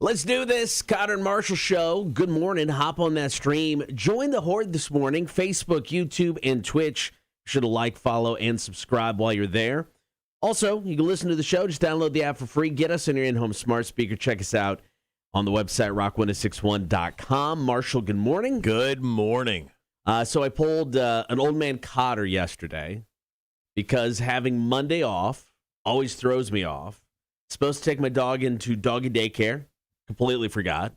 Let's do this. Cotter and Marshall Show. Good morning. Hop on that stream. Join the Horde this morning. Facebook, YouTube, and Twitch. Should like, follow, and subscribe while you're there. Also, you can listen to the show. Just download the app for free. Get us on your in-home smart speaker. Check us out on the website, rock1061.com. Marshall, good morning. Good morning. So I pulled an old man Cotter yesterday because having Monday off always throws me off. Supposed to take my dog into doggy daycare. Completely forgot.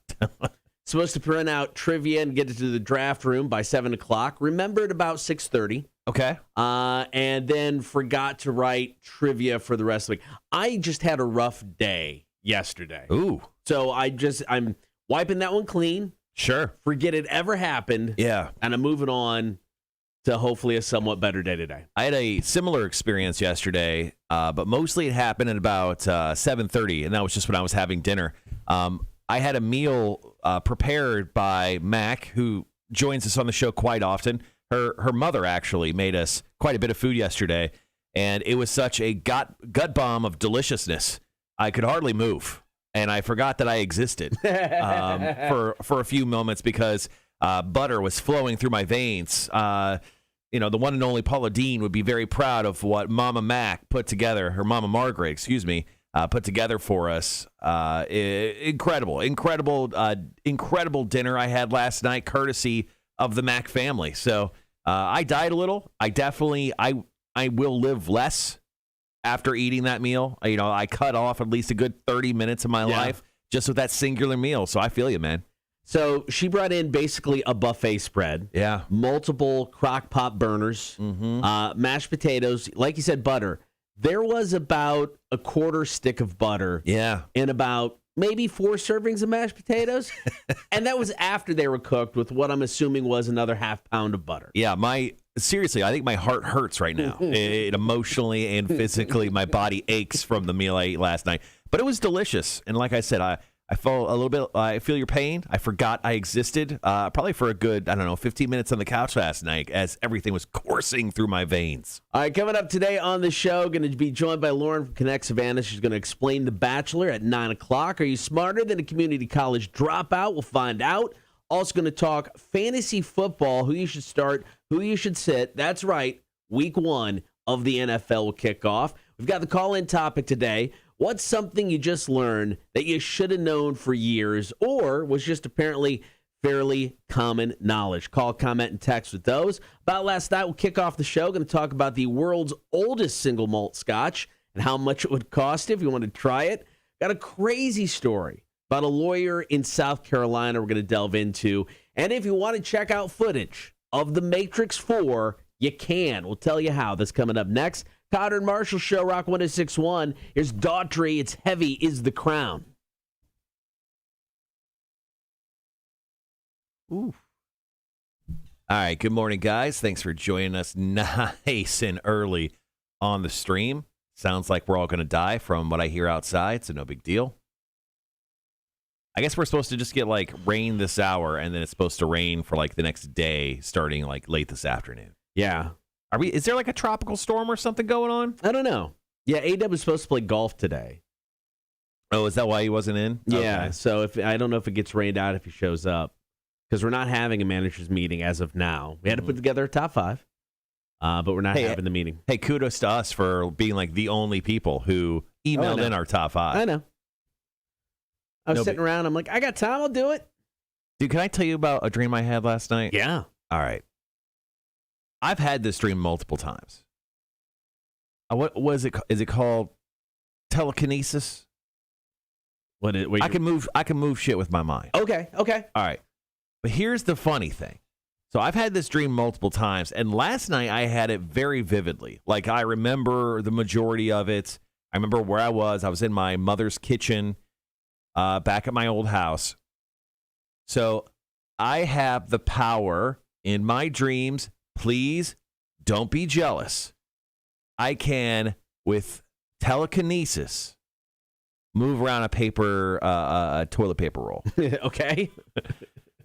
Supposed to print out trivia and get it to the draft room by 7 o'clock. Remembered about 6:30. Okay. And then forgot to write trivia for the rest of the week. I just had a rough day yesterday. Ooh. So I'm wiping that one clean. Sure. Forget it ever happened. Yeah. And I'm moving on to hopefully a somewhat better day today. I had a similar experience yesterday, but mostly it happened at about 7:30, and that was just when I was having dinner. I had a meal prepared by Mac, who joins us on the show quite often. Her mother actually made us quite a bit of food yesterday, and it was such a gut bomb of deliciousness. I could hardly move, and I forgot that I existed for a few moments because butter was flowing through my veins. The one and only Paula Dean would be very proud of what Mama Mac put together, her Mama Margaret, excuse me, put together for us. Incredible dinner I had last night, courtesy of the Mac family. So I died a little. I will live less after eating that meal. I cut off at least a good 30 minutes of my life just with that singular meal. So I feel you, man. So she brought in basically a buffet spread. Yeah. Multiple crock pot burners, mashed potatoes, like you said, butter. There was about a quarter stick of butter. Yeah. And about maybe 4 servings of mashed potatoes. And that was after they were cooked with what I'm assuming was another half pound of butter. Yeah. Seriously, I think my heart hurts right now. It emotionally and physically, my body aches from the meal I ate last night. But it was delicious. And like I said, I felt a little bit, I feel your pain. I forgot I existed probably for a good, 15 minutes on the couch last night as everything was coursing through my veins. All right, coming up today on the show, going to be joined by Lauren from Connect Savannah. She's going to explain The Bachelor at 9 o'clock. Are you smarter than a community college dropout? We'll find out. Also going to talk fantasy football, who you should start, who you should sit. That's right, week 1 of the NFL will kick off. We've got the call-in topic today. What's something you just learned that you should have known for years or was just apparently fairly common knowledge? Call, comment, and text with those. About last night, we'll kick off the show. Going to talk about the world's oldest single malt scotch and how much it would cost if you want to try it. Got a crazy story about a lawyer in South Carolina we're going to delve into. And if you want to check out footage of The Matrix 4, you can. We'll tell you how. That's coming up next. Cotter and Marshall Show, Rock 1061. Here's Daughtry. It's Heavy is the Crown. Ooh. All right. Good morning, guys. Thanks for joining us nice and early on the stream. Sounds like we're all going to die from what I hear outside, so no big deal. I guess we're supposed to just get rain this hour, and then it's supposed to rain for the next day starting late this afternoon. Yeah. Is there a tropical storm or something going on? I don't know. Yeah, A-Dub was supposed to play golf today. Oh, is that why he wasn't in? Yeah, okay. So I don't know if it gets rained out if he shows up. Because we're not having a manager's meeting as of now. We had to put together a top 5, but we're not having the meeting. Hey, kudos to us for being the only people who emailed in our top 5. I know. I was sitting around. I'm like, I got time. I'll do it. Dude, can I tell you about a dream I had last night? Yeah. All right. I've had this dream multiple times. What was it? Is it called telekinesis? I can move shit with my mind. Okay. All right. But here's the funny thing. So I've had this dream multiple times, and last night I had it very vividly. I remember the majority of it. I remember where I was. I was in my mother's kitchen back at my old house. So I have the power in my dreams. Please don't be jealous. I can, with telekinesis, move around a toilet paper roll. Okay.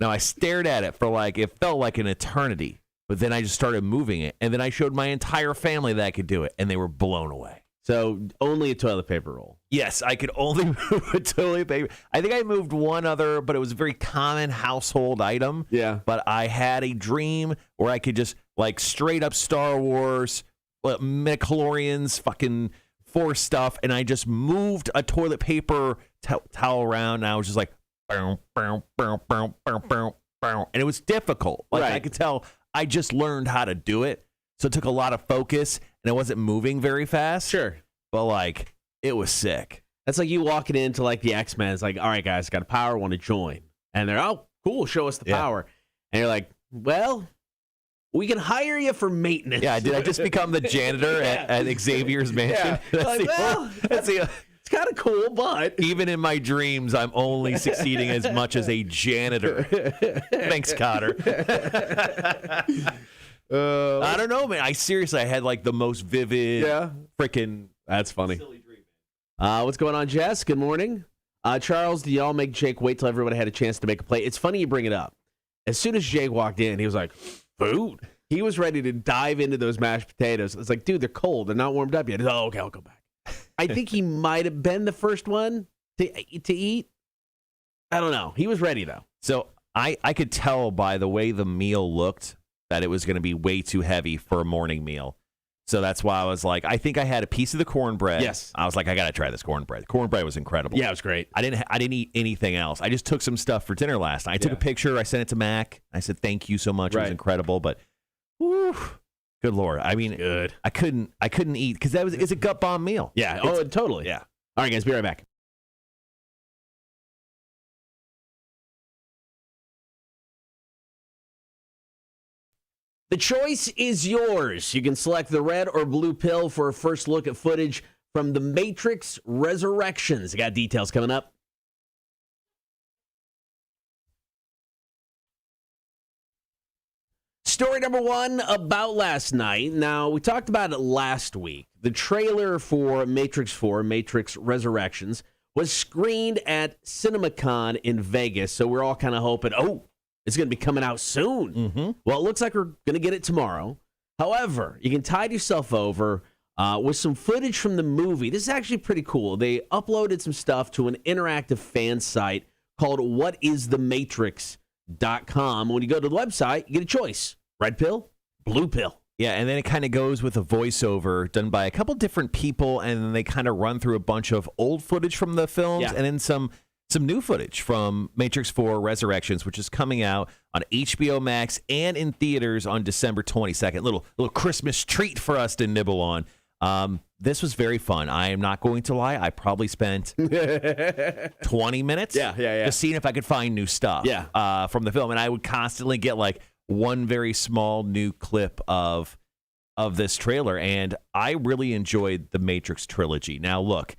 Now, I stared at it for it felt like an eternity, but then I just started moving it, and then I showed my entire family that I could do it, and they were blown away. So only a toilet paper roll. Yes, I could only move a toilet paper. I think I moved one other, but it was a very common household item. Yeah. But I had a dream where I could just, like, straight up Star Wars, midichlorians, fucking Force stuff, and I just moved a toilet paper towel around, and I was just like, bow, bow, bow, bow, bow, bow, bow. And it was difficult. Like, Right. I could tell I just learned how to do it, so it took a lot of focus, and it wasn't moving very fast. Sure. But, like, it was sick. That's like you walking into like the X-Men. It's like, all right, guys, got a power, want to join. And they're, oh, cool, show us the power. And you're like, well, we can hire you for maintenance. Yeah, did I just become the janitor at Xavier's mansion? Yeah. Like, well, it's kind of cool, but even in my dreams, I'm only succeeding as much as a janitor. Thanks, Cotter. I don't know, man. I had like the most vivid, freaking. That's funny. Silly dream. What's going on, Jess? Good morning. Charles, do y'all make Jake wait till everyone had a chance to make a play? It's funny you bring it up. As soon as Jake walked in, he was like, food. He was ready to dive into those mashed potatoes. It's like, dude, they're cold. They're not warmed up yet. Oh, okay, I'll go back. I think he might have been the first one to eat. I don't know. He was ready, though. So I could tell by the way the meal looked that it was going to be way too heavy for a morning meal. So that's why I was like, I think I had a piece of the cornbread. Yes. I was like, I got to try this cornbread. The cornbread was incredible. Yeah, it was great. I didn't eat anything else. I just took some stuff for dinner last night. I took a picture. I sent it to Mac. I said, thank you so much. It was incredible. But, whew, good Lord. I mean, good. I couldn't eat because it's a gut bomb meal. Yeah. Totally. Yeah. All right, guys, be right back. The choice is yours. You can select the red or blue pill for a first look at footage from The Matrix Resurrections. I got details coming up. Story number one about last night. Now, we talked about it last week. The trailer for Matrix 4, Matrix Resurrections, was screened at CinemaCon in Vegas. So we're all kind of hoping, it's going to be coming out soon. Mm-hmm. Well, it looks like we're going to get it tomorrow. However, you can tide yourself over with some footage from the movie. This is actually pretty cool. They uploaded some stuff to an interactive fan site called whatisthematrix.com. When you go to the website, you get a choice. Red pill, blue pill. Yeah, and then it kind of goes with a voiceover done by a couple different people, and then they kind of run through a bunch of old footage from the films and then some new footage from Matrix 4 Resurrections, which is coming out on HBO Max and in theaters on December 22nd. Little Christmas treat for us to nibble on. This was very fun. I am not going to lie. I probably spent 20 minutes just seeing if I could find new stuff from the film. And I would constantly get like one very small new clip of this trailer. And I really enjoyed the Matrix trilogy. Now, look,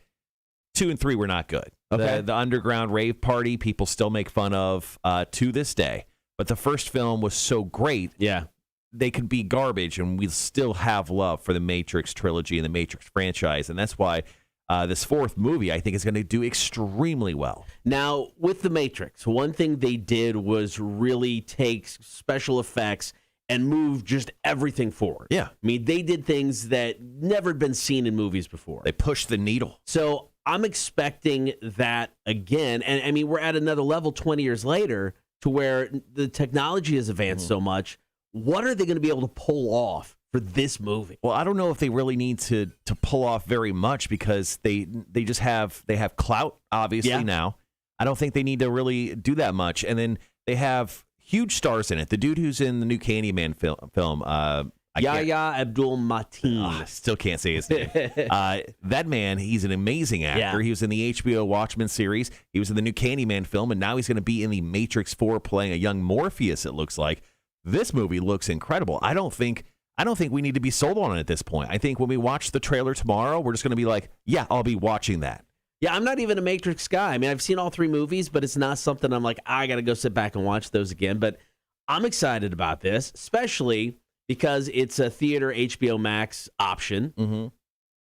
2 and 3 were not good. Okay. The underground rave party, people still make fun of to this day. But the first film was so great. Yeah. They could be garbage, and we still have love for the Matrix trilogy and the Matrix franchise. And that's why this fourth movie, I think, is going to do extremely well. Now, with the Matrix, one thing they did was really take special effects and move just everything forward. Yeah. I mean, they did things that never had been seen in movies before. They pushed the needle. So I'm expecting that again. And I mean, we're at another level 20 years later to where the technology has advanced so much. What are they going to be able to pull off for this movie? Well, I don't know if they really need to pull off very much because they just have clout, obviously, now. I don't think they need to really do that much. And then they have huge stars in it. The dude who's in the new Candyman film, Yahya Abdul-Mateen. Still can't say his name. That man, he's an amazing actor. Yeah. He was in the HBO Watchmen series. He was in the new Candyman film, and now he's going to be in the Matrix 4 playing a young Morpheus, it looks like. This movie looks incredible. I don't think we need to be sold on it at this point. I think when we watch the trailer tomorrow, we're just going to be like, yeah, I'll be watching that. Yeah, I'm not even a Matrix guy. I mean, I've seen all 3 movies, but it's not something I'm like, I got to go sit back and watch those again. But I'm excited about this, especially because it's a theater HBO Max option. Mm-hmm.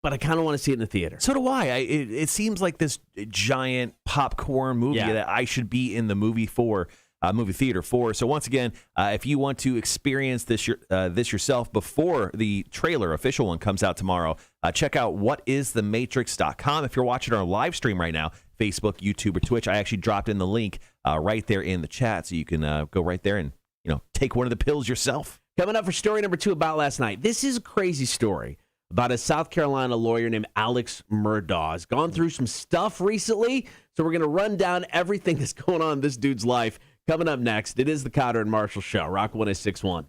But I kind of want to see it in the theater. So do I. It seems like this giant popcorn movie that I should be in the movie for. movie theater for. So once again, if you want to experience this yourself before the trailer, official one, comes out tomorrow, check out whatisthematrix.com. If you're watching our live stream right now, Facebook, YouTube, or Twitch, I actually dropped in the link right there in the chat, so you can go right there and take one of the pills yourself. Coming up for story number 2 about last night. This is a crazy story about a South Carolina lawyer named Alex Murdaugh. He's gone through some stuff recently, so we're going to run down everything that's going on in this dude's life. Coming up next, it is the Cotter and Marshall Show, Rock 106.1.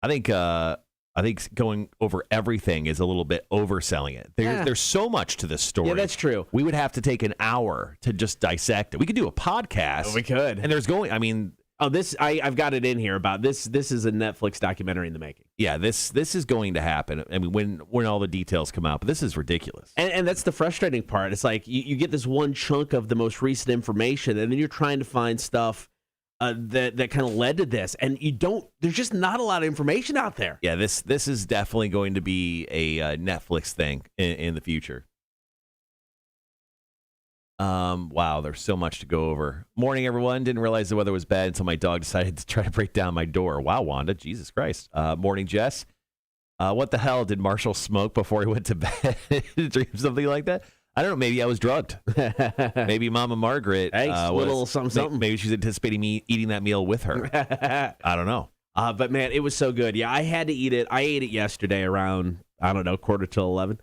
I think going over everything is a little bit overselling it. There's so much to this story. Yeah, that's true. We would have to take an hour to just dissect it. We could do a podcast. Oh, we could. And I've got it in here about this. This is a Netflix documentary in the making. Yeah, this is going to happen. I mean, when all the details come out, but this is ridiculous. And that's the frustrating part. It's like you get this one chunk of the most recent information, and then you're trying to find stuff that kind of led to this, and there's just not a lot of information out there. Yeah, this is definitely going to be a Netflix thing in the future. Wow, there's so much to go over. Morning, everyone. Didn't realize the weather was bad until my dog decided to try to break down my door. Wow, Wanda, Jesus Christ. Morning, Jess. What the hell did Marshall smoke before he went to bed? Dream something like that? I don't know. Maybe I was drugged. Maybe Mama Margaret little something. Maybe she's anticipating me eating that meal with her. I don't know. But man, it was so good. Yeah, I had to eat it. I ate it yesterday around, I don't know, 11:15.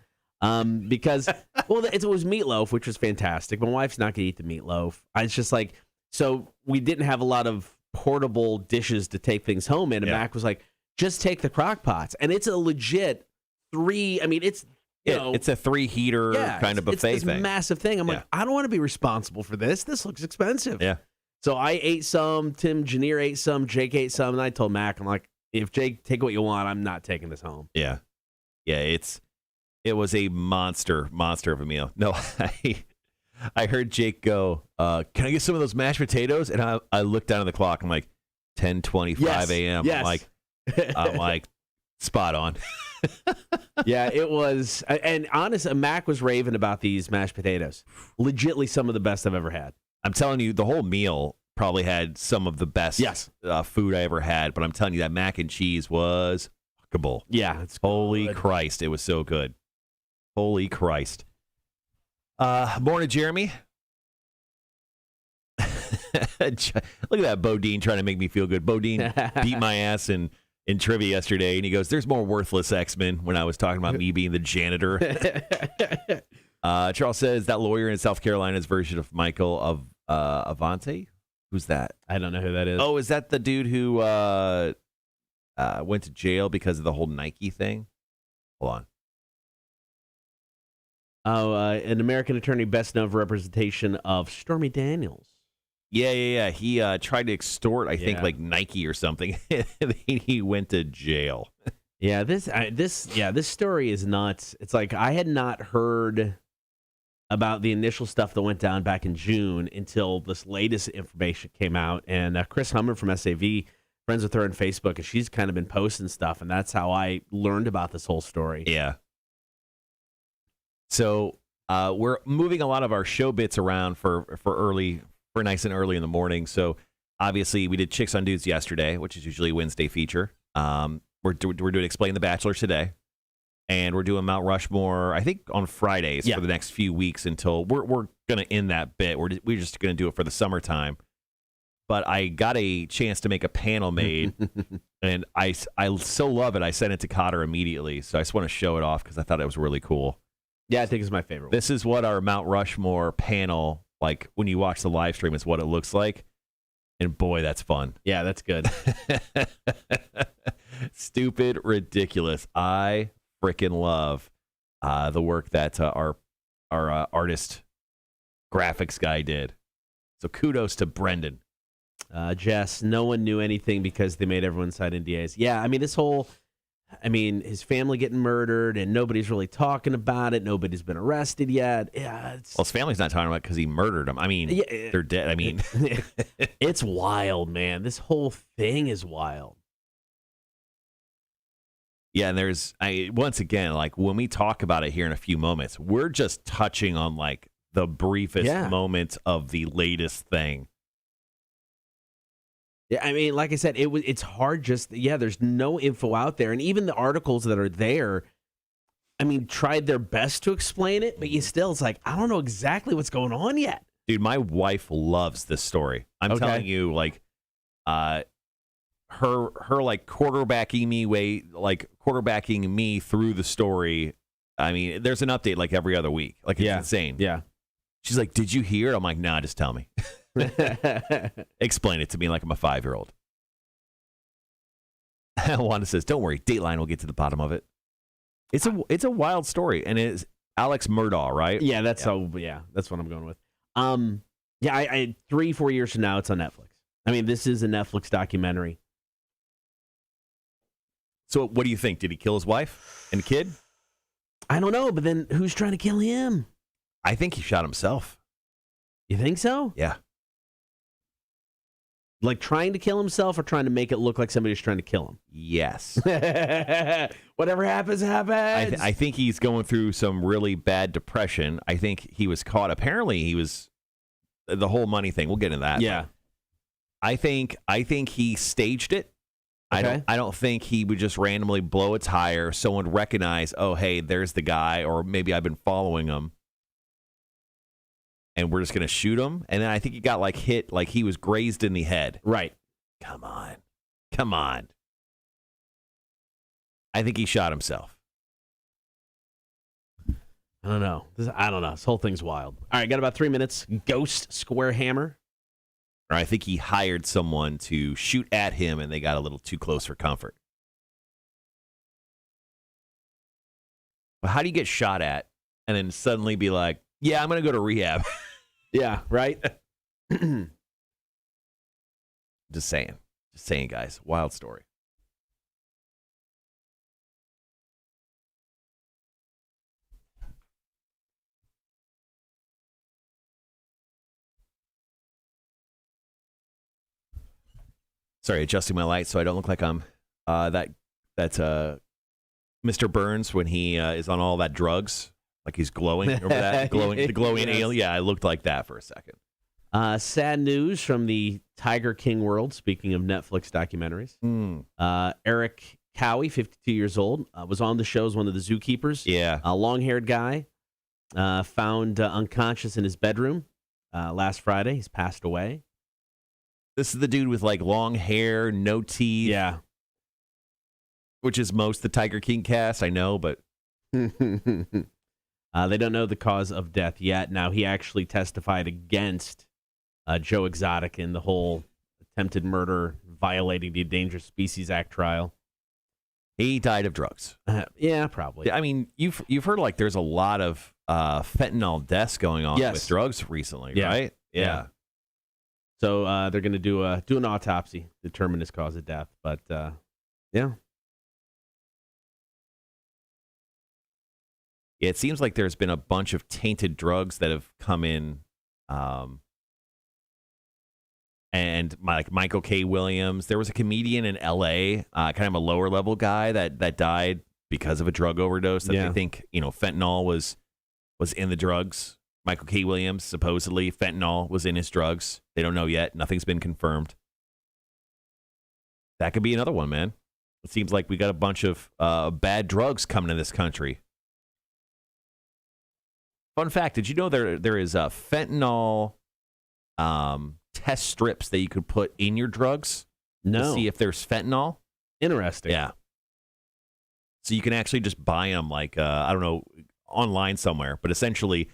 Because it was meatloaf, which was fantastic. My wife's not gonna eat the meatloaf. It's just like, so we didn't have a lot of portable dishes to take things home in, and Mac was like, just take the crock pots, and it's a legit 3. I mean, it's it's a 3-heater kind of buffet thing. It's this massive thing. I'm like, I don't want to be responsible for this. This looks expensive. Yeah. So I ate some. Tim Janier ate some. Jake ate some, and I told Mac, I'm like, if Jake, take what you want. I'm not taking this home. Yeah. It was a monster of a meal. No, I heard Jake go, can I get some of those mashed potatoes? And I looked down at the clock. I'm like, 10:25 a.m. Yes. I'm like, spot on. Yeah, it was. And honest, Mac was raving about these mashed potatoes. Legitly some of the best I've ever had. I'm telling you, the whole meal probably had some of the best food I ever had. But I'm telling you, that mac and cheese was fuckable. Yeah. It's Holy good. Christ, it was so good. Holy Christ. Morning, Jeremy. Look at that Bodine trying to make me feel good. Bodine beat my ass in trivia yesterday, and he goes, there's more worthless X-Men when I was talking about me being the janitor. Charles says that lawyer in South Carolina's version of Michael of Avante. Who's that? I don't know who that is. Oh, is that the dude who went to jail because of the whole Nike thing? Hold on. Oh, an American attorney best known for representation of Stormy Daniels. Yeah. He tried to extort, I think, like Nike or something. He went to jail. Yeah, this story is nuts. It's like I had not heard about the initial stuff that went down back in June until this latest information came out. And Chris Hummer from SAV, friends with her on Facebook, and she's kind of been posting stuff, and that's how I learned about this whole story. Yeah. So we're moving a lot of our show bits around for nice and early in the morning. So obviously we did Chicks on Dudes yesterday, which is usually a Wednesday feature. We're doing Explain the Bachelor today, and we're doing Mount Rushmore, I think, on Fridays for the next few weeks until we're going to end that bit. We're just going to do it for the summertime. But I got a chance to make a panel made, and I so love it. I sent it to Cotter immediately, so I just want to show it off because I thought it was really cool. Yeah, I think it's my favorite one. This is what our Mount Rushmore panel, like when you watch the live stream, is what it looks like. And boy, that's fun. Yeah, that's good. Stupid, ridiculous. I freaking love the work that our artist graphics guy did. So kudos to Brendan. Jess, no one knew anything because they made everyone sign NDAs. Yeah, I mean, his family getting murdered, and nobody's really talking about it. Nobody's been arrested yet. Yeah, well, his family's not talking about it because he murdered them. I mean, they're dead. I mean, it's wild, man. This whole thing is wild. Yeah, and once again, like when we talk about it here in a few moments, we're just touching on like the briefest Yeah. moment of the latest thing. Yeah, I mean, like I said, it's hard. There's no info out there, and even the articles that are there, I mean, tried their best to explain it, but it's like I don't know exactly what's going on yet. Dude, my wife loves this story. I'm telling you, like, her like quarterbacking me through the story. I mean, there's an update like every other week. Like, it's insane. Yeah. She's like, "Did you hear?" I'm like, "Nah, just tell me." Explain it to me like I'm a 5-year-old. Wanda says, "Don't worry, Dateline will get to the bottom of it." It's a wild story, and it's Alex Murdaugh, right? Yeah, that's what I'm going with. I 3-4 years from now, it's on Netflix. I mean, this is a Netflix documentary. So, what do you think? Did he kill his wife and kid? I don't know, but then who's trying to kill him? I think he shot himself. You think so? Yeah. Like trying to kill himself or trying to make it look like somebody's trying to kill him? Yes. Whatever happens, happens. I think he's going through some really bad depression. I think he was caught. Apparently, he was the whole money thing. We'll get into that. Yeah. I think he staged it. Okay. I don't think he would just randomly blow a tire. Someone would recognize, oh, hey, there's the guy, or maybe I've been following him. And we're just going to shoot him. And then I think he got like hit, like he was grazed in the head. Right. Come on. I think he shot himself. I don't know. This whole thing's wild. All right, got about 3 minutes. Ghost Square Hammer. Or I think he hired someone to shoot at him and they got a little too close for comfort. But how do you get shot at and then suddenly be like, yeah, I'm going to go to rehab? Yeah, right? Just saying, guys. Wild story. Sorry, adjusting my light so I don't look like I'm that's Mr. Burns when he is on all that drugs, like he's glowing. Remember that the glowing Yes. alien? Yeah, I looked like that for a second. Sad news from the Tiger King world, speaking of Netflix documentaries. Eric Cowie, 52 years old, was on the show as one of the zookeepers. Yeah, A long-haired guy, found unconscious in his bedroom last Friday. He's passed away. this is the dude with like long hair, no teeth. Yeah. Which is most the Tiger King cast, I know, but They don't know the cause of death yet. Now, he actually testified against Joe Exotic in the whole attempted murder violating the Endangered Species Act trial. he died of drugs. Yeah, probably. I mean, you've heard like there's a lot of fentanyl deaths going on Yes. with drugs recently, Yeah. right? Yeah. So they're going to do an autopsy, determine his cause of death. But, yeah. Yeah, it seems like there's been a bunch of tainted drugs that have come in, and like Michael K. Williams. There was a comedian in L.A., kind of a lower level guy that died because of a drug overdose. That Yeah. they think fentanyl was in the drugs. Michael K. Williams supposedly fentanyl was in his drugs. They don't know yet. Nothing's been confirmed. That could be another one, man. It seems like we got a bunch of bad drugs coming to this country. Fun fact, did you know there is fentanyl test strips that you could put in your drugs to No. see if there's fentanyl? Interesting. Yeah. So you can actually just buy them like, I don't know, online somewhere. But essentially,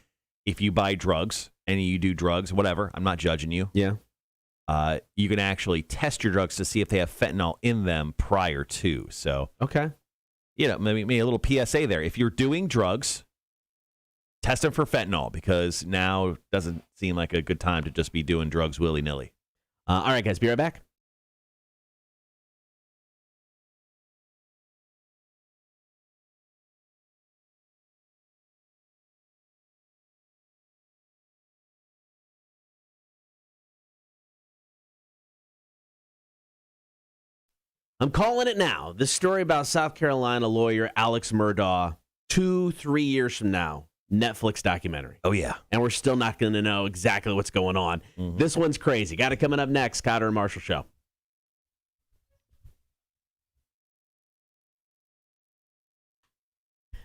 if you buy drugs and you do drugs, whatever, I'm not judging you. Yeah. You can actually test your drugs to see if they have fentanyl in them prior to. So, Okay. maybe a little PSA there. If you're doing drugs, test them for fentanyl, because now doesn't seem like a good time to just be doing drugs willy-nilly. All right, guys. Be right back. I'm calling it now. This story about South Carolina lawyer Alex Murdaugh, 2-3 years from now, Netflix documentary. Oh, yeah. And we're still not going to know exactly what's going on. This one's crazy. Got it coming up next. Cotter and Marshall Show.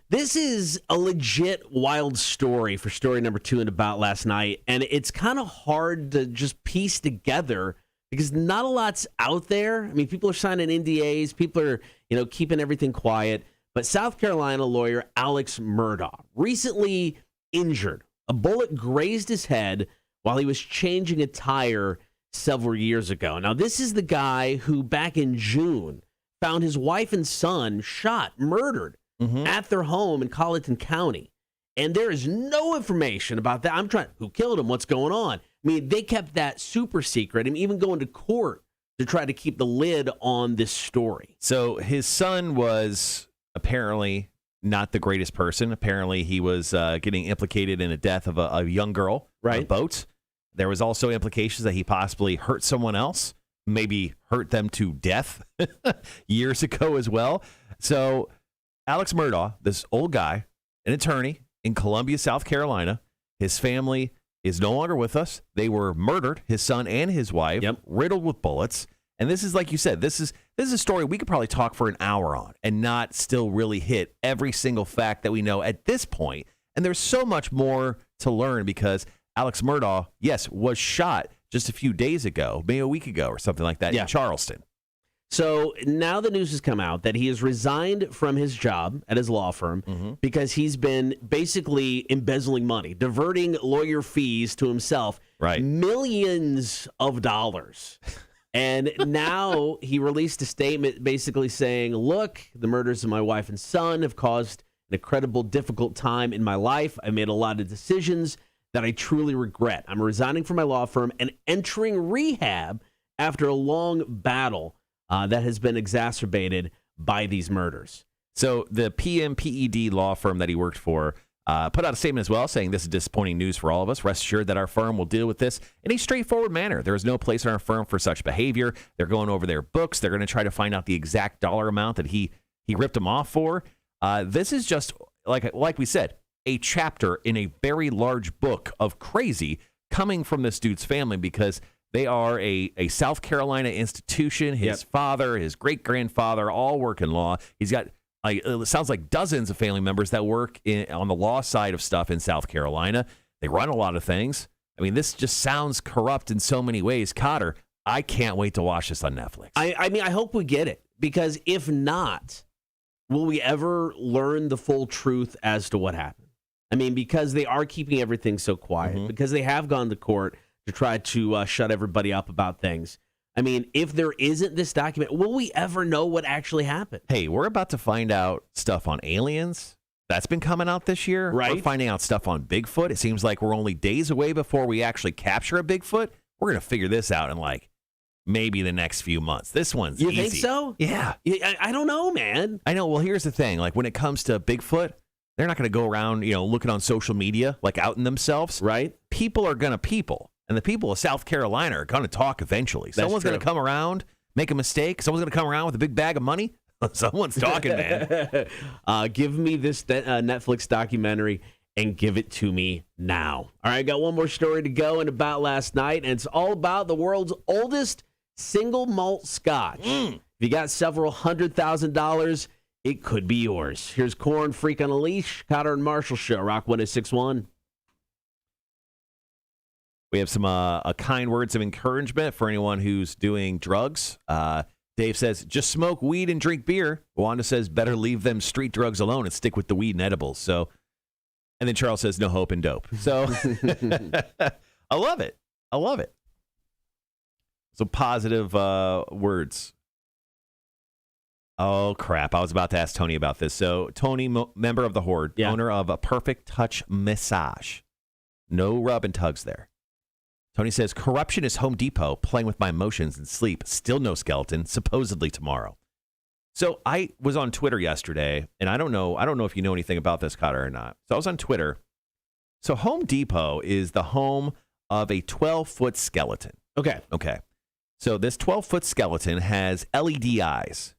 This is a legit wild story for story number 2 in About last night. And it's kind of hard to just piece together because not a lot's out there. I mean, people are signing NDAs. People are, keeping everything quiet. But South Carolina lawyer Alex Murdaugh recently injured. A bullet grazed his head while he was changing a tire several years ago. Now, this is the guy who back in June found his wife and son shot, murdered at their home in Colleton County. And there is no information about that. Who killed him? What's going on? I mean, they kept that super secret and even going to court to try to keep the lid on this story. So his son was apparently not the greatest person. Apparently he was getting implicated in the death of a young girl on a boat. There was also implications that he possibly hurt someone else, maybe hurt them to death years ago as well. So Alex Murdaugh, this old guy, an attorney in Columbia, South Carolina, his family is no longer with us. They were murdered, his son and his wife, riddled with bullets. And this is, like you said, this is a story we could probably talk for an hour on and not still really hit every single fact that we know at this point. And there's so much more to learn because Alex Murdaugh, yes, was shot just a few days ago, maybe a week ago or something like that in Charleston. So now the news has come out that he has resigned from his job at his law firm because he's been basically embezzling money, diverting lawyer fees to himself, millions of dollars. And now he released a statement basically saying, look, the murders of my wife and son have caused an incredible, difficult time in my life. I made a lot of decisions that I truly regret. I'm resigning from my law firm and entering rehab after a long battle that has been exacerbated by these murders. So the PMPED law firm that he worked for put out a statement as well saying this is disappointing news for all of us. Rest assured that our firm will deal with this in a straightforward manner. There is no place in our firm for such behavior. They're going over their books. They're going to try to find out the exact dollar amount that he ripped him off for. This is just, like we said, a chapter in a very large book of crazy coming from this dude's family because they are a South Carolina institution. His father, his great-grandfather, all work in law. He's got, it sounds like dozens of family members that work on the law side of stuff in South Carolina. They run a lot of things. I mean, this just sounds corrupt in so many ways. Cotter, I can't wait to watch this on Netflix. I mean, I hope we get it because if not, will we ever learn the full truth as to what happened? I mean, because they are keeping everything so quiet, because they have gone to court to try to shut everybody up about things. I mean, if there isn't this document, will we ever know what actually happened? Hey, we're about to find out stuff on aliens. That's been coming out this year. Right. We're finding out stuff on Bigfoot. It seems like we're only days away before we actually capture a Bigfoot. We're going to figure this out in maybe the next few months. This one's easy. You think so? Yeah. I don't know, man. I know. Well, here's the thing. When it comes to Bigfoot, they're not going to go around, looking on social media, outing themselves. Right. People are going to people. And the people of South Carolina are going to talk eventually. Someone's going to come around, make a mistake. Someone's going to come around with a big bag of money. Someone's talking, man. Give me this Netflix documentary and give it to me now. All right, I got one more story to go and about last night, and it's all about the world's oldest single malt scotch. If you got several $100,000, it could be yours. Here's Corn Freak on a Leash, Cotter and Marshall Show, Rock 106.1. We have some kind words of encouragement for anyone who's doing drugs. Dave says, just smoke weed and drink beer. Wanda says, better leave them street drugs alone and stick with the weed and edibles. So, and then Charles says, no hope and dope. So I love it. I love it. Some positive words. Oh, crap. I was about to ask Tony about this. So Tony, member of the Horde, owner of a Perfect Touch Massage. No rub and tugs there. Tony says, corruption is Home Depot, playing with my emotions and sleep. Still no skeleton, supposedly tomorrow. So I was on Twitter yesterday, and I don't know if you know anything about this, Cotter, or not. So I was on Twitter. So Home Depot is the home of a 12-foot skeleton. Okay. So this 12-foot skeleton has LED eyes,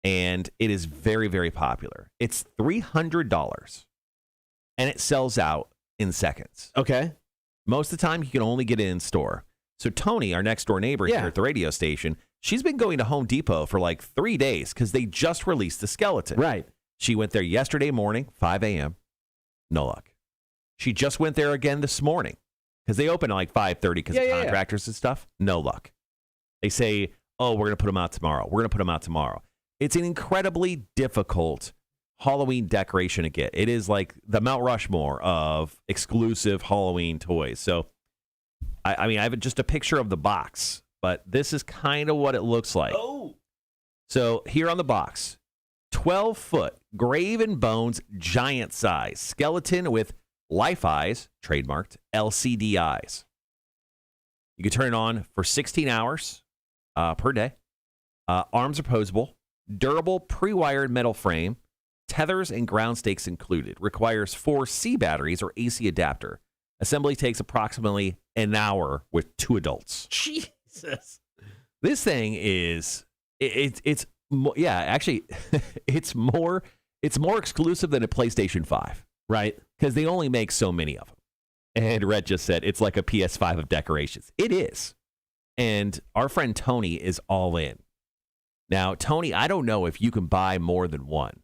and it is very, very popular. It's $300. and it sells out in seconds. Okay. Most of the time, you can only get it in store. So Tony, our next door neighbor here at the radio station, she's been going to Home Depot for like 3 days because they just released the skeleton. Right. She went there yesterday morning, 5 a.m. No luck. She just went there again this morning because they open at like 5:30 because of contractors and stuff. No luck. They say, oh, we're going to put them out tomorrow. We're going to put them out tomorrow. It's an incredibly difficult Halloween decoration to get. It is like the Mount Rushmore of exclusive Halloween toys. So, I mean, I have just a picture of the box, but this is kind of what it looks like. Oh. So here on the box, 12-foot graven bones, giant size skeleton with life eyes, trademarked, LCD eyes. You can turn it on for 16 hours per day. Arms are posable. Durable pre-wired metal frame. Tethers and ground stakes included. Requires 4 C batteries or AC adapter. Assembly takes approximately an hour with 2 adults. Jesus. This thing is actually it's more exclusive than a PlayStation 5. Right. Because they only make so many of them. And Rhett just said it's like a PS5 of decorations. It is. And our friend Tony is all in. Now, Tony, I don't know if you can buy more than one.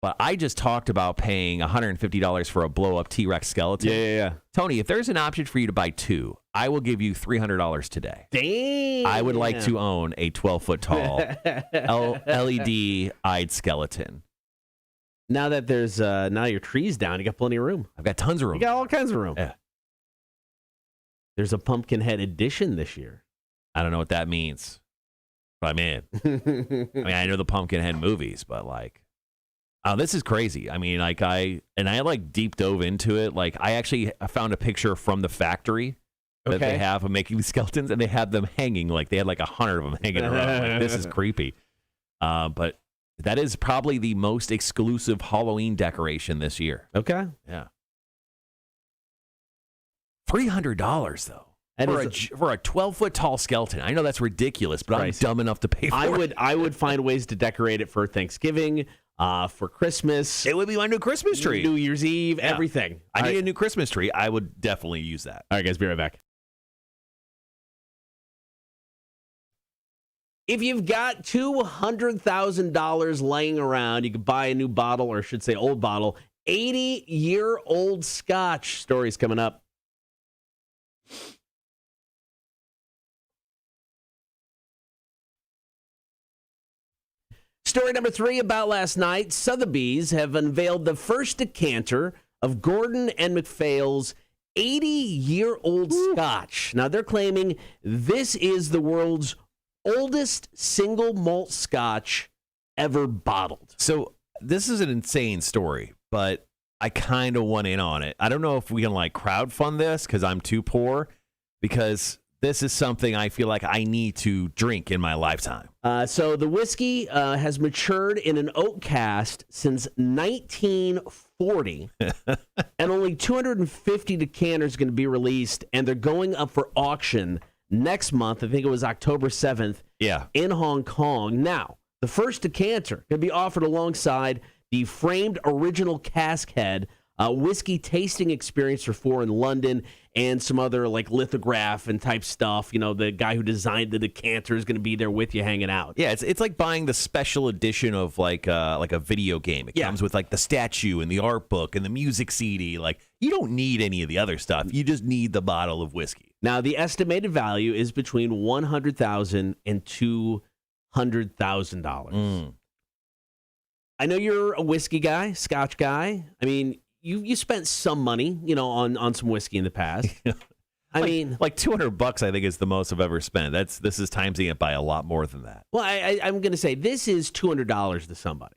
But I just talked about paying $150 for a blow-up T-Rex skeleton. Yeah. Tony, if there's an option for you to buy 2, I will give you $300 today. Damn. I would like to own a 12-foot tall LED-eyed skeleton. Now that there's now your tree's down, you got plenty of room. I've got tons of room. You got all kinds of room. Yeah. There's a Pumpkinhead edition this year. I don't know what that means, but I'm in. I mean, I know the Pumpkinhead movies, but like, oh, this is crazy. I mean, like I like deep dove into it. Like I found a picture from the factory that they have of making the skeletons, and they had them hanging. Like they had like 100 of them hanging around. Like, this is creepy. But that is probably the most exclusive Halloween decoration this year. Okay. Yeah. $300 though. For a 12-foot tall skeleton. I know that's ridiculous, but I'm dumb enough to pay for it. I would find ways to decorate it for Thanksgiving, for Christmas. It would be my new Christmas tree. New Year's Eve, everything. I need a new Christmas tree. I would definitely use that. All right, guys, be right back. If you've got $200,000 laying around, you could buy a new bottle, or I should say old bottle, 80-year-old Scotch. Stories coming up. Story number 3 about last night. Sotheby's have unveiled the first decanter of Gordon and MacPhail's 80-year-old Scotch. Now, they're claiming this is the world's oldest single malt Scotch ever bottled. So this is an insane story, but I kind of want in on it. I don't know if we can like crowdfund this because I'm too poor, because this is something I feel like I need to drink in my lifetime. So the whiskey has matured in an oak cask since 1940, and only 250 decanters are going to be released, and they're going up for auction next month. I think it was October 7th in Hong Kong. Now, the first decanter can be offered alongside the framed original cask head, whiskey tasting experience for 4 in London, and some other like lithograph and type stuff. You know, the guy who designed the decanter is going to be there with you hanging out. Yeah, it's like buying the special edition of like a video game. It comes with like the statue and the art book and the music CD. Like, you don't need any of the other stuff. You just need the bottle of whiskey. Now, the estimated value is between $100,000 and $200,000. I know you're a whiskey guy, Scotch guy. I mean, you spent some money, you know, on some whiskey in the past. I mean, like $200, I think is the most I've ever spent. This is timesing it by a lot more than that. Well, I'm going to say this is $200 to somebody.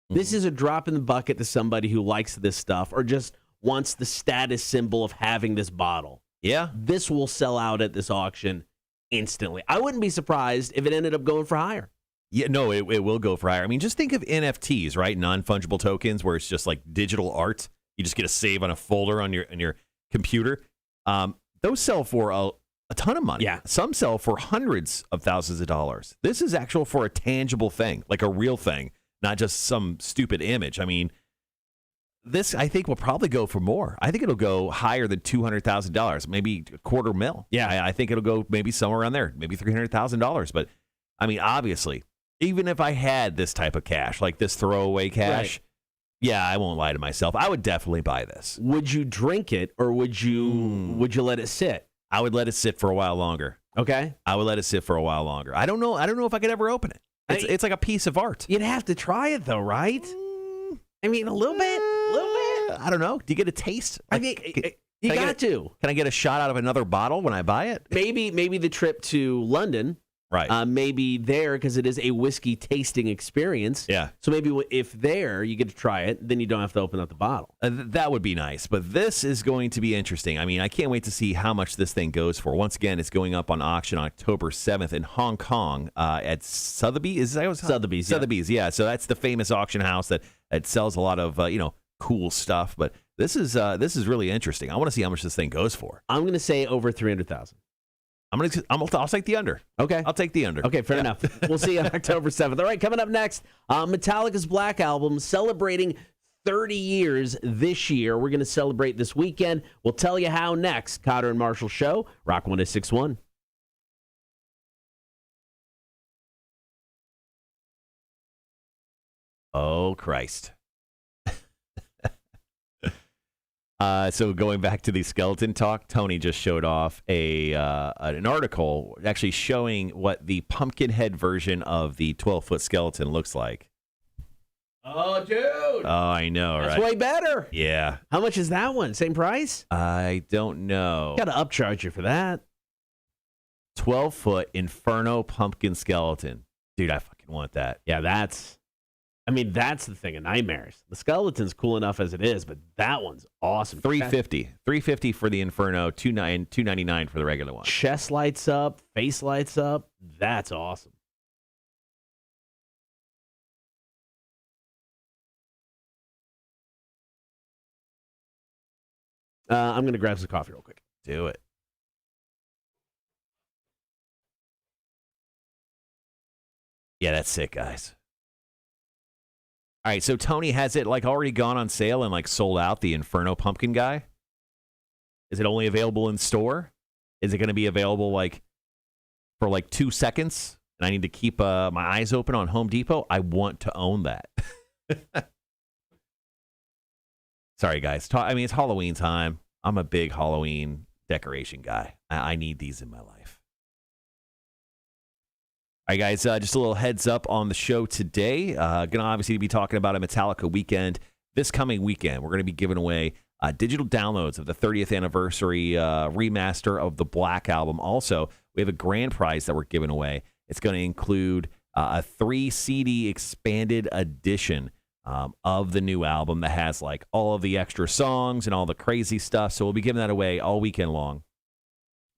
This is a drop in the bucket to somebody who likes this stuff or just wants the status symbol of having this bottle. Yeah. This will sell out at this auction instantly. I wouldn't be surprised if it ended up going for higher. Yeah, no, it will go for higher. I mean, just think of NFTs, right? Non-fungible tokens, where it's just like digital art. You just get a save on a folder on your computer. Those sell for a ton of money. Yeah. Some sell for hundreds of thousands of dollars. This is actual for a tangible thing, like a real thing, not just some stupid image. I mean, This, I think, will probably go for more. I think it'll go higher than $200,000, maybe $250,000. Yeah. I think it'll go maybe somewhere around there, maybe $300,000. But, I mean, obviously, even if I had this type of cash, like this throwaway cash, yeah, I won't lie to myself. I would definitely buy this. Would you drink it, or would you let it sit? I would let it sit for a while longer. Okay. I would let it sit for a while longer. I don't know if I could ever open it. It's like a piece of art. You'd have to try it, though, right? I mean, a little bit. I don't know. Do you get a taste? I mean, you got to. Can I get a shot out of another bottle when I buy it? Maybe the trip to London. Right. Maybe there, because it is a whiskey tasting experience. Yeah. So maybe if there you get to try it, then you don't have to open up the bottle. That would be nice. But this is going to be interesting. I mean, I can't wait to see how much this thing goes for. Once again, it's going up on auction on October 7th in Hong Kong at Sotheby's. Sotheby's. Sotheby's, yeah. So that's the famous auction house that sells a lot of cool stuff. But this is really interesting. I want to see how much this thing goes for. I'm going to say over 300,000. I'll take the under. Okay. I'll take the under. Okay, fair enough. We'll see you on October 7th. All right, coming up next, Metallica's Black Album celebrating 30 years this year. We're going to celebrate this weekend. We'll tell you how next. Cotter and Marshall Show, Rock 106.1. Oh, Christ. So going back to the skeleton talk, Tony just showed off an article actually showing what the Pumpkinhead version of the 12-foot skeleton looks like. Oh, dude. Oh, I know, right? That's way better. Yeah. How much is that one? Same price? I don't know. Got to upcharge you for that. 12-foot Inferno pumpkin skeleton. Dude, I fucking want that. Yeah, that's the thing of nightmares. The skeleton's cool enough as it is, but that one's awesome. $350 for the Inferno, $299 for the regular one. Chest lights up, face lights up. That's awesome. I'm going to grab some coffee real quick. Do it. Yeah, that's sick, guys. All right, so Tony, has it already gone on sale and sold out, the Inferno pumpkin guy? Is it only available in store? Is it going to be available for 2 seconds? And I need to keep my eyes open on Home Depot? I want to own that. Sorry, guys. It's Halloween time. I'm a big Halloween decoration guy. I need these in my life. All right, guys, just a little heads up on the show today. Going to obviously be talking about a Metallica weekend. This coming weekend, we're going to be giving away digital downloads of the 30th anniversary remaster of the Black Album. Also, we have a grand prize that we're giving away. It's going to include a 3-CD expanded edition of the new album that has all of the extra songs and all the crazy stuff. So we'll be giving that away all weekend long.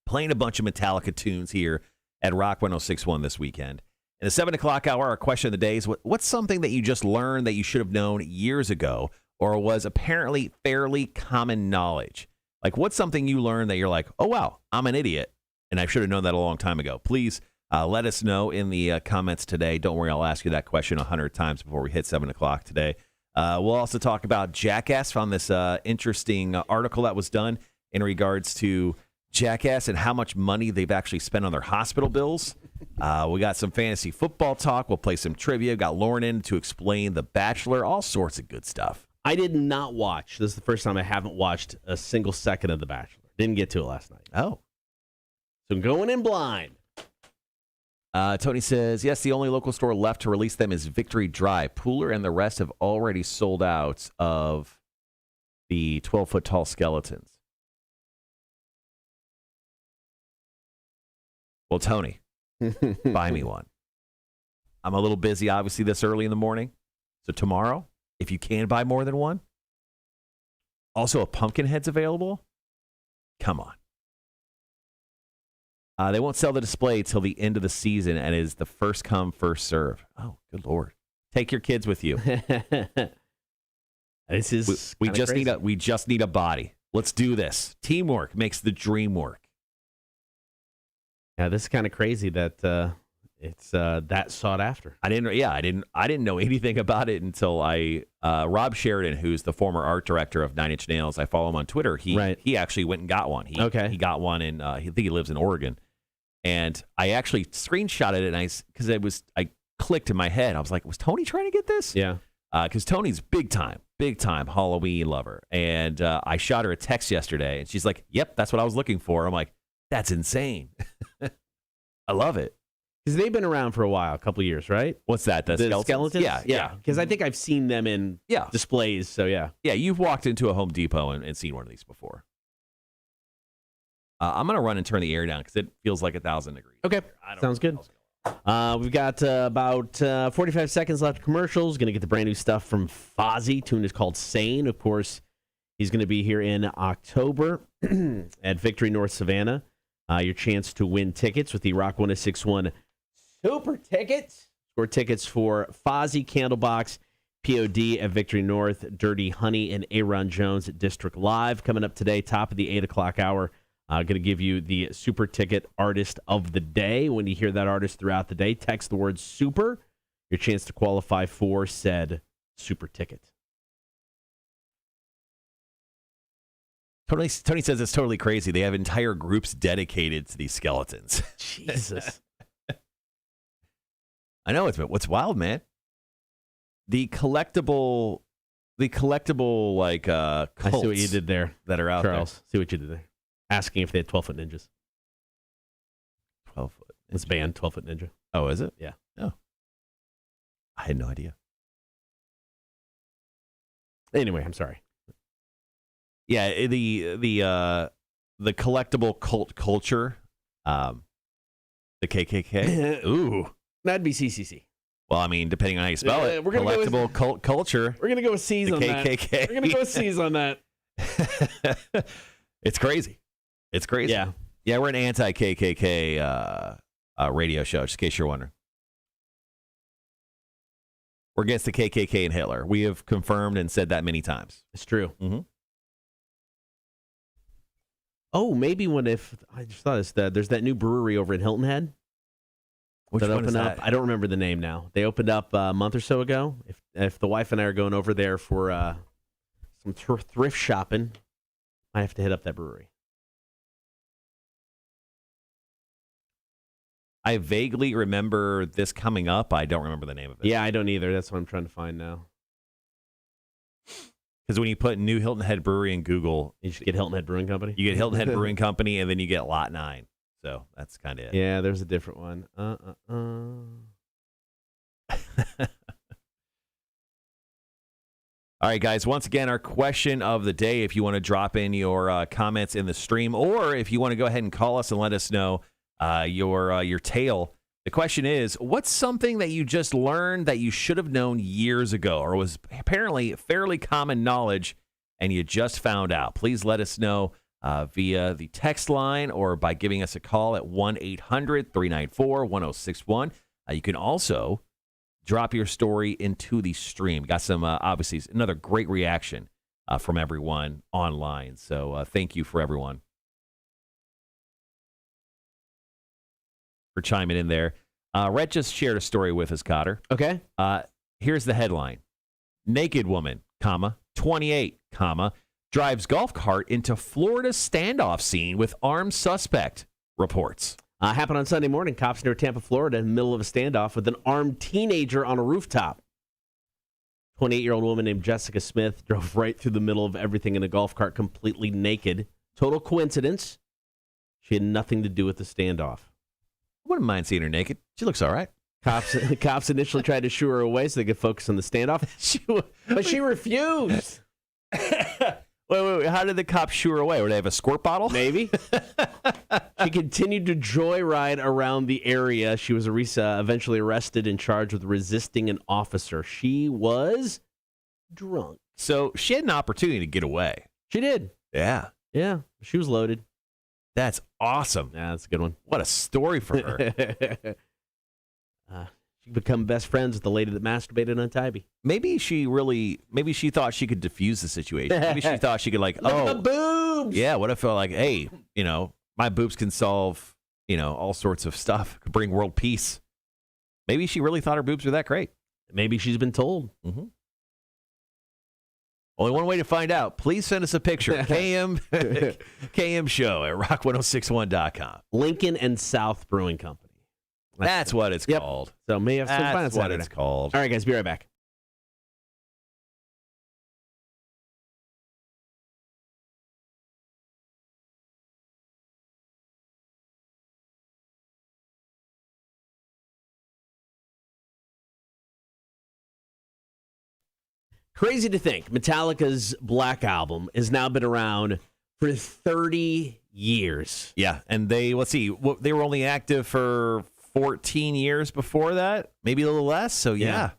Playing a bunch of Metallica tunes here at Rock 106.1 this weekend. In the 7 o'clock hour, our question of the day is, what's something that you just learned that you should have known years ago or was apparently fairly common knowledge? What's something you learned that you're like, oh, wow, I'm an idiot, and I should have known that a long time ago? Please let us know in the comments today. Don't worry, I'll ask you that question 100 times before we hit 7 o'clock today. We'll also talk about Jackass. Found this interesting article that was done in regards to Jackass and how much money they've actually spent on their hospital bills. We got some fantasy football talk. We'll play some trivia. Got Lauren in to explain The Bachelor. All sorts of good stuff. I did not watch. This is the first time I haven't watched a single second of The Bachelor. Didn't get to it last night. Oh. So I'm going in blind. Tony says, yes, the only local store left to release them is Victory Drive. Pooler and the rest have already sold out of the 12-foot tall skeletons. Well, Tony, buy me one. I'm a little busy, obviously, this early in the morning. So tomorrow, if you can buy more than one. Also, a Pumpkinhead's available. Come on. They won't sell the display till the end of the season and is the first come, first serve. Oh, good Lord. Take your kids with you. This is we just need a body. Let's do this. Teamwork makes the dream work. Yeah, this is kind of crazy that It's that sought after. I didn't know anything about it until Rob Sheridan, who's the former art director of Nine Inch Nails. I follow him on Twitter. He actually went and got one. He got one in, I think he lives in Oregon. And I actually screenshotted it because I clicked in my head. I was like, was Tony trying to get this? Yeah. Because Tony's big time Halloween lover. And I shot her a text yesterday and she's like, yep, that's what I was looking for. I'm like, that's insane. I love it. Because they've been around for a while, a couple of years, right? What's that? The skeletons? Yeah. Because I think I've seen them in displays, so yeah. Yeah, you've walked into a Home Depot and seen one of these before. I'm going to run and turn the air down because it feels like 1,000 degrees. Okay, sounds good. We've got about 45 seconds left of commercials. Going to get the brand new stuff from Fozzy. Tune is called Sane. Of course, he's going to be here in October at Victory North Savannah. Your chance to win tickets with the Rock 1061 Super Tickets. Score tickets for Fozzy, Candlebox, POD at Victory North, Dirty Honey, and Aaron Jones at District Live. Coming up today, top of the 8 o'clock hour. Going to give you the Super Ticket Artist of the Day. When you hear that artist throughout the day, text the word Super. Your chance to qualify for said Super Ticket. Tony says it's totally crazy. They have entire groups dedicated to these skeletons. Jesus. I know what's wild, man. The collectible like cults I see what you did there, that are out Charles. there. See what you did there. Asking if they had 12-foot ninjas. 12-foot. This band, 12-foot ninja. Oh, is it? Yeah. Oh. I had no idea. Anyway, I'm sorry. Yeah, the collectible cult culture, the KKK. Ooh. That'd be CCC. Well, I mean, depending on how you spell it, we're gonna collectible cult culture. We're going to go with C's on KKK. that. We're going to go with C's on that. It's crazy. It's crazy. Yeah. Yeah, we're an anti-KKK radio show, just in case you're wondering. We're against the KKK and Hitler. We have confirmed and said that many times. It's true. Mm-hmm. Oh, maybe I just thought there's that new brewery over in Hilton Head. Which one is that? I don't remember the name now. They opened up a month or so ago. If the wife and I are going over there for some thrift shopping, I have to hit up that brewery. I vaguely remember this coming up. I don't remember the name of it. Yeah, I don't either. That's what I'm trying to find now. Because when you put New Hilton Head Brewery in Google, You just get Hilton Head Brewing Company. you get Hilton Head Brewing Company, and then you get Lot 9. So that's kind of it. Yeah, there's a different one. All right, guys. Once again, our question of the day, if you want to drop in your comments in the stream, or if you want to go ahead and call us and let us know your tale. The question is, what's something that you just learned that you should have known years ago, or was apparently fairly common knowledge and you just found out? Please let us know via the text line or by giving us a call at 1-800-394-1061. You can also drop your story into the stream. Got some, obviously, another great reaction from everyone online. So thank you for everyone for chiming in there. Rhett just shared a story with us, Cotter. Okay. Here's the headline. Naked woman, 28, drives golf cart into Florida standoff scene with armed suspect, reports. Happened on Sunday morning. Cops near Tampa, Florida, in the middle of a standoff with an armed teenager on a rooftop. 28-year-old woman named Jessica Smith drove right through the middle of everything in a golf cart completely naked. Total coincidence. She had nothing to do with the standoff. I wouldn't mind seeing her naked. She looks all right. Cops initially tried to shoo her away so they could focus on the standoff, but she refused. Wait. How did the cops shoo her away? Would they have a squirt bottle? Maybe. She continued to joyride around the area. She was eventually arrested and charged with resisting an officer. She was drunk. So she had an opportunity to get away. She did. Yeah. Yeah. She was loaded. That's awesome. Yeah, that's a good one. What a story for her. She become best friends with the lady that masturbated on Tybee. Maybe she thought she could diffuse the situation. Maybe she thought she could Look at the boobs. Yeah, what if like, hey, my boobs can solve, all sorts of stuff, could bring world peace. Maybe she really thought her boobs were that great. Maybe she's been told. Mm-hmm. Only one way to find out. Please send us a picture. KM Show at rock1061.com. Lincoln and South Brewing Company. That's what it's called. So may have some fun. That's what it's called. All right, guys, be right back. Crazy to think, Metallica's Black Album has now been around for 30 years. Yeah, and they were only active for 14 years before that, maybe a little less. So yeah. I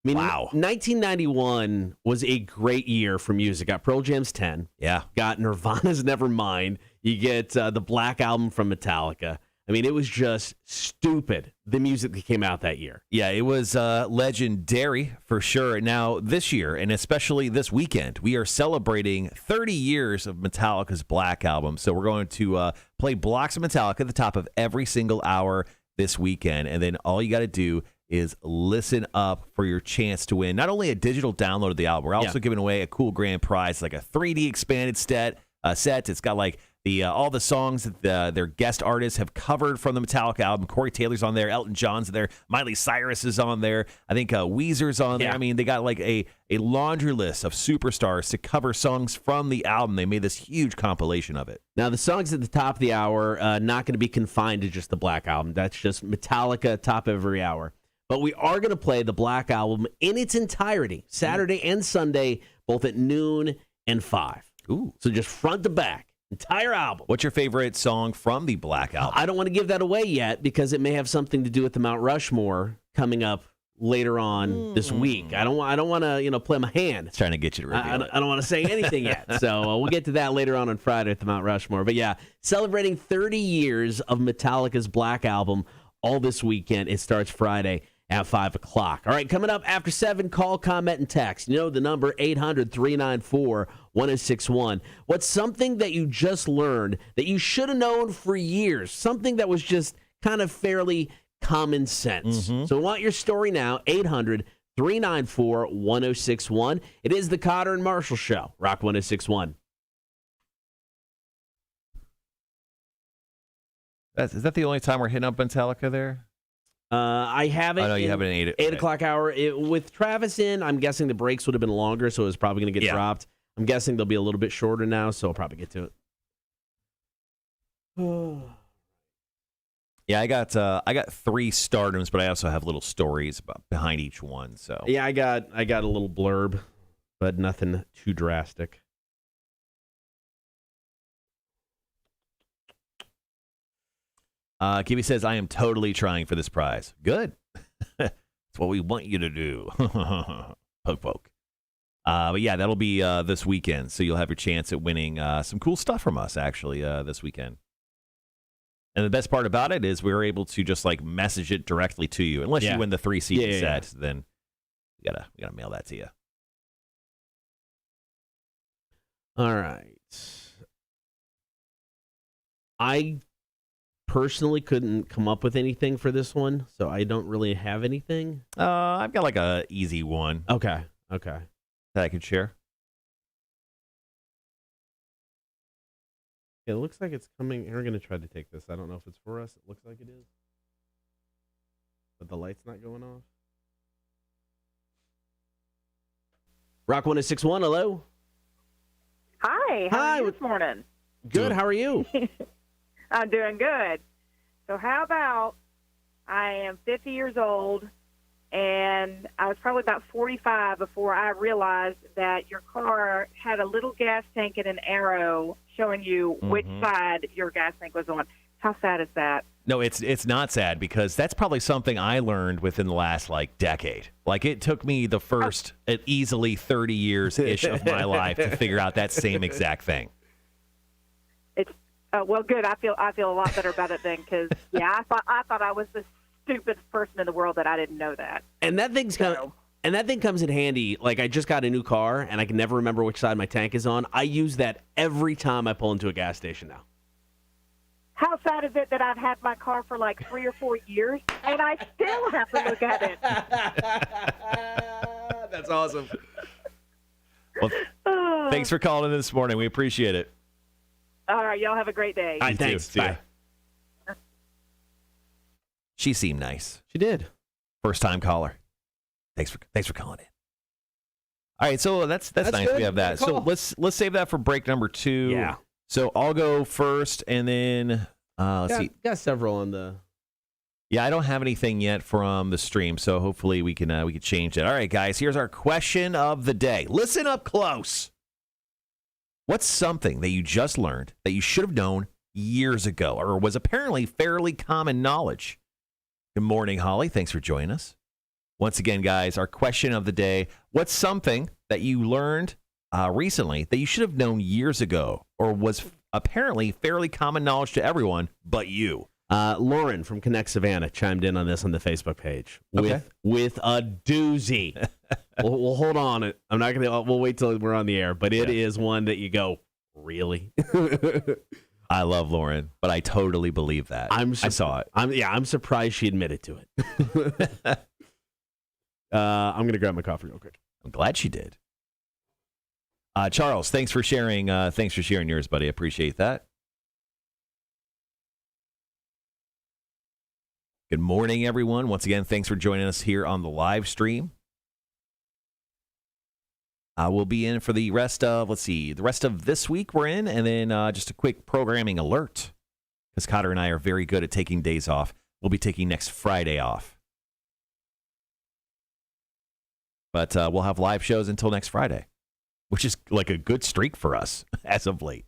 mean, wow. 1991 was a great year for music. Got Pearl Jam's 10. Yeah. Got Nirvana's Nevermind. You get the Black Album from Metallica. I mean, it was just stupid, the music that came out that year. Yeah, it was legendary for sure. Now, this year, and especially this weekend, we are celebrating 30 years of Metallica's Black Album. So we're going to play blocks of Metallica at the top of every single hour this weekend. And then all you got to do is listen up for your chance to win not only a digital download of the album, we're also giving away a cool grand prize, like a 3D expanded set. It's got like all the songs that their guest artists have covered from the Metallica album. Corey Taylor's on there, Elton John's there, Miley Cyrus is on there. I think Weezer's on there. I mean, they got like a laundry list of superstars to cover songs from the album. They made this huge compilation of it. Now, the songs at the top of the hour, not going to be confined to just the Black Album. That's just Metallica top of every hour. But we are going to play the Black Album in its entirety, Saturday and Sunday, both at noon and 5. Ooh. So just front to back. Entire album. What's your favorite song from the Black Album? I don't want to give that away yet because it may have something to do with the Mount Rushmore coming up later on this week. I don't want to play my hand. It's trying to get you to reveal it. I don't want to say anything yet. So we'll get to that later on Friday at the Mount Rushmore. But yeah, celebrating 30 years of Metallica's Black Album all this weekend. It starts Friday at 5 o'clock. All right, coming up after 7, call, comment, and text. You know the number, 800-394-1061. What's something that you just learned that you should have known for years? Something that was just kind of fairly common sense. So we want your story now, 800-394-1061. It is the Cotter and Marshall Show, Rock 1061. Is that the only time we're hitting up Metallica there? I have it. Oh, no, you have it in 8 o'clock hour. With Travis in, I'm guessing the breaks would have been longer, so it was probably going to get dropped. I'm guessing they'll be a little bit shorter now, so I'll probably get to it. Yeah, I got 3 stardoms, but I also have little stories behind each one. So yeah, I got a little blurb, but nothing too drastic. Kiwi says, I am totally trying for this prize. Good. That's what we want you to do. Poke, poke. But yeah, that'll be this weekend. So you'll have your chance at winning some cool stuff from us, actually, this weekend. And the best part about it is we're able to just like message it directly to you. Unless you win the 3 CD set, then we gotta mail that to you. All right. I personally couldn't come up with anything for this one, so I don't really have anything. I've got like a easy one. Okay. That I could share. It looks like it's coming. We're going to try to take this. I don't know if it's for us. It looks like it is. But the light's not going off. Rock 1061, hello. Hi. How are you this morning? Good. How are you? I'm doing good. So how about I am 50 years old, and I was probably about 45 before I realized that your car had a little gas tank and an arrow showing you which side your gas tank was on. How sad is that? No, it's not sad because that's probably something I learned within the last decade. Like it took me the first easily 30 years-ish of my life to figure out that same exact thing. Well, good. I feel a lot better about it then because I thought I was the stupidest person in the world that I didn't know that. And that thing comes in handy. Like I just got a new car and I can never remember which side my tank is on. I use that every time I pull into a gas station now. how sad is it that I've had my car for like 3 or 4 years, and I still have to look at it? That's awesome. Well, thanks for calling in this morning. We appreciate it. All right, y'all have a great day. All right, thanks. See ya. Bye. She seemed nice. She did. First time caller. Thanks for calling in. All right, so that's nice. good. We have that. Good So call. let's save that for break number 2. Yeah. So I'll go first, and then let's see. Got several on the. Yeah, I don't have anything yet from the stream, so hopefully we can change it. All right, guys. Here's our question of the day. Listen up close. What's something that you just learned that you should have known years ago, or was apparently fairly common knowledge? Good morning, Holly. Thanks for joining us. Once again, guys, our question of the day, what's something that you learned recently that you should have known years ago or was apparently fairly common knowledge to everyone but you? Lauren from Connect Savannah chimed in on this on the Facebook page Okay. with a doozy. we'll hold on. I'm not gonna. We'll wait till we're on the air. But it is one that you go, really? I love Lauren, but I totally believe that. I saw it. I'm surprised she admitted to it. I'm gonna grab my coffee real quick. I'm glad she did. Charles, thanks for sharing. Thanks for sharing yours, buddy. Appreciate that. Good morning, everyone. Once again, thanks for joining us here on the live stream. We'll be in for the rest of, the rest of this week we're in, and then just a quick programming alert, because Cotter and I are very good at taking days off. We'll be taking next Friday off. But we'll have live shows until next Friday, which is like a good streak for us as of late.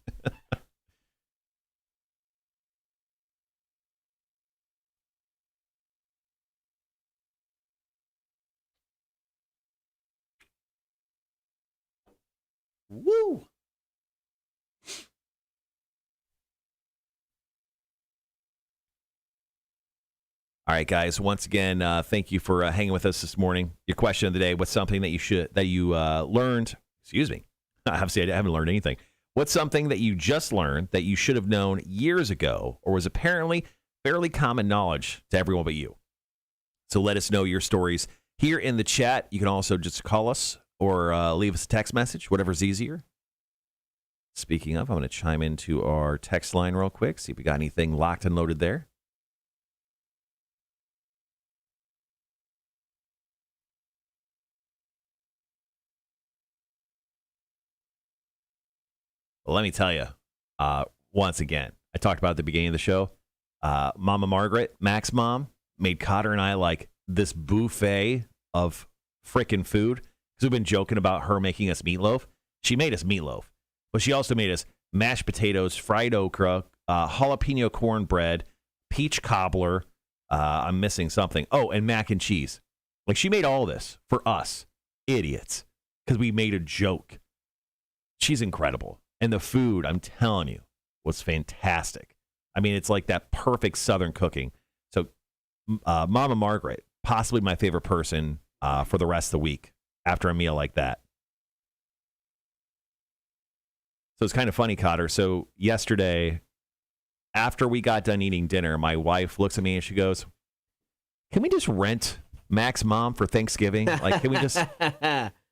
Woo! All right, guys. Once again, thank you for hanging with us this morning. Your question of the day: what's something that you learned? Excuse me. I haven't learned anything. What's something that you just learned that you should have known years ago, or was apparently fairly common knowledge to everyone but you? So let us know your stories here in the chat. You can also just call us or leave us a text message, whatever's easier. Speaking of, I'm going to chime into our text line real quick, see if we got anything locked and loaded there. Well, let me tell you, once again, I talked about at the beginning of the show, Mama Margaret, Mac's mom, made Cotter and I like this buffet of frickin' food, because we've been joking about her making us meatloaf. She made us meatloaf, but she also made us mashed potatoes, fried okra, jalapeno cornbread, peach cobbler. I'm missing something. Oh, and mac and cheese. Like, she made all this for us, idiots, because we made a joke. She's incredible. And the food, I'm telling you, was fantastic. I mean, it's like that perfect Southern cooking. So, Mama Margaret, possibly my favorite person for the rest of the week after a meal like that. So it's kind of funny, Cotter. So yesterday, after we got done eating dinner, my wife looks at me and she goes, "Can we just rent Mac's mom for Thanksgiving? Like, can we just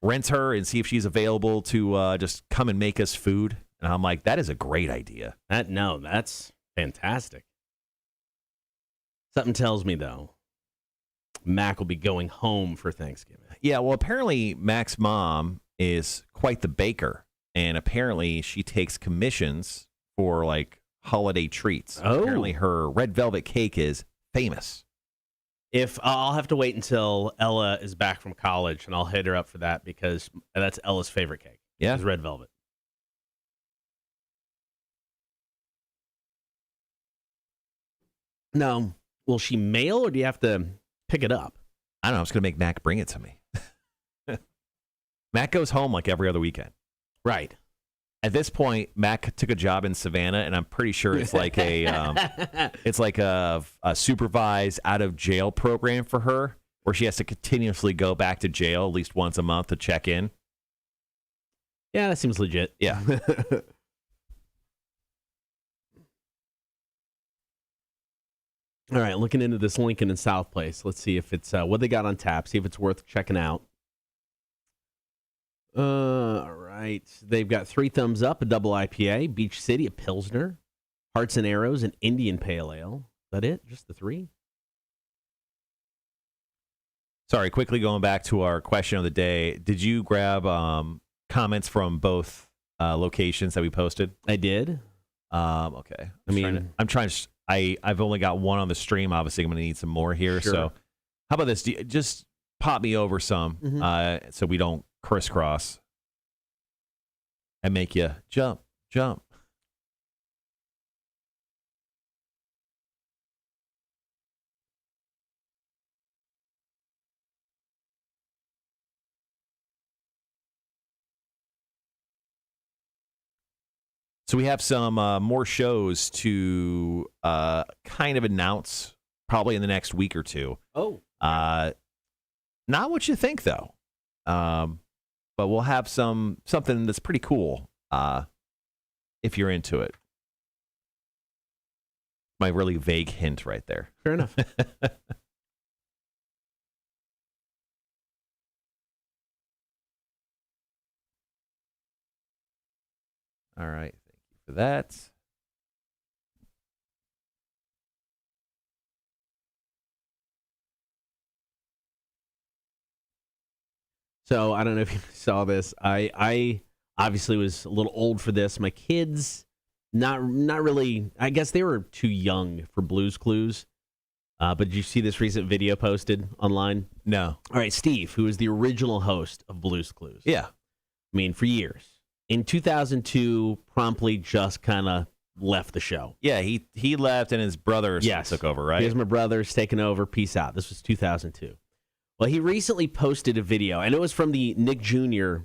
rent her and see if she's available to just come and make us food?" And I'm like, that is a great idea. That's fantastic. Something tells me, though, Mac will be going home for Thanksgiving. Yeah, well, apparently Mac's mom is quite the baker, and apparently she takes commissions for, like, holiday treats. Oh. Apparently her red velvet cake is famous. If I'll have to wait until Ella is back from college, and I'll hit her up for that, because that's Ella's favorite cake. Yeah. Is red velvet. Now, will she mail, or do you have to pick it up? I don't know. I was going to make Mac bring it to me. Mac goes home like every other weekend. Right. At this point, Mac took a job in Savannah, and I'm pretty sure it's like a supervised out of jail program for her, where she has to continuously go back to jail at least once a month to check in. Yeah, that seems legit. Yeah. All right, looking into this Lincoln and South Place. Let's see if it's what they got on tap. See if it's worth checking out. All right. They've got 3 thumbs up, a double IPA, Beach City, a Pilsner, Hearts and Arrows, an Indian Pale Ale. Is that it? Just the 3? Sorry, quickly going back to our question of the day. Did you grab comments from both locations that we posted? I did. Okay. I've only got one on the stream. Obviously, I'm going to need some more here. Sure. So how about this? Just pop me over some so we don't crisscross and make you jump. So we have some more shows to kind of announce probably in the next week or two. Oh. Not what you think, though. But we'll have something that's pretty cool if you're into it. My really vague hint right there. Fair enough. All right. Thank you for that. So I don't know if you saw this. I obviously was a little old for this. My kids, not really. I guess they were too young for Blue's Clues. But did you see this recent video posted online? No. All right, Steve, who is the original host of Blue's Clues. Yeah. I mean, for years. In 2002, promptly just kind of left the show. Yeah, he left and his brother took over, right? Here's my brother's taking over. Peace out. This was 2002. Well, he recently posted a video, and it was from the Nick Jr.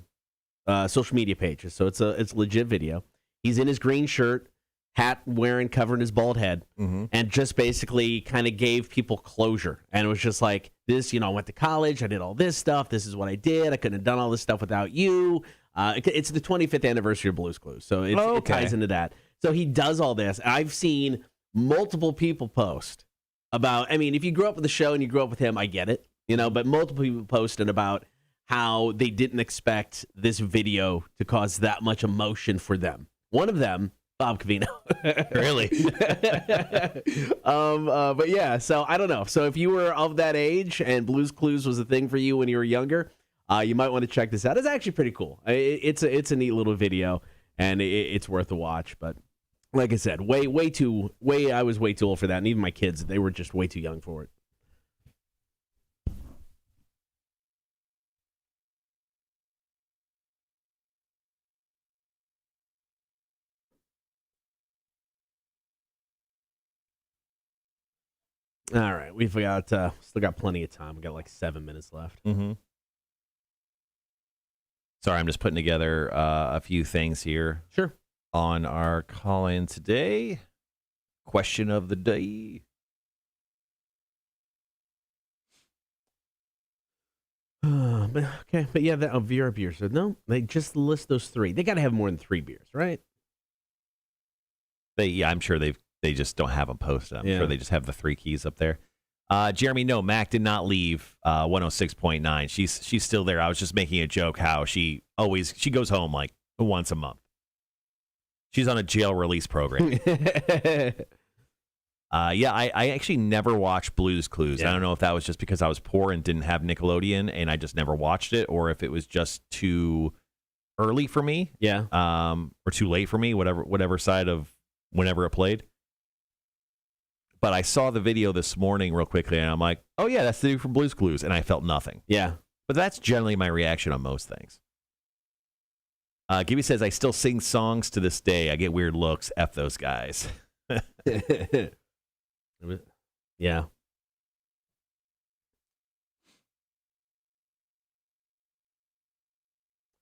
Social media pages, so it's a legit video. He's in his green shirt, hat wearing, covering his bald head, and just basically kind of gave people closure. And it was just like, this, I went to college, I did all this stuff, this is what I did, I couldn't have done all this stuff without you. It's the 25th anniversary of Blue's Clues, so it ties into that. So he does all this. I've seen multiple people post about, if you grew up with the show and you grew up with him, I get it. But multiple people posted about how they didn't expect this video to cause that much emotion for them. One of them, Bob Covino. Really? But yeah, so I don't know. So if you were of that age and Blue's Clues was a thing for you when you were younger, you might want to check this out. It's actually pretty cool. It's a neat little video, and it's worth a watch. But like I said, I was way too old for that, and even my kids, they were just way too young for it. All right, we've got still got plenty of time. We got like 7 minutes left. Sorry, I'm just putting together a few things here. Sure. On our call-in today, question of the day. But yeah, that Vera beer. So no, they just list those 3. They got to have more than 3 beers, right? I'm sure they just don't have them posted. I'm sure they just have the 3 keys up there. Jeremy, no, Mac did not leave 106.9. She's still there. I was just making a joke how she goes home like once a month. She's on a jail release program. I actually never watched Blue's Clues. Yeah. I don't know if that was just because I was poor and didn't have Nickelodeon and I just never watched it, or if it was just too early for me. Yeah. Or too late for me, whatever side of whenever it played. But I saw the video this morning real quickly, and I'm like, oh, yeah, that's the dude from Blue's Clues, and I felt nothing. Yeah. But that's generally my reaction on most things. Gibby says, I still sing songs to this day. I get weird looks. F those guys. Yeah.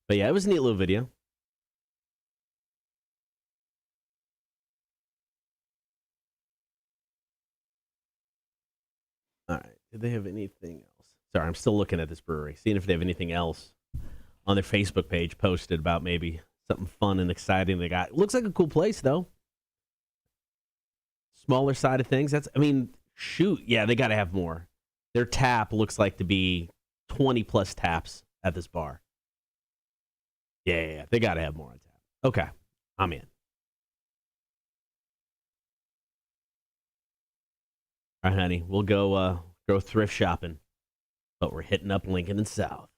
But yeah, it was a neat little video. All right. Did they have anything else? Sorry, I'm still looking at this brewery, seeing if they have anything else on their Facebook page posted about maybe something fun and exciting they got. Looks like a cool place, though. Smaller side of things. shoot. Yeah, they got to have more. Their tap looks like to be 20 plus taps at this bar. Yeah. They got to have more on tap. Okay, I'm in. All right, honey, we'll go thrift shopping, but we're hitting up Lincoln and South.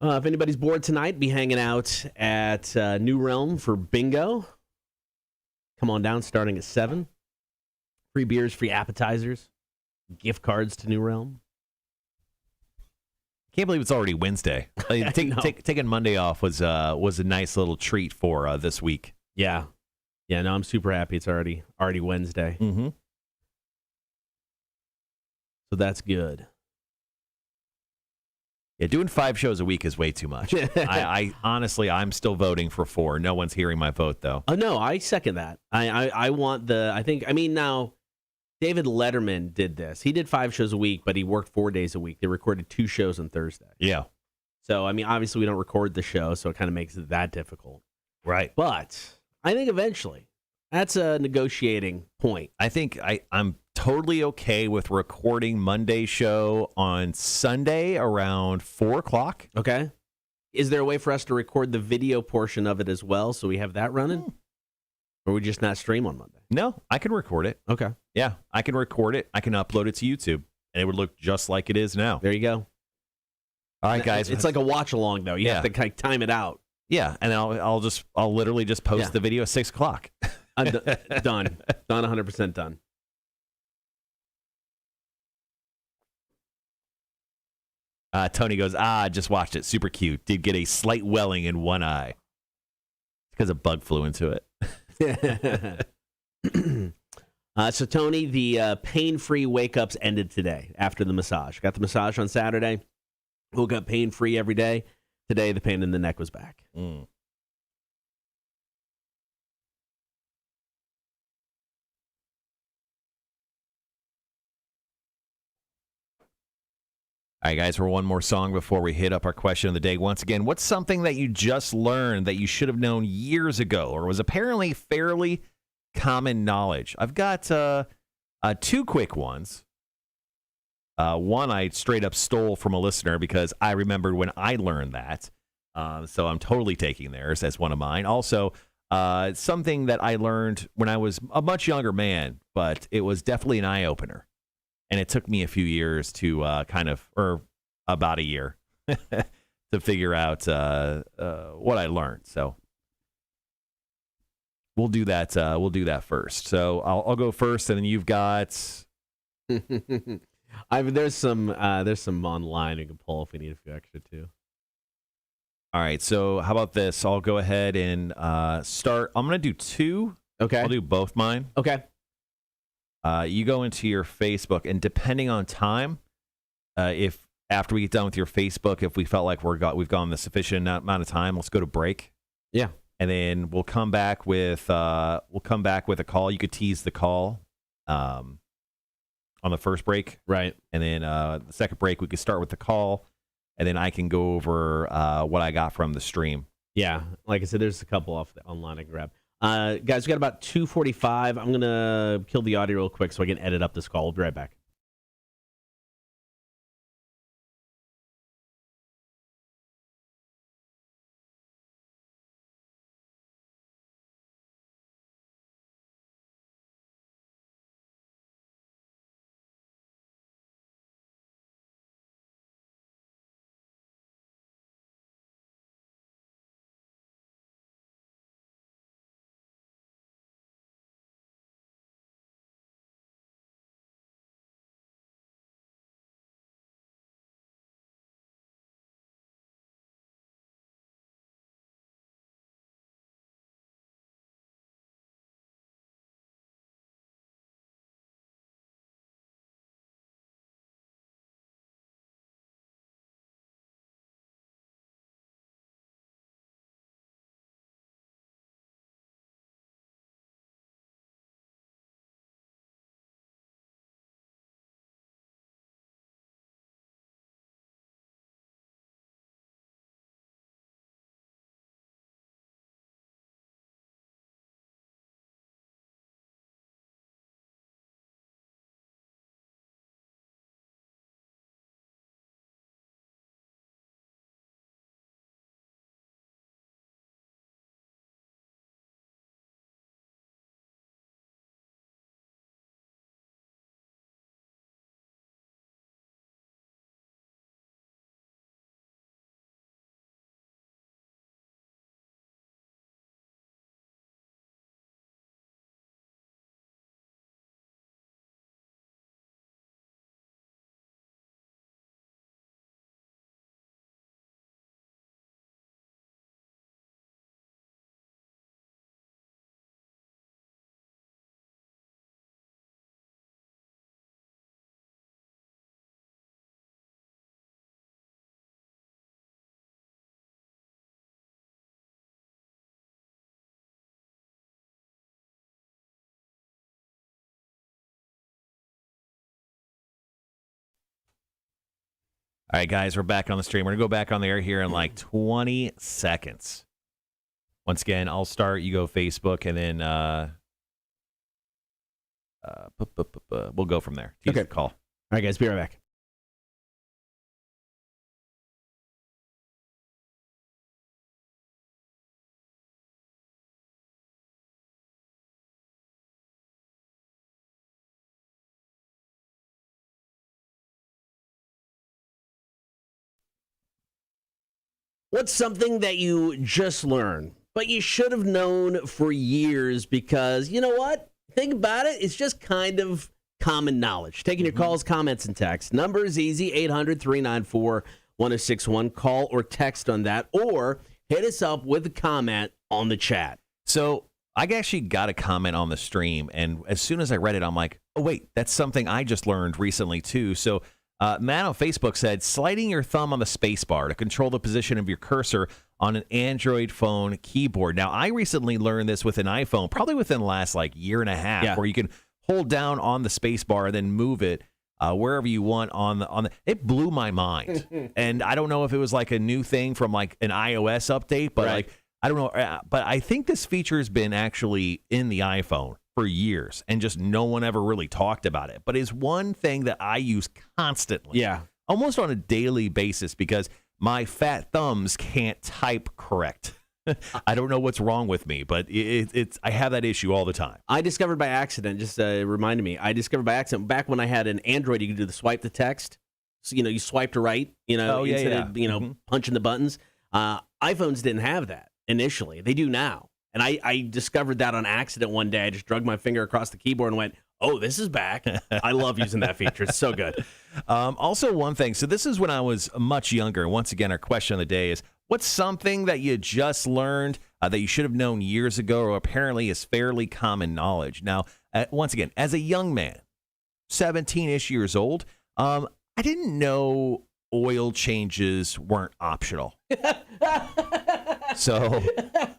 If anybody's bored tonight, be hanging out at New Realm for bingo. Come on down, starting at 7. Free beers, free appetizers, gift cards to New Realm. Can't believe it's already Wednesday. Taking Monday off was a nice little treat for this week. Yeah. No, I'm super happy. It's already Wednesday. Mm-hmm. So that's good. Yeah, doing 5 shows a week is way too much. I honestly, I'm still voting for 4. No one's hearing my vote, though. Oh, no, I second that. I want now, David Letterman did this. He did 5 shows a week, but he worked 4 days a week. They recorded 2 shows on Thursday. Yeah. So, obviously we don't record the show, so it kind of makes it that difficult. Right. But I think eventually that's a negotiating point. I think I'm totally okay with recording Monday's show on Sunday around 4 o'clock. Okay. Is there a way for us to record the video portion of it as well so we have that running? Or we just not stream on Monday? No, I can record it. Okay. Yeah, I can record it. I can upload it to YouTube, and it would look just like it is now. There you go. All right, guys. It's like a watch along, though. You have to kind of time it out. Yeah, and I'll literally just post the video at 6 o'clock. Done. Done. 100% done. Tony goes, just watched it. Super cute. Did get a slight welling in one eye. Because a bug flew into it. So, Tony, the pain-free wake-ups ended today after the massage. Got the massage on Saturday. Woke up pain-free every day. Today, the pain in the neck was back. Mm. All right, guys, for one more song before we hit up our question of the day. Once again, what's something that you just learned that you should have known years ago or was apparently fairly common knowledge? I've got 2 quick ones. One I straight up stole from a listener because I remembered when I learned that. So I'm totally taking theirs as one of mine. Also, something that I learned when I was a much younger man, but it was definitely an eye-opener. And it took me a few years to or about a year to figure out what I learned. So we'll do that. We'll do that first. So I'll go first, and then you've got. There's some online we can pull if we need a few extra too. All right. So how about this? I'll go ahead and start. I'm going to do 2. Okay. I'll do both mine. Okay. You go into your Facebook, and depending on time, if after we get done with your Facebook, if we felt like we've gone the sufficient amount of time, let's go to break. Yeah, and then we'll come back with a call. You could tease the call on the first break, right? And then the second break, we could start with the call, and then I can go over what I got from the stream. Yeah, like I said, there's a couple off the online I can grab. Guys, we got about 2:45. I'm going to kill the audio real quick so I can edit up this call. We'll be right back. All right, guys, we're back on the stream. We're going to go back on the air here in like 20 seconds. Once again, I'll start. You go Facebook, and then we'll go from there. Okay. Call. All right, guys, be right back. What's something that you just learned, but you should have known for years because, you know what? Think about it. It's just kind of common knowledge. Taking your calls, comments, and texts. Number is easy, 800-394-1061. Call or text on that, or hit us up with a comment on the chat. So I actually got a comment on the stream, and as soon as I read it, I'm like, oh, wait, that's something I just learned recently, too. So Matt on Facebook said, sliding your thumb on the space bar to control the position of your cursor on an Android phone keyboard. Now, I recently learned this with an iPhone, probably within the last year and a half, where you can hold down on the space bar and then move it wherever you want on the. It blew my mind, and I don't know if it was like a new thing from like an iOS update, but I don't know. But I think this feature has been actually in the iPhone for years, and just no one ever really talked about it. But it's one thing that I use constantly, almost on a daily basis, because my fat thumbs can't type correct. I don't know what's wrong with me, but I have that issue all the time. I discovered by accident, just reminded me, I discovered by accident, back when I had an Android, you could do the swipe to text. So, you swipe to right, instead of, punching the buttons. iPhones didn't have that initially. They do now. And I discovered that on accident one day. I just dragged my finger across the keyboard and went, oh, this is back. I love using that feature. It's so good. Also, one thing. So this is when I was much younger. Once again, our question of the day is, what's something that you just learned that you should have known years ago, or apparently is fairly common knowledge? Now, once again, as a young man, 17-ish years old, I didn't know oil changes weren't optional. So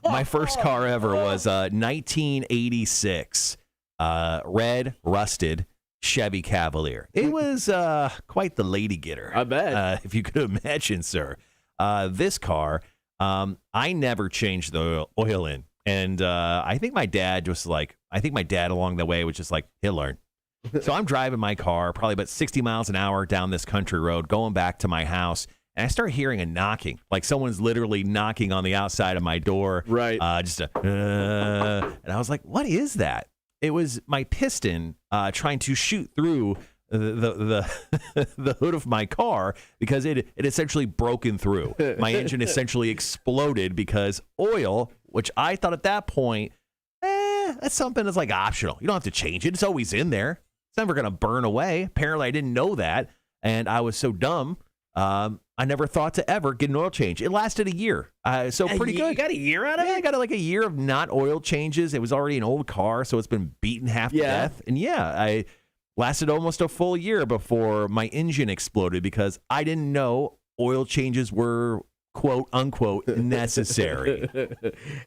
my first car ever was 1986 red rusted Chevy Cavalier. It was quite the lady getter. I bet. If you could imagine, sir. This car, I never changed the oil in. And I think my dad along the way was just like, he'll learn. So I'm driving my car probably about 60 miles an hour down this country road, going back to my house. And I start hearing a knocking, like someone's literally knocking on the outside of my door. Right. And I was like, what is that? It was my piston trying to shoot through the hood of my car, because it essentially broken through. My engine essentially exploded because oil, which I thought at that point, that's something that's like optional. You don't have to change it. It's always in there. It's never going to burn away. Apparently, I didn't know that, and I was so dumb. I never thought to ever get an oil change. It lasted a year, so pretty good. You got a year out of it? I got like a year of not oil changes. It was already an old car, so it's been beaten half to death. And I lasted almost a full year before my engine exploded because I didn't know oil changes were, quote unquote, necessary.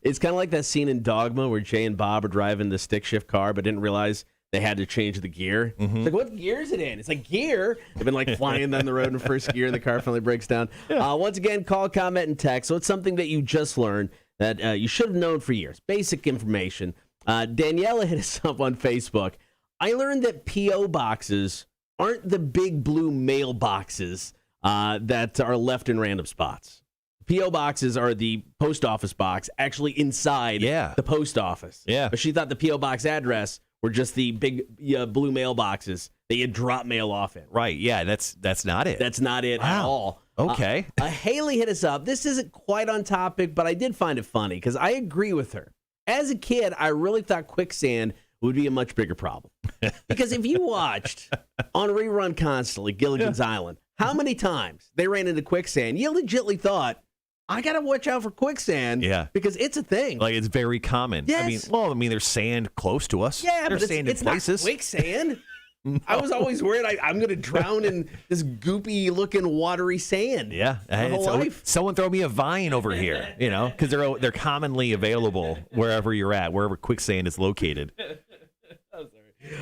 It's kind of like that scene in Dogma where Jay and Bob are driving the stick shift car but didn't realize they had to change the gear. It's like, what gear is it in? It's like, gear. They've been like flying down the road in first gear and the car finally breaks down. Once again, call, comment, and text. So it's something that you just learned that you should have known for years. Basic information. Daniela hit us up on Facebook. I learned that P.O. boxes aren't the big blue mailboxes that are left in random spots. P.O. boxes are the post office box actually inside the post office. Yeah. But she thought the P.O. box address were just the big blue mailboxes that you drop mail off in. Right. Yeah, that's not it. That's not it at all. Okay. Haley hit us up. This isn't quite on topic, but I did find it funny because I agree with her. As a kid, I really thought quicksand would be a much bigger problem. Because if you watched on rerun constantly Gilligan's Island, how many times they ran into quicksand, you legitimately thought, I got to watch out for quicksand because it's a thing. Like, it's very common. Yes. I mean, there's sand close to us. Yeah, there's but sand it's in places. not quicksand. No. I was always worried I'm going to drown in this goopy-looking watery sand. Yeah. My whole life. Someone throw me a vine over here, because they're commonly available wherever you're at, wherever quicksand is located. I'm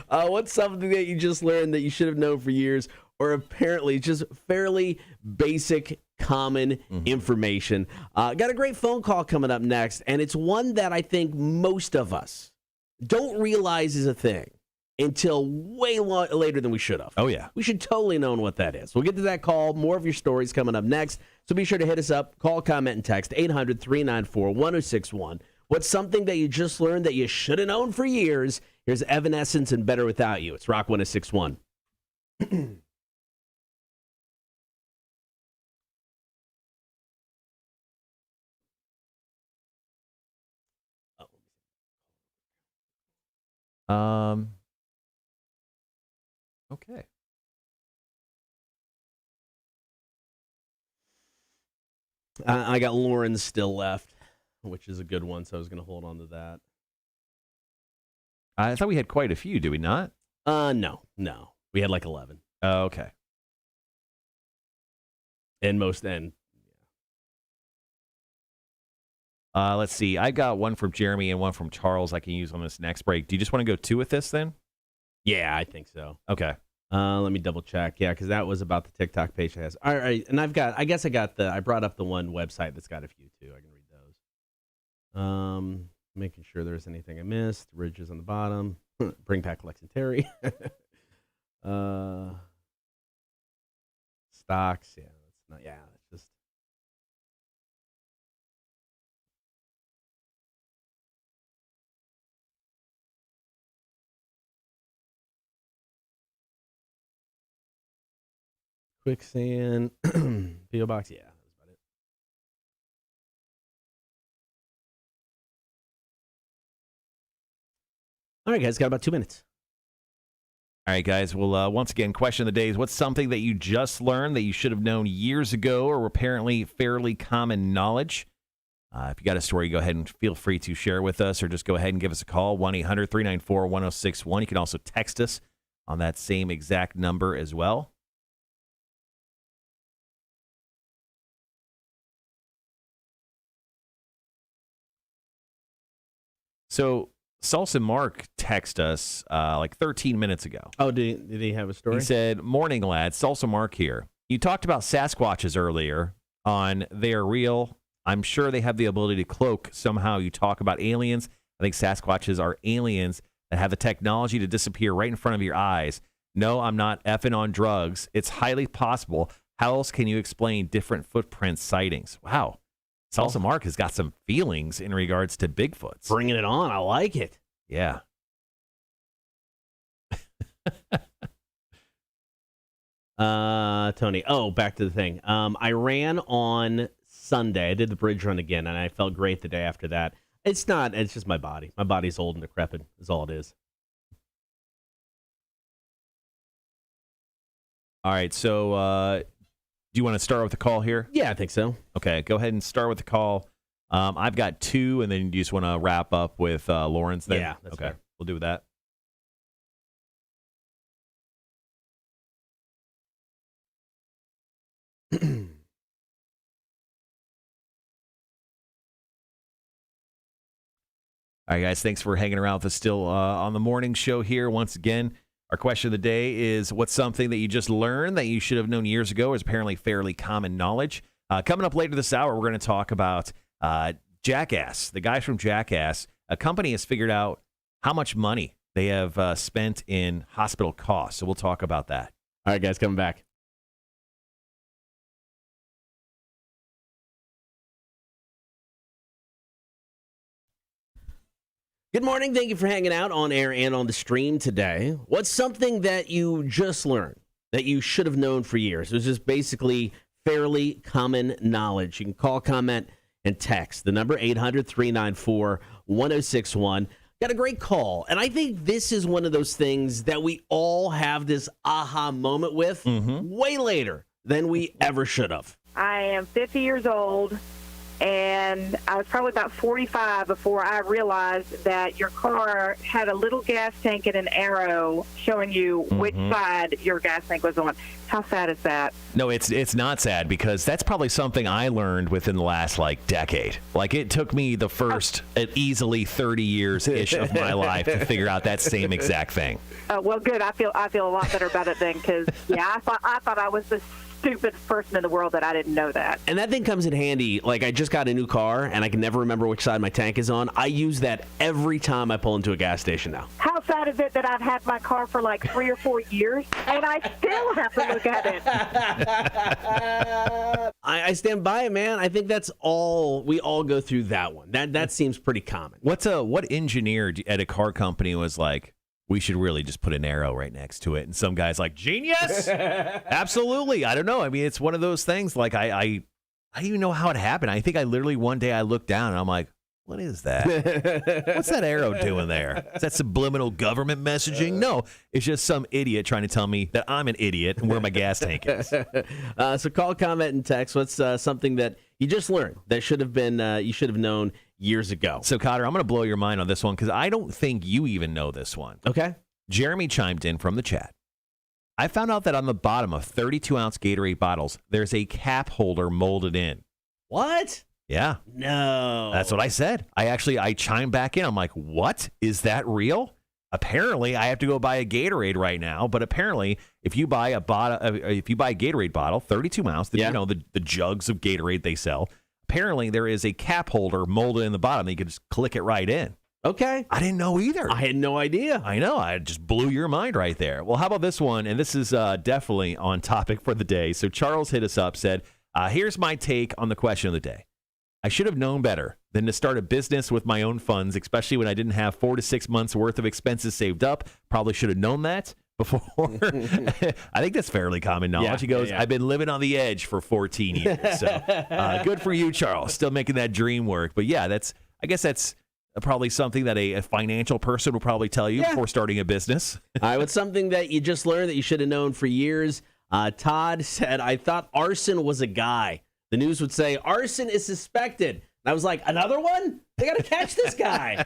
sorry. What's something that you just learned that you should have known for years, or apparently just fairly basic, common information. Got a great phone call coming up next, and it's one that I think most of us don't realize is a thing until way later than we should have. Oh, yeah. We should totally know what that is. We'll get to that call. More of your stories coming up next. So be sure to hit us up. Call, comment, and text 800-394-1061. What's something that you just learned that you should have known for years? Here's Evanescence and Better Without You. It's Rock 1061. Okay. I got Lauren still left, which is a good one, so I was going to hold on to that. I thought we had quite a few, do we not? No. We had like 11. Oh, okay. And most then. Let's see. I got one from Jeremy and one from Charles I can use on this next break. Do you just want to go two with this then? Yeah, I think so. Okay. Let me double check. Yeah, because that was about the TikTok page that has. All right, and I brought up the one website that's got a few too. I can read those. Making sure there's anything I missed. Ridges on the bottom. Bring back Lex and Terry. Stocks. Yeah, that's not. Yeah, it's just. Quicksand. P.O. Box. Yeah, that's about it. All right, guys, got about 2 minutes. All right, guys. Well, once again, question of the day is, what's something that you just learned that you should have known years ago or were apparently fairly common knowledge? If you got a story, go ahead and feel free to share with us or just go ahead and give us a call, 1-800-394-1061. You can also text us on that same exact number as well. So Salsa Mark texted us like 13 minutes ago. Oh, did he have a story? He said, "Morning, lads. Salsa Mark here. You talked about Sasquatches earlier on They Are Real. I'm sure they have the ability to cloak. Somehow you talk about aliens. I think Sasquatches are aliens that have the technology to disappear right in front of your eyes. No, I'm not effing on drugs. It's highly possible. How else can you explain different footprint sightings?" Wow. Salsa Mark has got some feelings in regards to Bigfoots. Bringing it on. I like it. Yeah. Tony. Oh, back to the thing. I ran on Sunday. I did the bridge run again, and I felt great the day after that. It's just my body. My body's old and decrepit is all it is. All right. So, do you want to start with the call here? Yeah, I think so. Okay, go ahead and start with the call. I've got two, and then you just want to wrap up with Lawrence then? Yeah, that's okay. fair. We'll do that. All right, guys, thanks for hanging around with us still on the morning show here. Once again, our question of the day is, what's something that you just learned that you should have known years ago is apparently fairly common knowledge? Coming up later this hour, we're going to talk about Jackass. The guys from Jackass, a company has figured out how much money they have spent in hospital costs. So we'll talk about that. All right, guys, coming back. Good morning. Thank you for hanging out on air and on the stream today. What's something that you just learned that you should have known for years? It was just basically fairly common knowledge. You can call, comment, and text. The number 800-394-1061. Got a great call. And I think this is one of those things that we all have this aha moment with way later than we ever should have. I am 50 years old, and I was probably about 45 before I realized that your car had a little gas tank and an arrow showing you which side your gas tank was on. How sad is that? No, it's not sad, because that's probably something I learned within the last decade. Like, it took me the first easily 30 years ish of my life to figure out that same exact thing. Well, good. I feel a lot better about it then, because I thought I was the stupidest person in the world that I didn't know that. And that thing comes in handy. Like, I just got a new car, and I can never remember which side my tank is on. I use that every time I pull into a gas station now. How sad is it that I've had my car for 3 or 4 years, and I still have to look at it? I stand by it, man. I think that's all. We all go through that one. That seems pretty common. What engineer at a car company was like, we should really just put an arrow right next to it? And some guy's like, genius! Absolutely. I don't know. I mean, it's one of those things. Like, I don't even know how it happened. I think I literally one day I looked down and I'm like, what is that? What's that arrow doing there? Is that subliminal government messaging? No, it's just some idiot trying to tell me that I'm an idiot and where my gas tank is. So call, comment, and text. What's something that you just learned that should have been you should have known years ago? So, Cotter, I'm going to blow your mind on this one, because I don't think you even know this one. Okay. Jeremy chimed in from the chat. I found out that on the bottom of 32-ounce Gatorade bottles, there's a cap holder molded in. What? Yeah. No. That's what I said. I chimed back in. I'm like, what? Is that real? Apparently, I have to go buy a Gatorade right now. But apparently, if you buy a Gatorade bottle, 32 ounce, the jugs of Gatorade they sell, apparently there is a cap holder molded in the bottom that you can just click it right in. Okay. I didn't know either. I had no idea. I know. I just blew your mind right there. Well, how about this one? And this is definitely on topic for the day. So Charles hit us up, said, here's my take on the question of the day. I should have known better than to start a business with my own funds, especially when I didn't have 4 to 6 months worth of expenses saved up. Probably should have known that before. I think that's fairly common knowledge. Yeah, he goes, yeah. I've been living on the edge for 14 years. So good for you, Charles. Still making that dream work. But yeah, I guess that's probably something that a financial person will probably tell you before starting a business. All right, what's something that you just learned that you should have known for years? Todd said, I thought arson was a guy. The news would say, arson is suspected. And I was like, another one? They got to catch this guy.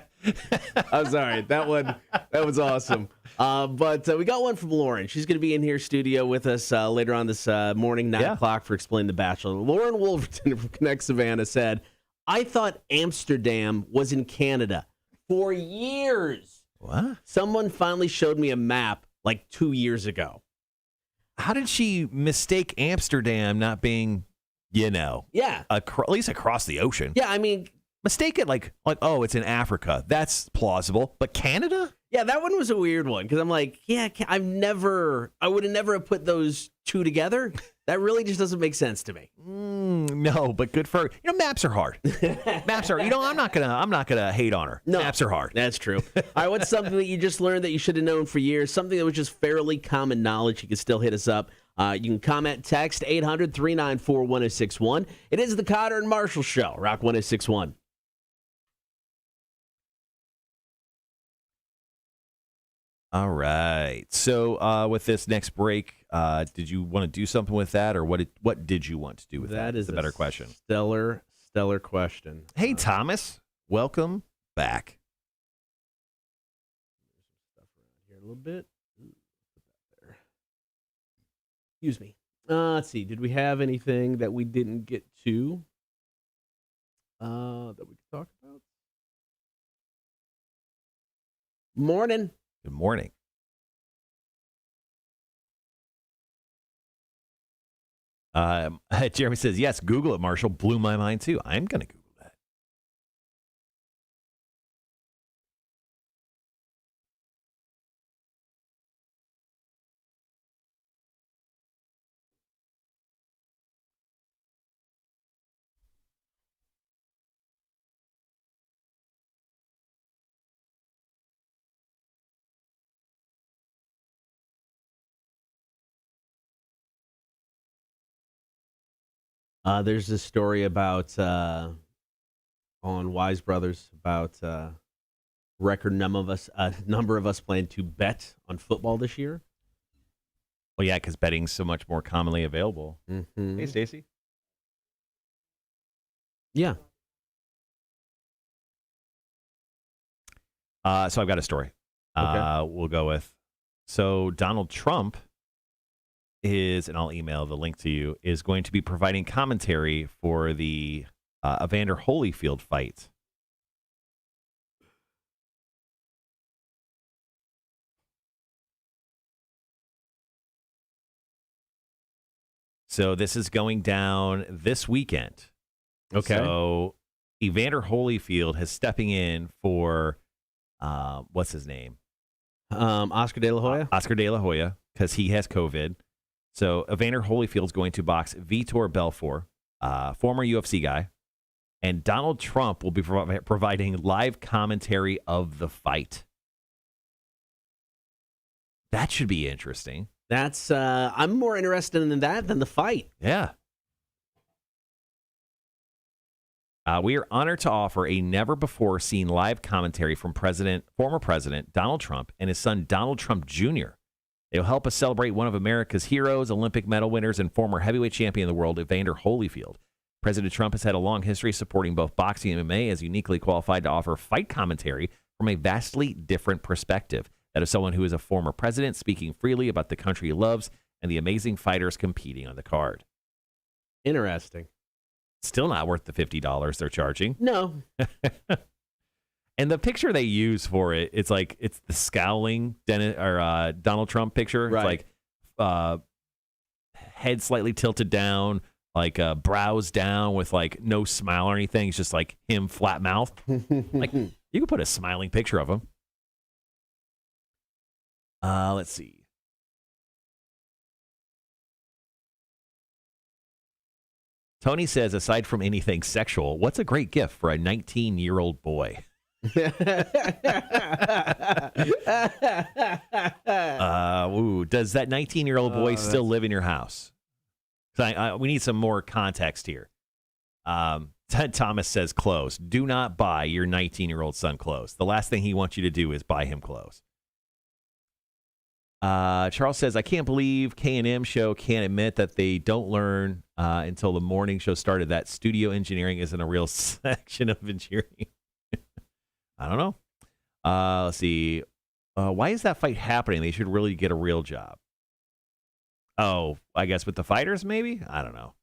I'm sorry. That was awesome. But we got one from Lauren. She's going to be in here studio with us later on this morning, 9 o'clock, for Explain the Bachelor. Lauren Wolverton from Connect Savannah said, I thought Amsterdam was in Canada for years. What? Someone finally showed me a map 2 years ago. How did she mistake Amsterdam not being, Yeah. at least across the ocean? Yeah, I mean, Mistake it like, oh, it's in Africa. That's plausible. But Canada? yeah, that one was a weird one because I'm like, I would have never put those two together. That really just doesn't make sense to me. No, but good for her. Maps are hard. Maps are. I'm not gonna hate on her. No, maps are hard. That's true. All right, what's something that you just learned that you should have known for years? Something that was just fairly common knowledge. You can still hit us up. You can comment, text 800-394-1061. It is the Cotter and Marshall Show, Rock 1061. All right. So with this next break, did you want to do something with that, or what did you want to do with that? That is the better question. Stellar question. Hey, Thomas, welcome back. Stuff around here a little bit. Put that there. Excuse me. Let's see. Did we have anything that we didn't get to that we could talk about? Morning. Good morning. Jeremy says, yes, Google it, Marshall. Blew my mind, too. I'm going to Google that. There's this story about on Wise Brothers about record number of us plan to bet on football this year. Well, yeah, because betting's so much more commonly available. Mm-hmm. Hey, Stacy. Yeah. So I've got a story. Okay. We'll go with. So Donald Trump is, and I'll email the link to you, is going to be providing commentary for the Evander Holyfield fight. So this is going down this weekend. Okay. So Evander Holyfield is stepping in for what's his name? Oscar De La Hoya. Oscar De La Hoya, because he has COVID. So Evander Holyfield is going to box Vitor Belfort, former UFC guy, and Donald Trump will be providing live commentary of the fight. That should be interesting. That's I'm more interested in that than the fight. Yeah. We are honored to offer a never-before-seen live commentary from former President Donald Trump and his son Donald Trump Jr. It'll help us celebrate one of America's heroes, Olympic medal winners, and former heavyweight champion of the world, Evander Holyfield. President Trump has had a long history supporting both boxing and MMA, as uniquely qualified to offer fight commentary from a vastly different perspective. That is someone who is a former president speaking freely about the country he loves and the amazing fighters competing on the card. Interesting. Still not worth the $50 they're charging. No. And the picture they use for it, it's the scowling Donald Trump picture. Right. It's like head slightly tilted down, like brows down with like no smile or anything. It's just like him flat mouth. Like you could put a smiling picture of him. Let's see. Tony says, aside from anything sexual, what's a great gift for a 19-year-old boy? Does that 19-year-old boy still live in your house? We need some more context here. Ted Thomas says clothes. Do not buy your 19-year-old son clothes. The last thing he wants you to do is buy him clothes. Charles says, I can't believe K&M show can't admit that they don't learn until the morning show started that studio engineering isn't a real section of engineering. I don't know. Let's see. Why is that fight happening? They should really get a real job. Oh, I guess with the fighters, maybe? I don't know.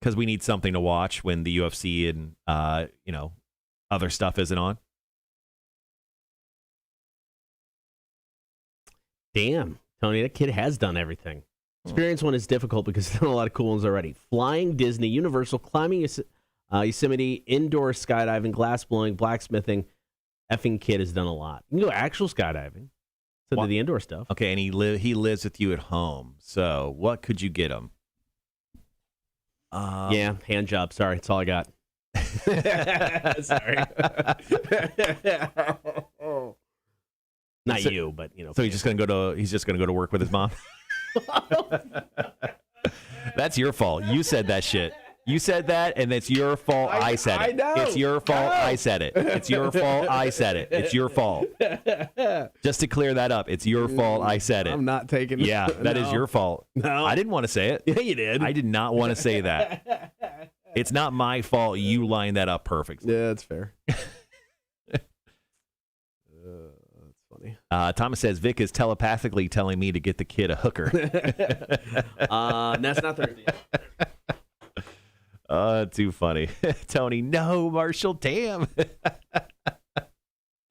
Because we need something to watch when the UFC and, other stuff isn't on. Damn, Tony, that kid has done everything. Experience one is difficult because he's done a lot of cool ones already. Flying, Disney, Universal, climbing, Yosemite, indoor skydiving, glass blowing, blacksmithing. Effing kid has done a lot. You can go actual skydiving. So the indoor stuff. Okay, and he lives with you at home. So what could you get him? Yeah, hand job. Sorry, that's all I got. Sorry. Not you, but So he's just gonna go to work with his mom. That's your fault. You said that shit. You said that, and it's your fault. I said it. I know. It's your fault. I said it. It's your fault. I said it. It's your fault. Just to clear that up, it's your fault. I said it. I'm not taking it. Yeah, that is your fault. No. I didn't want to say it. Yeah, you did. I did not want to say that. It's not my fault. You lined that up perfectly. Yeah, that's fair. That's funny. Thomas says Vic is telepathically telling me to get the kid a hooker. That's not Thursday. Too funny. Tony, no, Marshall, damn.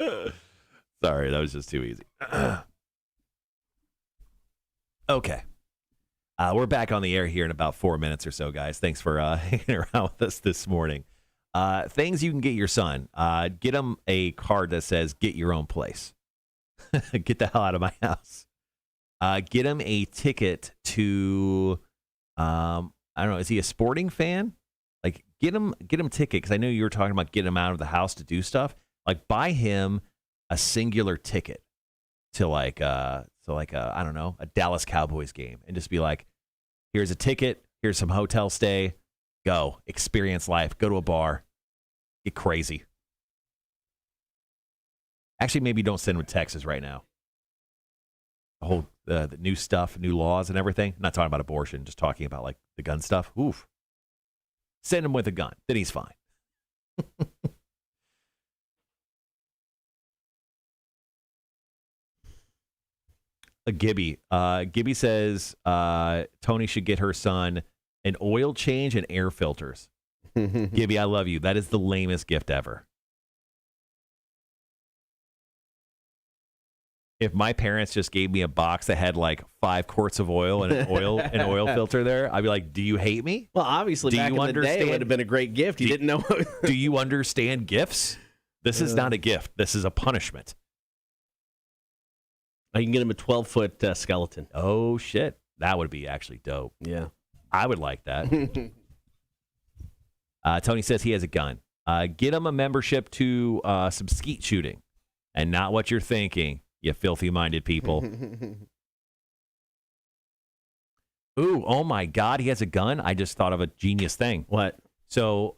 Sorry, that was just too easy. Okay. We're back on the air here in about 4 minutes or so, guys. Thanks for hanging around with us this morning. Things you can get your son. Get him a card that says, get your own place. Get the hell out of my house. Get him a ticket to, I don't know, is he a sporting fan? Like, get him a ticket, because I know you were talking about getting him out of the house to do stuff. Like, buy him a singular ticket to I don't know, a Dallas Cowboys game, and just be like, here's a ticket, here's some hotel stay, go, experience life, go to a bar, get crazy. Actually, maybe don't send him to Texas right now. The whole the new stuff, new laws and everything. I'm not talking about abortion, just talking about like the gun stuff. Oof. Send him with a gun. Then he's fine. Gibby. Gibby says Tony should get her son an oil change and air filters. Gibby, I love you. That is the lamest gift ever. If my parents just gave me a box that had like 5 quarts of oil and an oil filter there, I'd be like, "Do you hate me?" Well, obviously, back in the day, it would have been a great gift. You didn't know. Do you understand gifts? This is not a gift. This is a punishment. You can get him a 12-foot skeleton. Oh, shit. That would be actually dope. Yeah. I would like that. Tony says he has a gun. Get him a membership to some skeet shooting. And not what you're thinking, you filthy-minded people. Ooh, oh my God, he has a gun? I just thought of a genius thing. What? So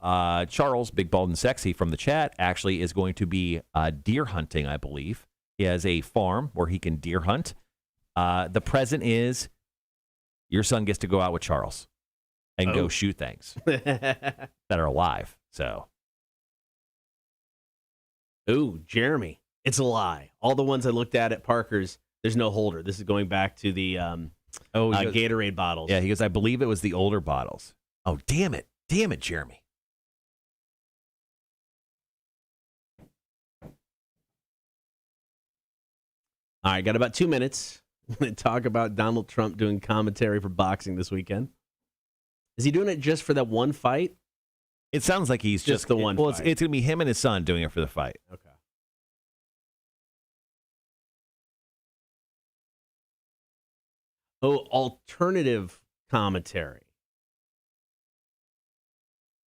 Charles, Big Bald and Sexy from the chat, actually is going to be deer hunting, I believe. He has a farm where he can deer hunt. The present is your son gets to go out with Charles and go shoot things that are alive. So, ooh, Jeremy, it's a lie. All the ones I looked at Parker's, there's no holder. This is going back to the Gatorade bottles. Yeah, he goes, I believe it was the older bottles. Oh, damn it, Jeremy. All right, got about 2 minutes to talk about Donald Trump doing commentary for boxing this weekend. Is he doing it just for that one fight? It sounds like he's just the one fight. fight. It's going to be him and his son doing it for the fight. Okay. Oh, alternative commentary.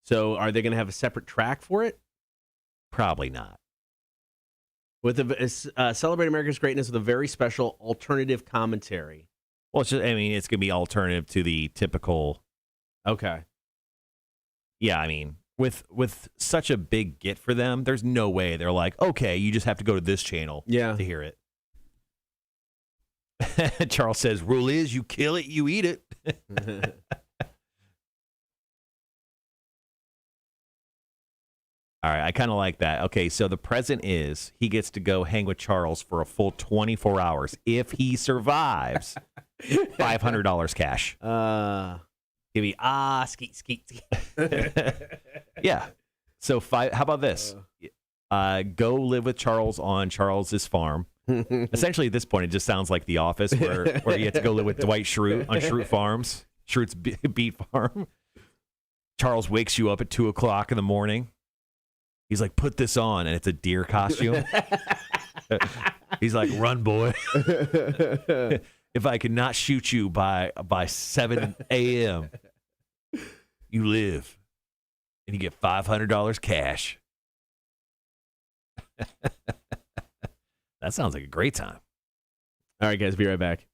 So are they going to have a separate track for it? Probably not. With Celebrate America's Greatness with a very special alternative commentary. Well, it's going to be alternative to the typical. Okay. Yeah, with such a big get for them, there's no way they're like, okay, you just have to go to this channel to hear it. Charles says, rule is you kill it, you eat it. All right, I kind of like that. Okay, so the present is he gets to go hang with Charles for a full 24 hours. If he survives, $500 cash. Give me, skeet. Yeah. So how about this? Go live with Charles on Charles's farm. Essentially, at this point, it just sounds like The Office, where you have to go live with Dwight Schrute on Schrute Farms, Schrute's beet farm. Charles wakes you up at 2 o'clock in the morning. He's like, put this on, and it's a deer costume. He's like, run, boy. If I could not shoot you by 7 a.m., you live, and you get $500 cash. That sounds like a great time. All right, guys, be right back.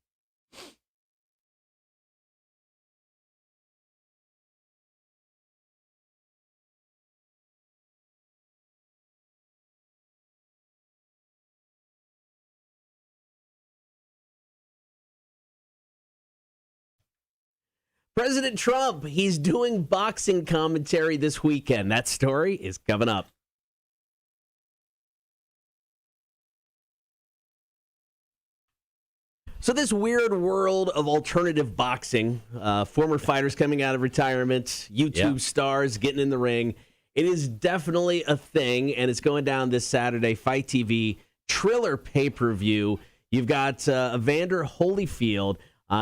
President Trump, he's doing boxing commentary this weekend. That story is coming up. So this weird world of alternative boxing, former fighters coming out of retirement, YouTube stars getting in the ring, it is definitely a thing, and it's going down this Saturday, Fight TV, Triller pay-per-view. You've got Evander Holyfield.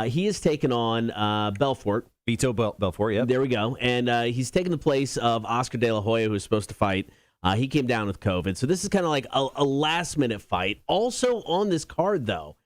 He has taken on Belfort. Vito Belfort, yeah. There we go. And he's taken the place of Oscar De La Hoya, who was supposed to fight. He came down with COVID. So this is kind of like a last-minute fight. Also on this card, though,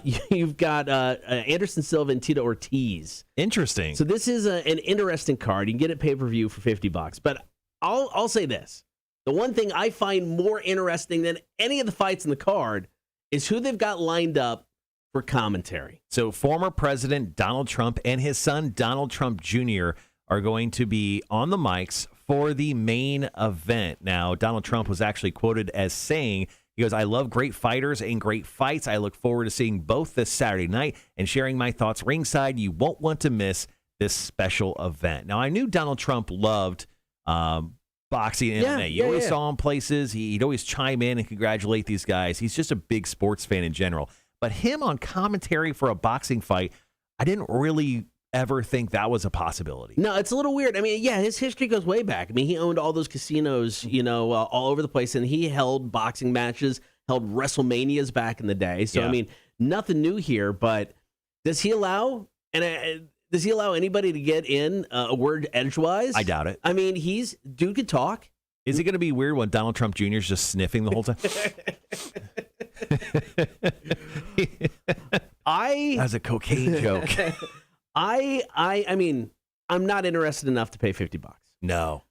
you've got Anderson Silva and Tito Ortiz. Interesting. So this is an interesting card. You can get it pay-per-view for $50. But I'll say this. The one thing I find more interesting than any of the fights in the card is who they've got lined up for commentary. So former President Donald Trump and his son Donald Trump Jr. are going to be on the mics for the main event. Now, Donald Trump was actually quoted as saying, he goes, I love great fighters and great fights. I look forward to seeing both this Saturday night and sharing my thoughts ringside. You won't want to miss this special event. Now, I knew Donald Trump loved boxing and MMA. You always saw him places. He'd always chime in and congratulate these guys. He's just a big sports fan in general. But him on commentary for a boxing fight, I didn't really ever think that was a possibility. No, it's a little weird. I mean, his history goes way back. I mean, he owned all those casinos, all over the place, and he held boxing matches, held WrestleManias back in the day. So, I mean, nothing new here, but does he allow anybody to get in a word edgewise? I doubt it. I mean, dude could talk. Is it going to be weird when Donald Trump Jr. is just sniffing the whole time? That's a cocaine joke. I mean, I'm not interested enough to pay $50. No.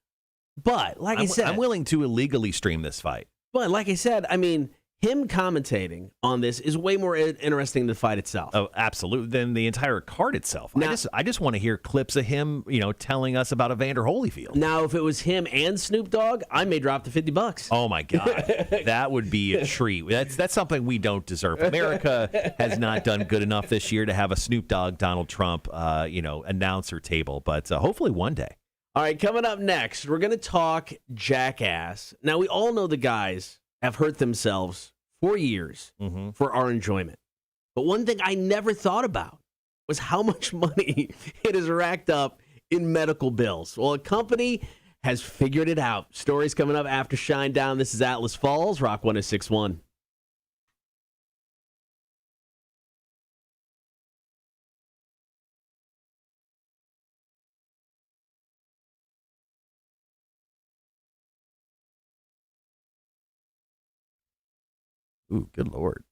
But like I said, I'm willing to illegally stream this fight. But like I said, I mean, him commentating on this is way more interesting than the fight itself. Oh, absolutely. Than the entire card itself. Now, I just want to hear clips of him, telling us about Evander Holyfield. Now, if it was him and Snoop Dogg, I may drop the $50. Oh my God, that would be a treat. That's something we don't deserve. America has not done good enough this year to have a Snoop Dogg, Donald Trump, announcer table. But hopefully one day. All right, coming up next, we're going to talk Jackass. Now, we all know the guys have hurt themselves for years for our enjoyment. But one thing I never thought about was how much money it has racked up in medical bills. Well, a company has figured it out. Stories coming up after Shine Down. This is Atlas Falls, Rock 106.1. Ooh, good Lord.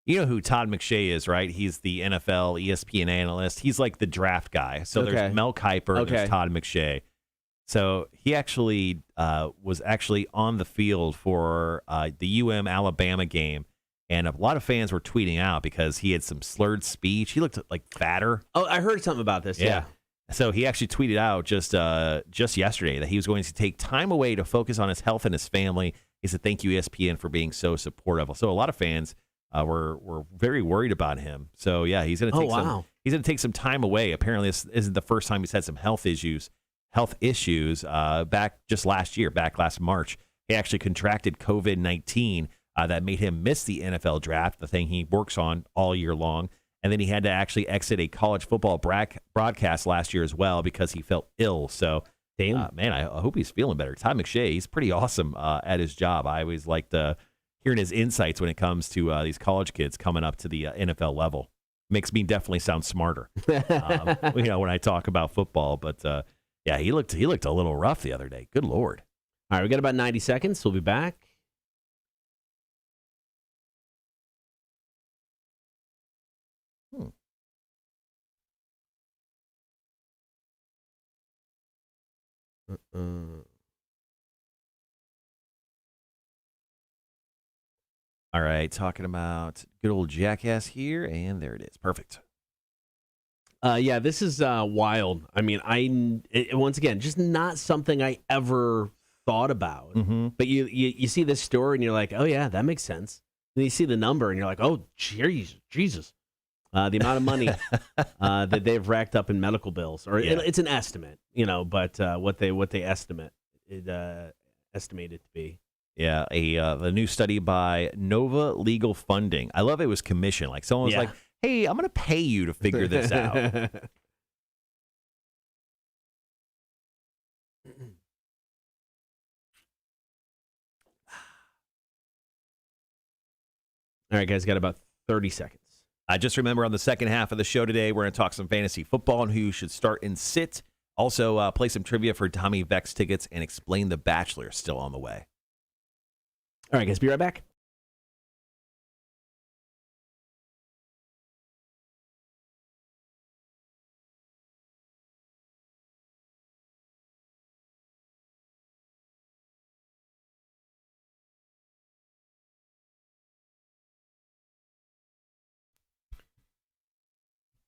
You know who Todd McShay is, right? He's the NFL ESPN analyst. He's like the draft guy. So there's Mel Kiper, there's Todd McShay. So he actually was actually on the field for the Alabama game, and a lot of fans were tweeting out because he had some slurred speech. He looked like fatter. Oh, I heard something about this. Yeah. So he actually tweeted out just yesterday that he was going to take time away to focus on his health and his family. He said, "Thank you, ESPN, for being so supportive." So a lot of fans were very worried about him. So yeah, he's going to take some time away. Apparently, this isn't the first time he's had some health issues. Back just last year, back last March, he actually contracted COVID-19 that made him miss the NFL draft, the thing he works on all year long. And then he had to actually exit a college football broadcast last year as well because he felt ill. So. Man, I hope he's feeling better. Todd McShay, he's pretty awesome at his job. I always liked hearing his insights when it comes to these college kids coming up to the NFL level. Makes me definitely sound smarter, when I talk about football. But he looked a little rough the other day. Good Lord. All right, we got about 90 seconds. We'll be back. All right, talking about good old Jackass here, and there it is. Perfect. This is wild. I mean, once again, just not something I ever thought about. But you see this story, and you're like, oh, yeah, that makes sense. And you see the number, and you're like, oh, Jesus. The amount of money that they've racked up in medical bills, or it's an estimate, but what they estimate estimated to be. Yeah, the new study by Nova Legal Funding. I love it was commission. Like someone was like, "Hey, I'm going to pay you to figure this out." All right, guys, got about 30 seconds. I just remember on the second half of the show today, we're going to talk some fantasy football and who you should start and sit. Also, play some trivia for Tommy Vext tickets and explain The Bachelor still on the way. All right, guys, be right back.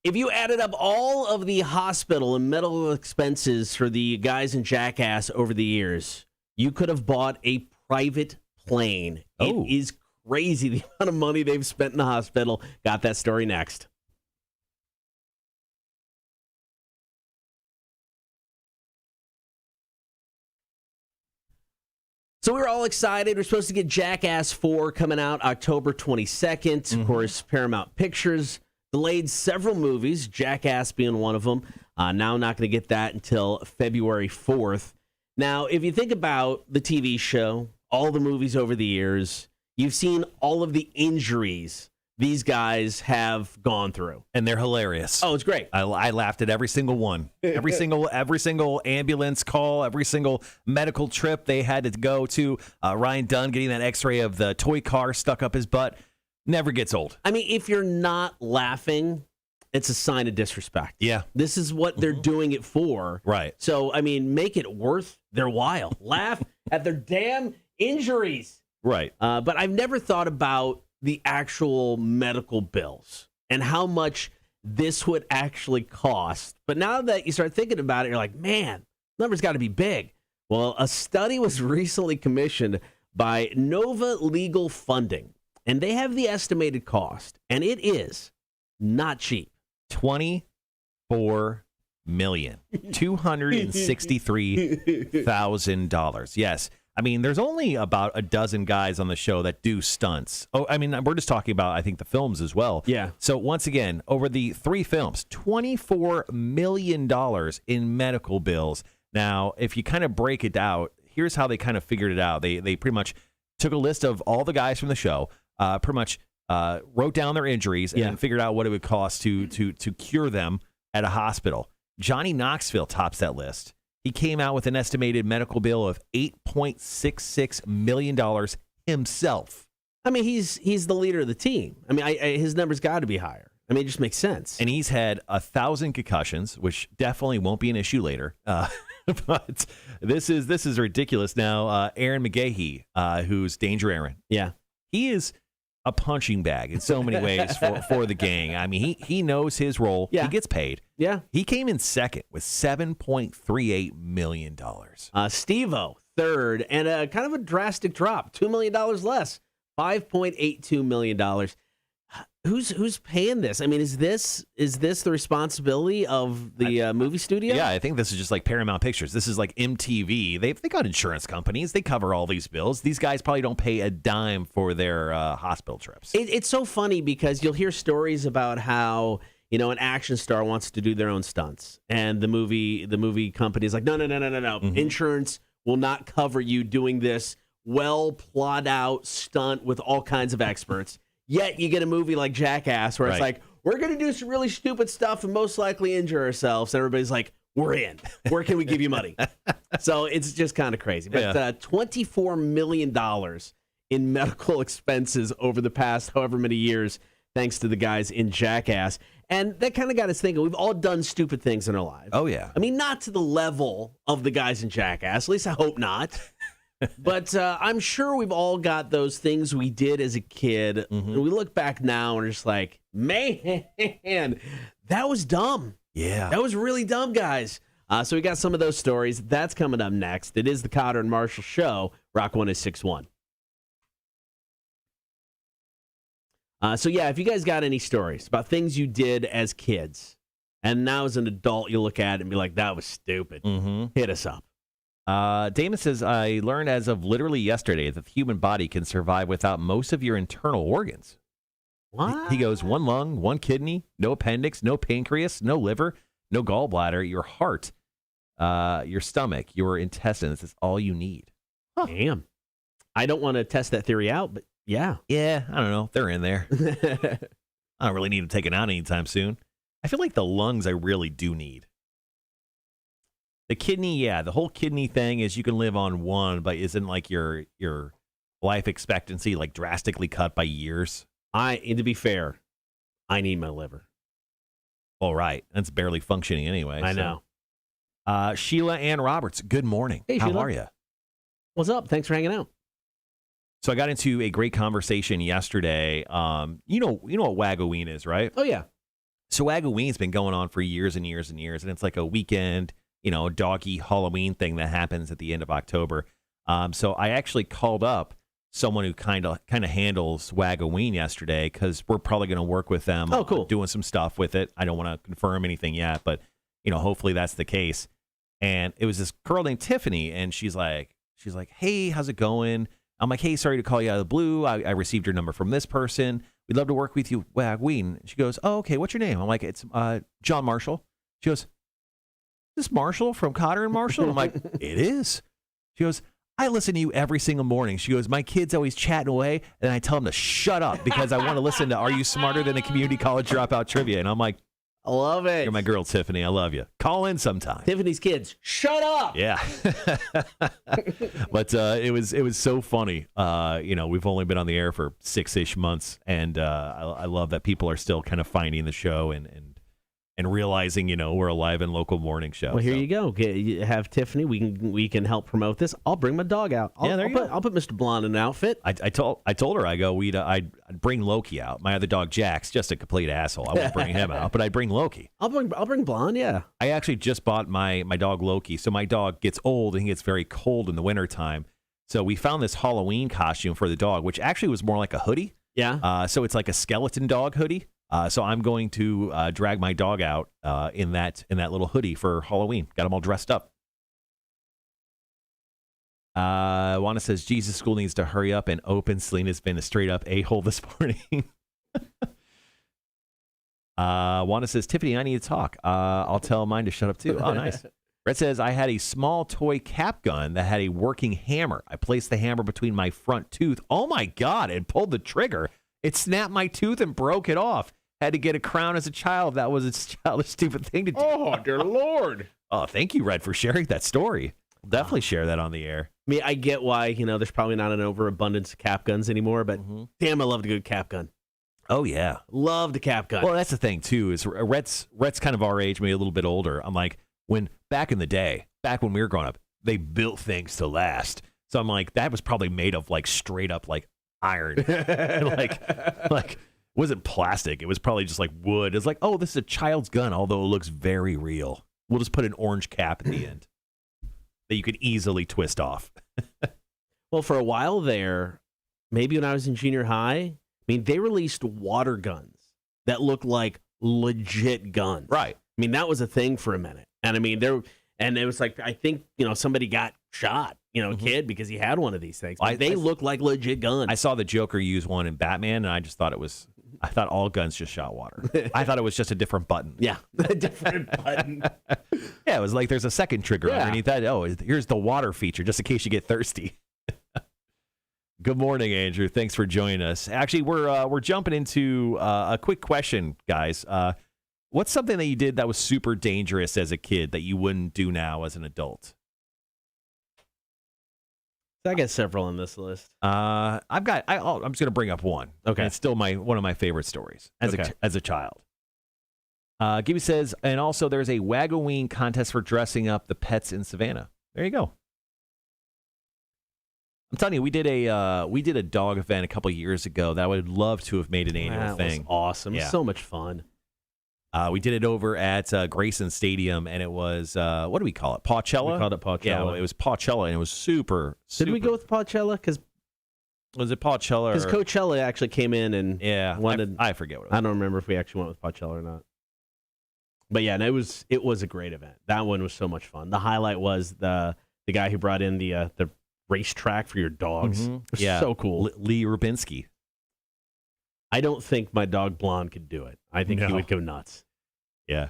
If you added up all of the hospital and medical expenses for the guys in Jackass over the years, you could have bought a private plane. Oh. It is crazy the amount of money they've spent in the hospital. Got that story next. So we were all excited. We're supposed to get Jackass 4 coming out October 22nd. Of course, Paramount Pictures delayed several movies, Jackass being one of them. Now not going to get that until February 4th. Now, if you think about the TV show, all the movies over the years, you've seen all of the injuries these guys have gone through. And they're hilarious. Oh, it's great. I laughed at every single one. Every single ambulance call, every single medical trip they had to go to. Ryan Dunn getting that x-ray of the toy car stuck up his butt. Never gets old. I mean, if you're not laughing, it's a sign of disrespect. Yeah. This is what they're doing it for. Right. So, I mean, make it worth their while. Laugh at their damn injuries. Right. But I've never thought about the actual medical bills and how much this would actually cost. But now that you start thinking about it, you're like, man, number's got to be big. Well, a study was recently commissioned by Nova Legal Funding, and they have the estimated cost, and it is not cheap. $24,263,000. Yes. I mean, there's only about a dozen guys on the show that do stunts. Oh, I mean, we're just talking about, I think, the films as well. Yeah. So once again, over the 3 films, $24 million in medical bills. Now, if you kind of break it out, here's how they kind of figured it out. They pretty much took a list of all the guys from the show, pretty much wrote down their injuries, and then figured out what it would cost to cure them at a hospital. Johnny Knoxville tops that list. He came out with an estimated medical bill of $8.66 million himself. I mean, he's the leader of the team. I mean, his number's got to be higher. I mean, it just makes sense. And he's had 1,000 concussions, which definitely won't be an issue later. But this is ridiculous. Now, Aaron McGahee, who's Danger Aaron, he is a punching bag in so many ways for the gang. I mean, he knows his role. He gets paid. Yeah. He came in second with $7.38 million. Steve-O, third, and kind of a drastic drop, $2 million less, $5.82 million. Who's paying this? I mean, is this the responsibility of the movie studio? Yeah, I think this is just like Paramount Pictures. This is like MTV. They got insurance companies. They cover all these bills. These guys probably don't pay a dime for their hospital trips. It's so funny because you'll hear stories about how, an action star wants to do their own stunts, and the movie company is like, no. Insurance will not cover you doing this well plot out stunt with all kinds of experts. Yet you get a movie like Jackass where it's like, we're going to do some really stupid stuff and most likely injure ourselves. And everybody's like, we're in. Where can we give you money? So it's just kind of crazy. But $24 million in medical expenses over the past however many years, thanks to the guys in Jackass. And that kind of got us thinking, we've all done stupid things in our lives. Oh, yeah. I mean, not to the level of the guys in Jackass. At least I hope not. But I'm sure we've all got those things we did as a kid. And we look back now and we're just like, man, that was dumb. Yeah. That was really dumb, guys. So we got some of those stories. That's coming up next. It is the Cotter and Marshall Show, Rock 106.1. So, if you guys got any stories about things you did as kids, and now as an adult you look at it and be like, that was stupid, hit us up. Damon says, I learned as of literally yesterday that the human body can survive without most of your internal organs. What? He goes, 1 lung, 1 kidney, no appendix, no pancreas, no liver, no gallbladder, your heart, your stomach, your intestines. That's all you need. Huh. Damn. I don't want to test that theory out, but yeah. Yeah, I don't know. They're in there. I don't really need them taken out anytime soon. I feel like the lungs I really do need. The kidney, the whole kidney thing is you can live on 1, but isn't like your life expectancy like drastically cut by years? And to be fair, I need my liver. All right. That's barely functioning anyway. I know. Sheila Ann Roberts, good morning. Hey, How Sheila. are you? What's up? Thanks for hanging out. So I got into a great conversation yesterday. You know what Wagoween is, right? Oh, yeah. So Wagoween's been going on for years and years and years, and it's like a weekend, doggy Halloween thing that happens at the end of October. So I actually called up someone who kind of handles Wagoween yesterday because we're probably going to work with them. Oh, cool. Doing some stuff with it. I don't want to confirm anything yet, but hopefully that's the case. And it was this girl named Tiffany, and she's like, she's like, hey, how's it going? I'm like, hey, sorry to call you out of the blue. I received your number from this person. We'd love to work with you. She goes, oh, okay, what's your name? I'm like, it's John Marshall. She goes, is this Marshall from Cotter and Marshall? I'm like, it is. She goes, I listen to you every single morning. She goes, my kid's always chatting away, and I tell them to shut up because I want to listen to Are You Smarter Than a Community College Dropout Trivia? And I'm like, I love it. you're my girl, Tiffany. I love you. Call in sometime. Tiffany's kids, shut up. Yeah. But it was so funny. We've only been on the air for 6-ish months, and I love that people are still kind of finding the show and realizing, we're a live and local morning show. Well, here you go. You have Tiffany. We can help promote this. I'll bring my dog out. I'll put Mr. Blonde in an outfit. I told her, I'd bring Loki out. My other dog Jack's just a complete asshole. I won't bring him out, but I'd bring Loki. I'll bring Blonde. Yeah. I actually just bought my dog Loki. So my dog gets old and he gets very cold in the wintertime. So we found this Halloween costume for the dog, which actually was more like a hoodie. Yeah. So it's like a skeleton dog hoodie. So I'm going to drag my dog out in that little hoodie for Halloween. Got him all dressed up. Wanda says Jesus School needs to hurry up and open. Selena's been a straight up a-hole this morning. Wanda says, Tiffany, I need to talk. I'll tell mine to shut up too. Oh, nice. Brett says, I had a small toy cap gun that had a working hammer. I placed the hammer between my front tooth. Oh my God, and pulled the trigger. It snapped my tooth and broke it off. Had to get a crown as a child. That was a childish, stupid thing to do. Oh, dear Lord. Oh, thank you, Red, for sharing that story. We'll definitely share that on the air. I mean, I get why, there's probably not an overabundance of cap guns anymore, but damn, I love a good cap gun. Oh, yeah. Love the cap gun. Well, that's the thing, too, is Rhett's kind of our age, maybe a little bit older. I'm like, back in the day, back when we were growing up, they built things to last. So I'm like, that was probably made of, like, straight up, like, iron. like wasn't plastic. It was probably just like wood. It's like, oh, this is a child's gun, although it looks very real. We'll just put an orange cap at the end that you could easily twist off. Well, for a while there, maybe when I was in junior high, they released water guns that looked like legit guns. Right. That was a thing for a minute. And it was like, I think, somebody got shot, a kid, because he had one of these things. They look like legit guns. I saw the Joker use one in Batman, and I just thought I thought all guns just shot water. I thought it was just a different button. Yeah, a different button. Yeah, it was like there's a second trigger underneath that. Oh, here's the water feature, just in case you get thirsty. Good morning, Andrew. Thanks for joining us. Actually, we're jumping into a quick question, guys. What's something that you did that was super dangerous as a kid that you wouldn't do now as an adult? I got several on this list. I'm just going to bring up one. Okay. And it's still one of my favorite stories as a child. Gibby says, and also there's a Wagoween contest for dressing up the pets in Savannah. There you go. I'm telling you, we did a dog event a couple years ago that I would love to have made an annual thing. Was awesome. Yeah. It was so much fun. We did it over at Grayson Stadium, and it was, what do we call it? Pawcella? We called it Pawcella. Yeah, it was Pawcella, and it was super. Did we go with Pawcella? Was it Pawcella? Because Coachella actually came in and wanted. I forget what it was. I don't remember if we actually went with Pawcella or not. But yeah, and it was a great event. That one was so much fun. The highlight was the guy who brought in the racetrack for your dogs. Mm-hmm. It was so cool. Lee Rubinski. I don't think my dog Blonde could do it. I think he would go nuts. Yeah.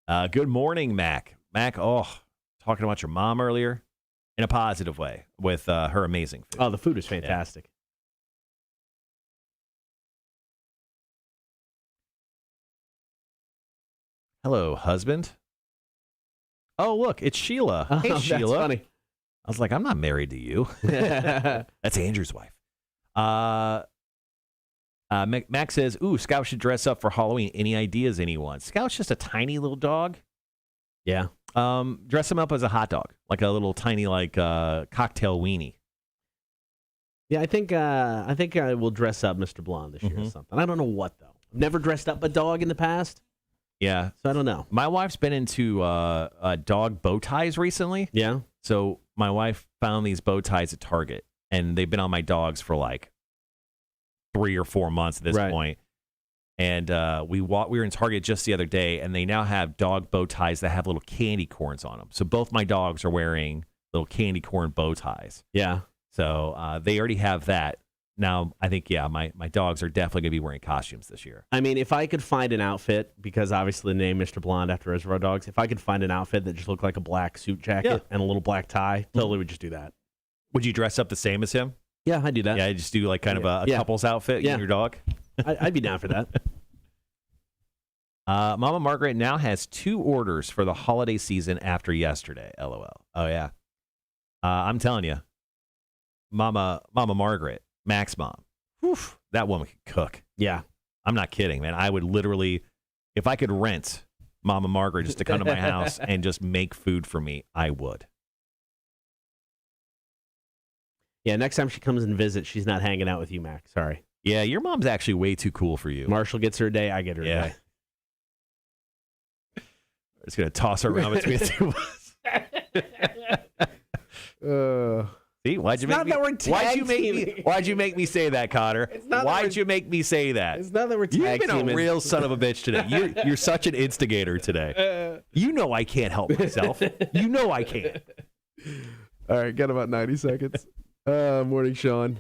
Good morning, Mac. Mac, talking about your mom earlier in a positive way with her amazing food. Oh, the food is fantastic. Yeah. Hello, husband. Oh, look, it's Sheila. Hey, Sheila. That's funny. I was like, I'm not married to you. That's Andrew's wife. Max says, ooh, Scout should dress up for Halloween. Any ideas, anyone? Scout's just a tiny little dog. Yeah. Dress him up as a hot dog, like a little tiny, cocktail weenie. Yeah, I think I will dress up Mr. Blonde this year or something. I don't know what, though. I've never dressed up a dog in the past. Yeah. So I don't know. My wife's been into dog bow ties recently. Yeah. So my wife found these bow ties at Target, and they've been on my dogs for 3 or 4 months at this point. And we were in Target just the other day, and they now have dog bow ties that have little candy corns on them. So both my dogs are wearing little candy corn bow ties. Yeah. So they already have that. Now, I think, my dogs are definitely going to be wearing costumes this year. I mean, if I could find an outfit, because obviously the name Mr. Blonde after Reservoir Dogs, if I could find an outfit that just looked like a black suit jacket and a little black tie, totally would just do that. Would you dress up the same as him? Yeah, I'd do that. Yeah, just do like kind of a couple's outfit, you and your dog? I'd be down for that. Mama Margaret now has 2 orders for the holiday season after yesterday. LOL. Oh, yeah. I'm telling you, Mama Margaret, Mac's mom, that woman can cook. Yeah. I'm not kidding, man. I would literally, if I could rent Mama Margaret just to come to my house and just make food for me, I would. Yeah, next time she comes and visits, she's not hanging out with you, Mac. Sorry. Yeah, your mom's actually way too cool for you. Marshall gets her a day, I get her a day. We're just going to toss her around between the two of us. See, why'd you make me say that, Connor? Why'd you make me say that? It's not that we're You've tag been teaming. a real son of a bitch today. You're such an instigator today. You know I can't help myself. You know I can't. All right, got about 90 seconds. Morning, Sean.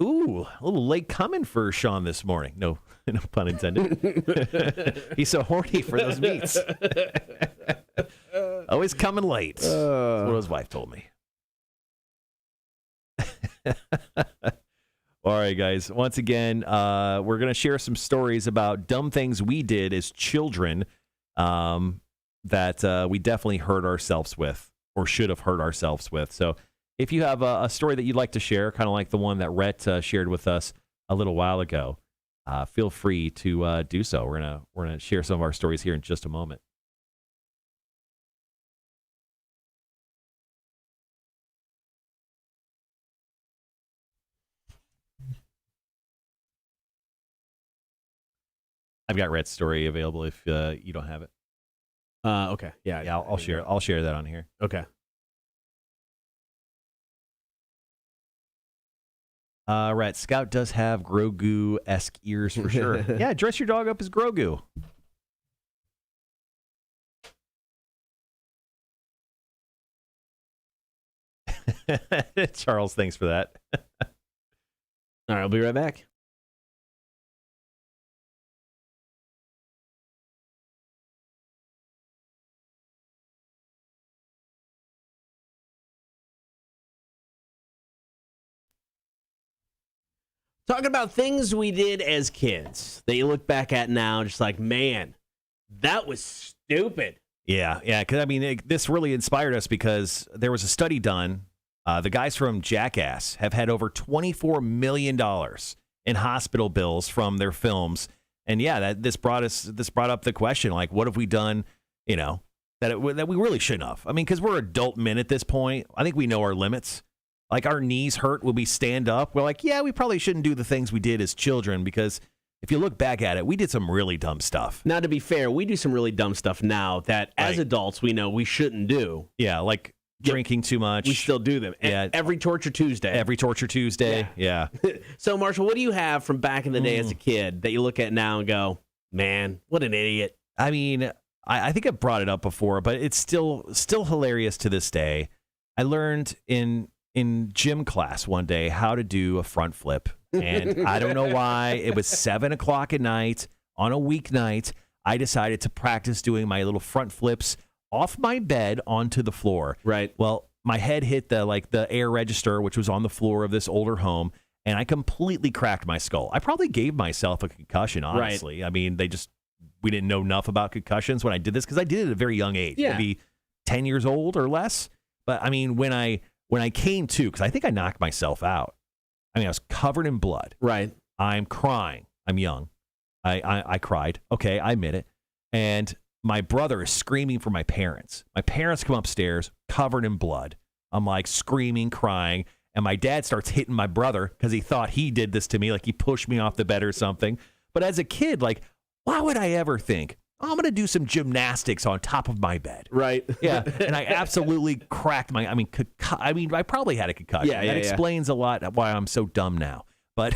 Ooh, a little late coming for Sean this morning. No pun intended. He's so horny for those meats. Always coming late. That's what his wife told me. All right, guys. Once again, we're going to share some stories about dumb things we did as children that we definitely hurt ourselves with or should have hurt ourselves with. So if you have a story that you'd like to share, kind of like the one that Rhett shared with us a little while ago, feel free to do so. We're gonna share some of our stories here in just a moment. I've got Rhett's story available if you don't have it. Okay. Yeah, I'll share. I'll share that on here. Okay. Rhett, Scout does have Grogu-esque ears for sure. Yeah, dress your dog up as Grogu. Charles, thanks for that. All right, I'll be right back. Talking about things we did as kids that you look back at now, just like, man, that was stupid. Yeah. Because I mean, this really inspired us because there was a study done. The guys from Jackass have had over $24 million in hospital bills from their films, and this brought up the question, like, what have we done? That we really shouldn't have. I mean, because we're adult men at this point. I think we know our limits. Like, our knees hurt when we stand up. We're like, we probably shouldn't do the things we did as children, because if you look back at it, we did some really dumb stuff. Now, to be fair, we do some really dumb stuff now that as adults we know we shouldn't do. Yeah, like drinking too much. We still do them. Yeah. Every Torture Tuesday. Yeah. So, Marshall, what do you have from back in the day as a kid that you look at now and go, man, what an idiot? I mean, I think I brought it up before, but it's still hilarious to this day. I learned in gym class one day how to do a front flip, and I don't know why. It was 7:00 at night on a weeknight. I decided to practice doing my little front flips off my bed onto the floor. Right. Well, my head hit the air register, which was on the floor of this older home, and I completely cracked my skull. I probably gave myself a concussion, honestly. Right. I mean, we didn't know enough about concussions when I did this, because I did it at a very young age, maybe 10 years old or less. But I mean, when I came to, because I think I knocked myself out. I mean, I was covered in blood. Right. I'm crying. I'm young. I cried. Okay, I admit it. And my brother is screaming for my parents. My parents come upstairs covered in blood. I'm like screaming, crying. And my dad starts hitting my brother because he thought he did this to me, like he pushed me off the bed or something. But as a kid, like, why would I ever think, I'm going to do some gymnastics on top of my bed? Right. Yeah. And I absolutely cracked I probably had a concussion. Yeah, that explains a lot why I'm so dumb now. But,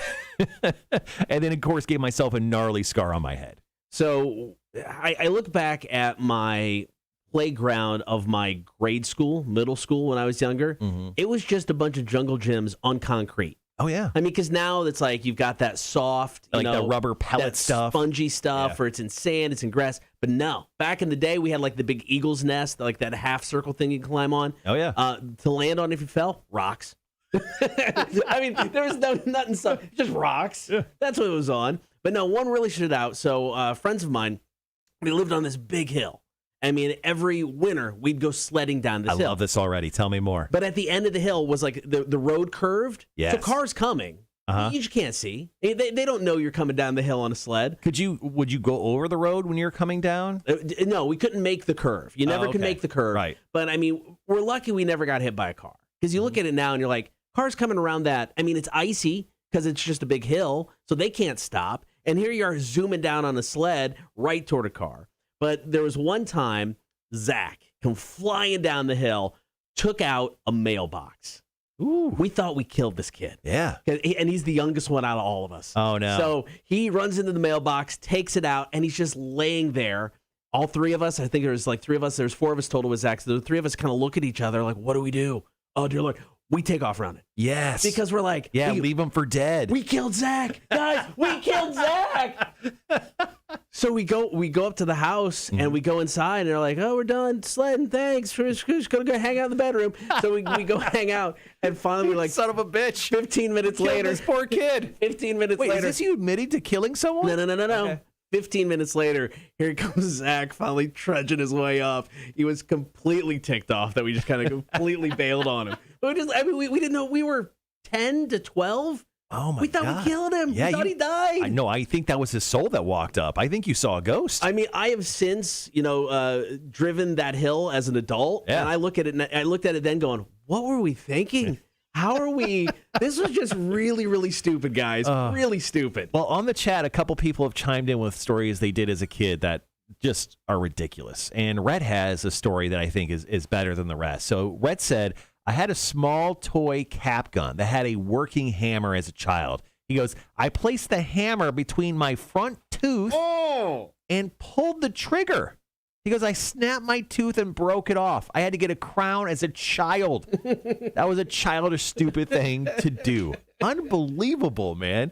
and then, of course, gave myself a gnarly scar on my head. So I look back at my playground of my grade school, middle school when I was younger, it was just a bunch of jungle gyms on concrete. Oh, yeah. I mean, because now it's like you've got that soft, like the rubber pellet that stuff. Spongy stuff, or it's in sand, it's in grass. But no, back in the day, we had like the big eagle's nest, like that half circle thing you can climb on. Oh, yeah. To land on if you fell, rocks. I mean, there was nothing, just rocks. Yeah. That's what it was on. But no, one really stood out. So friends of mine, we lived on this big hill. I mean, every winter, we'd go sledding down this hill. I love this already. Tell me more. But at the end of the hill was like the road curved. Yes. So cars coming. You just can't see. They don't know you're coming down the hill on a sled. Would you go over the road when you're coming down? No, we couldn't make the curve. You never can make the curve. Right. But I mean, we're lucky we never got hit by a car. Because you look at it now and you're like, cars coming around that. I mean, it's icy because it's just a big hill, so they can't stop. And here you are zooming down on a sled right toward a car. But there was one time, Zach come flying down the hill, took out a mailbox. Ooh. We thought we killed this kid. Yeah. And he's the youngest one out of all of us. Oh, no. So he runs into the mailbox, takes it out, and he's just laying there. All three of us, I think there was like three of us, there's four of us total with Zach. So the three of us kind of look at each other like, what do we do? Oh, dear Lord. We take off running. Yes. Because we're like, leave him for dead. We killed Zach. Guys, we killed Zach. So we go up to the house and we go inside and they're like, oh, we're done sledding. Thanks. We're just going to go hang out in the bedroom. So we go hang out and finally we're like, son of a bitch. 15 minutes later. This poor kid. 15 minutes Wait, later. is this you admitting to killing someone? No. Okay. 15 minutes later, here comes Zach finally trudging his way up. He was completely ticked off that we just kind of completely bailed on him. We didn't know we were 10 to 12. Oh, my God. We thought we killed him. Yeah, we thought he died. I know. I think that was his soul that walked up. I think you saw a ghost. I mean, I have since, driven that hill as an adult. Yeah. And I looked at it then going, what were we thinking? How are we? This was just really, really stupid, guys. Really stupid. Well, on the chat, a couple people have chimed in with stories they did as a kid that just are ridiculous. And Rhett has a story that I think is better than the rest. So Rhett said, I had a small toy cap gun that had a working hammer as a child. He goes, I placed the hammer between my front tooth and pulled the trigger. He goes, I snapped my tooth and broke it off. I had to get a crown as a child. That was a childish, stupid thing to do. Unbelievable, man.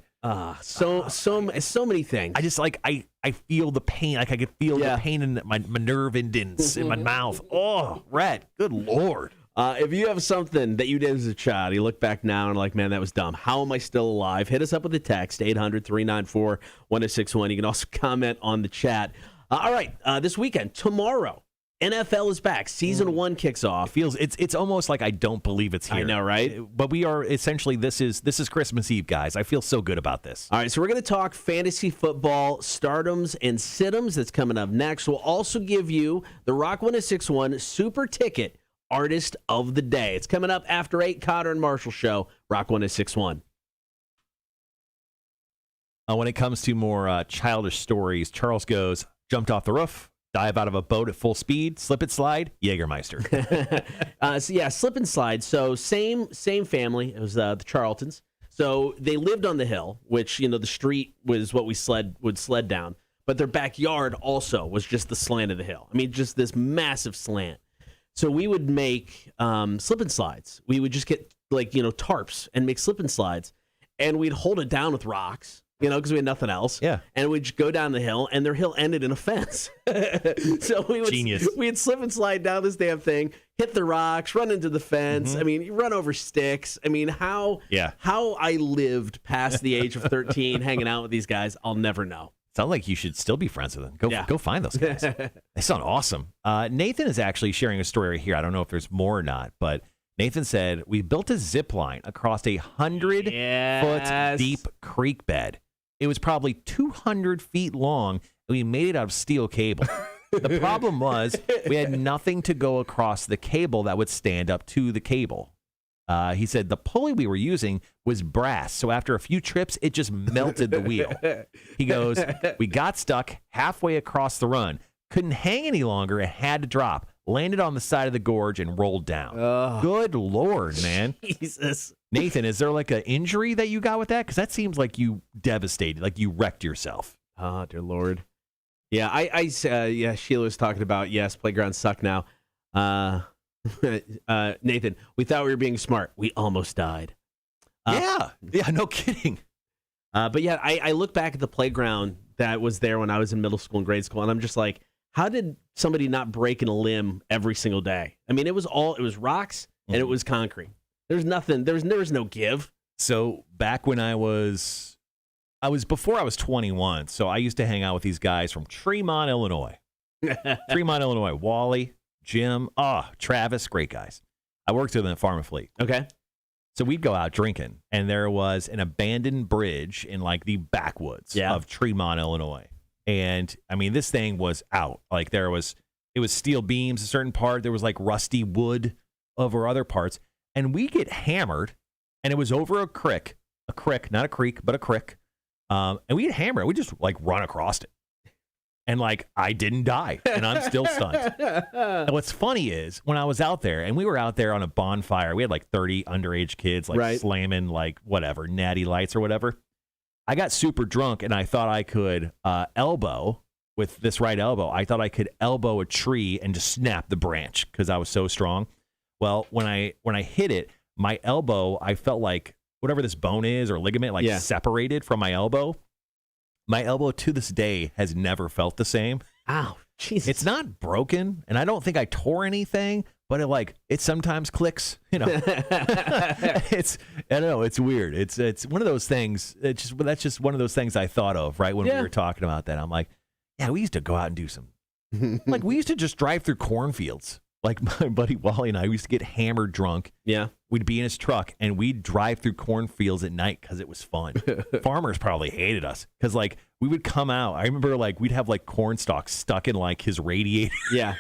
So many things. I just I feel the pain. Like I could feel the pain in my nerve endings in my mouth. Oh, Rhett, good Lord. If you have something that you did as a child, you look back now and like, man, that was dumb. How am I still alive? Hit us up with a text, 800-394-1061. You can also comment on the chat. All right, this weekend, tomorrow, NFL is back. Season 1 kicks off. It's almost like I don't believe it's here. I know, right? But we are essentially this is Christmas Eve, guys. I feel so good about this. All right, so we're going to talk fantasy football stardoms and situms. That's coming up next. We'll also give you the Rock 1061 Super Ticket Artist of the Day. It's coming up after 8. Cotter and Marshall Show, Rock 1061. When it comes to more childish stories, Charles goes, jumped off the roof, dive out of a boat at full speed, slip and slide, Jägermeister. Slip and slide. So same family. It was the Charltons. So they lived on the hill, which, the street was what we would sled down. But their backyard also was just the slant of the hill. I mean, just this massive slant. So we would make slip and slides. We would just get tarps and make slip and slides. And we'd hold it down with rocks. Because we had nothing else. Yeah. And we'd just go down the hill, and their hill ended in a fence. So we'd slip and slide down this damn thing, hit the rocks, run into the fence. Mm-hmm. I mean, you run over sticks. I mean, how I lived past the age of 13 hanging out with these guys, I'll never know. Sounds like you should still be friends with them. Go find those guys. They sound awesome. Nathan is actually sharing a story right here. I don't know if there's more or not, but Nathan said, we built a zip line across a 100-foot deep creek bed. It was probably 200 feet long, and we made it out of steel cable. The problem was we had nothing to go across the cable that would stand up to the cable. He said the pulley we were using was brass, so after a few trips, it just melted the wheel. He goes, we got stuck halfway across the run, couldn't hang any longer, and had to drop. Landed on the side of the gorge and rolled down. Good Lord, man. Jesus. Nathan, is there like an injury that you got with that? Because that seems like you devastated, like you wrecked yourself. Oh, dear Lord. Yeah, Sheila was talking about, yes, playgrounds suck now. Nathan, we thought we were being smart. We almost died. Yeah, no kidding. But yeah, I look back at the playground that was there when I was in middle school and grade school, and I'm just like, how did somebody not break a limb every single day? I mean, it was rocks and it was concrete. There's nothing. There was no give. So back when I was before I was 21, so I used to hang out with these guys from Tremont, Illinois. Wally, Jim, Travis, great guys. I worked with them at Farm and Fleet. Okay. So we'd go out drinking, and there was an abandoned bridge in like the backwoods of Tremont, Illinois. And I mean, this thing was out. Like it was steel beams a certain part. There was like rusty wood over other parts. And we get hammered, and it was over a creek, not a creek, but a creek. And we get hammered. We just like run across it. And like, I didn't die, and I'm still stunned. And what's funny is when I was out there, and we were out there on a bonfire, we had like 30 underage kids like slamming like whatever, natty lights or whatever. I got super drunk, and I thought I could elbow with this right elbow. I thought I could elbow a tree and just snap the branch because I was so strong. Well, when I hit it, my elbow, I felt like whatever this bone is or ligament like separated from my elbow. My elbow to this day has never felt the same. Ow, Jesus. It's not broken, and I don't think I tore anything, but it sometimes clicks, I don't know, it's weird. It's one of those things. That's just one of those things I thought of right when we were talking about that. I'm like, yeah, we used to go out and do some like we used to just drive through cornfields. Like my buddy Wally and I used to get hammered drunk. Yeah. We'd be in his truck and we'd drive through cornfields at night because it was fun. Farmers probably hated us because like we would come out. I remember like we'd have like corn stalks stuck in like his radiator. Yeah.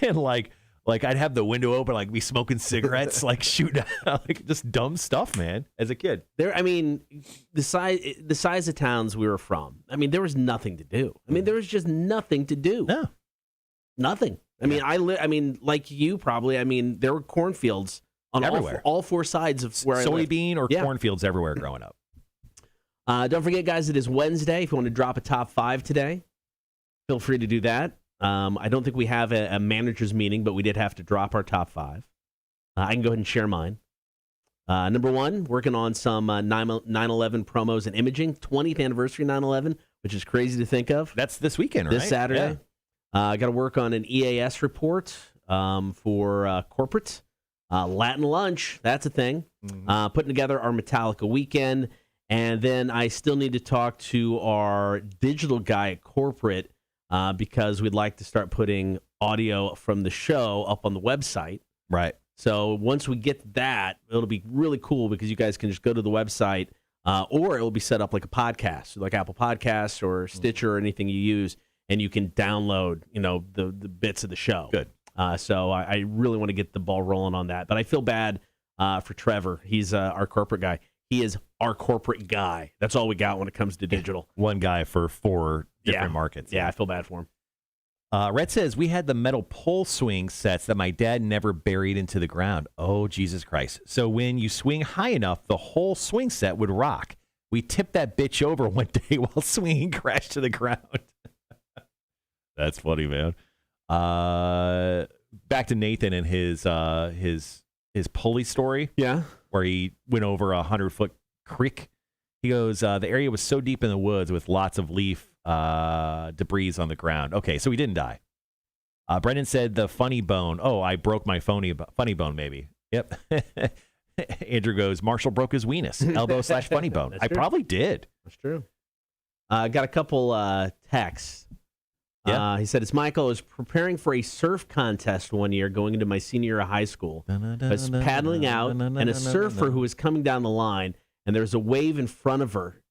And like I'd have the window open, like be smoking cigarettes, like shooting out, like just dumb stuff, man, as a kid. I mean, the size of towns we were from, I mean, there was nothing to do. I mean, there was just nothing to do. No. Nothing. I mean, I mean, like you probably. I mean, there were cornfields on everywhere, all four sides of where I lived. Soybean or cornfields everywhere growing up. Don't forget, guys, it is Wednesday. If you want to drop a top 5 today, feel free to do that. I don't think we have a manager's meeting, but we did have to drop our top 5. I can go ahead and share mine. Number 1, working on some 9/11 promos and imaging. 20th anniversary 9/11, which is crazy to think of. That's this weekend, right? This Saturday. Yeah. I got to work on an EAS report for corporate. Latin lunch, that's a thing. Mm-hmm. Putting together our Metallica weekend. And then I still need to talk to our digital guy at corporate because we'd like to start putting audio from the show up on the website. Right. So once we get that, it'll be really cool because you guys can just go to the website or it will be set up like a podcast, like Apple Podcasts or Stitcher or anything you use. And you can download, the bits of the show. Good. So I really want to get the ball rolling on that. But I feel bad for Trevor. He's our corporate guy. He is our corporate guy. That's all we got when it comes to digital. One guy for 4 different markets. Yeah, I feel bad for him. Red says, we had the metal pole swing sets that my dad never buried into the ground. Oh, Jesus Christ. So when you swing high enough, the whole swing set would rock. We tipped that bitch over one day while swinging crashed to the ground. That's funny, man. Back to Nathan and his pulley story. Yeah, where he went over 100-foot creek. He goes, the area was so deep in the woods with lots of leaf debris on the ground. Okay, so he didn't die. Brendan said the funny bone. Oh, I broke my funny bone, maybe. Yep. Andrew goes, Marshall broke his weenus, elbow/funny bone. I probably did. That's true. Got a couple texts. Yeah. He said, it's Michael. I was preparing for a surf contest one year going into my senior year of high school. I was paddling out, and a surfer who was coming down the line, and there was a wave in front of her,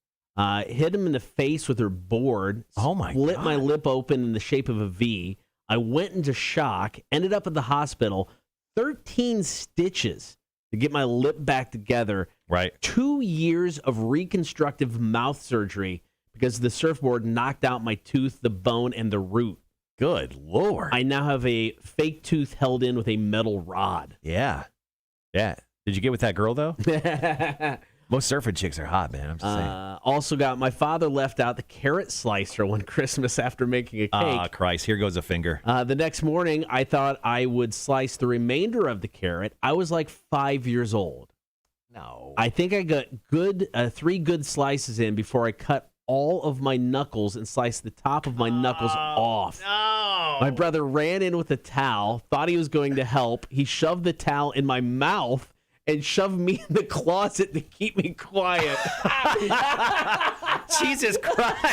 hit him in the face with her board, split my lip open in the shape of a V. I went into shock, ended up at the hospital, 13 stitches to get my lip back together. Right. 2 years of reconstructive mouth surgery because the surfboard knocked out my tooth, the bone, and the root. Good Lord. I now have a fake tooth held in with a metal rod. Yeah. Yeah. Did you get with that girl, though? Most surfing chicks are hot, man. I'm just saying. Also got my father left out the carrot slicer one Christmas after making a cake. Ah, Christ. Here goes a finger. The next morning, I thought I would slice the remainder of the carrot. I was like 5 years old. No. I think I got 3 good slices in before I cut all of my knuckles and sliced the top of my knuckles off. No. My brother ran in with a towel, thought he was going to help. He shoved the towel in my mouth and shoved me in the closet to keep me quiet. Jesus Christ.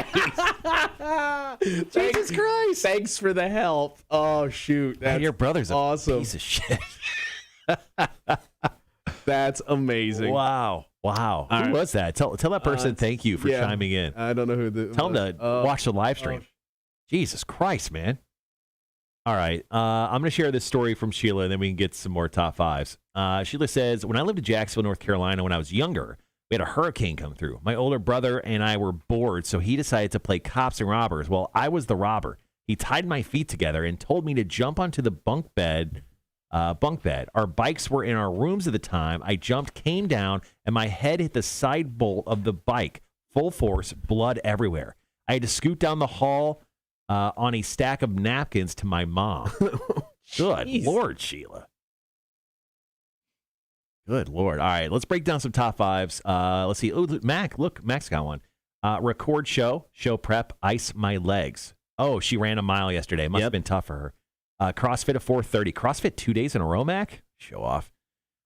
Jesus Christ. Thanks for the help. Oh, shoot. Man, your brother's awesome. a piece of shit. That's amazing. Wow. Who right. was that? Tell that person thank you for chiming in. I don't know who Tell them to watch the live stream. Jesus Christ, man. All right. I'm going to share this story from Sheila, and then we can get some more top fives. Sheila says, when I lived in Jacksonville, North Carolina, when I was younger, we had a hurricane come through. My older brother and I were bored, so he decided to play cops and robbers. Well, I was the robber. He tied my feet together and told me to jump onto the bunk bed. Our bikes were in our rooms at the time. I jumped, came down, and my head hit the side bolt of the bike. Full force, blood everywhere. I had to scoot down the hall on a stack of napkins to my mom. Good Lord, Sheila. Good Lord. All right, let's break down some top fives. Let's see. Oh, Mac's got one. Record show prep, ice my legs. Oh, she ran a mile yesterday. Must have been tough for her. CrossFit at 4:30. CrossFit 2 days in a row, Mac? Show off.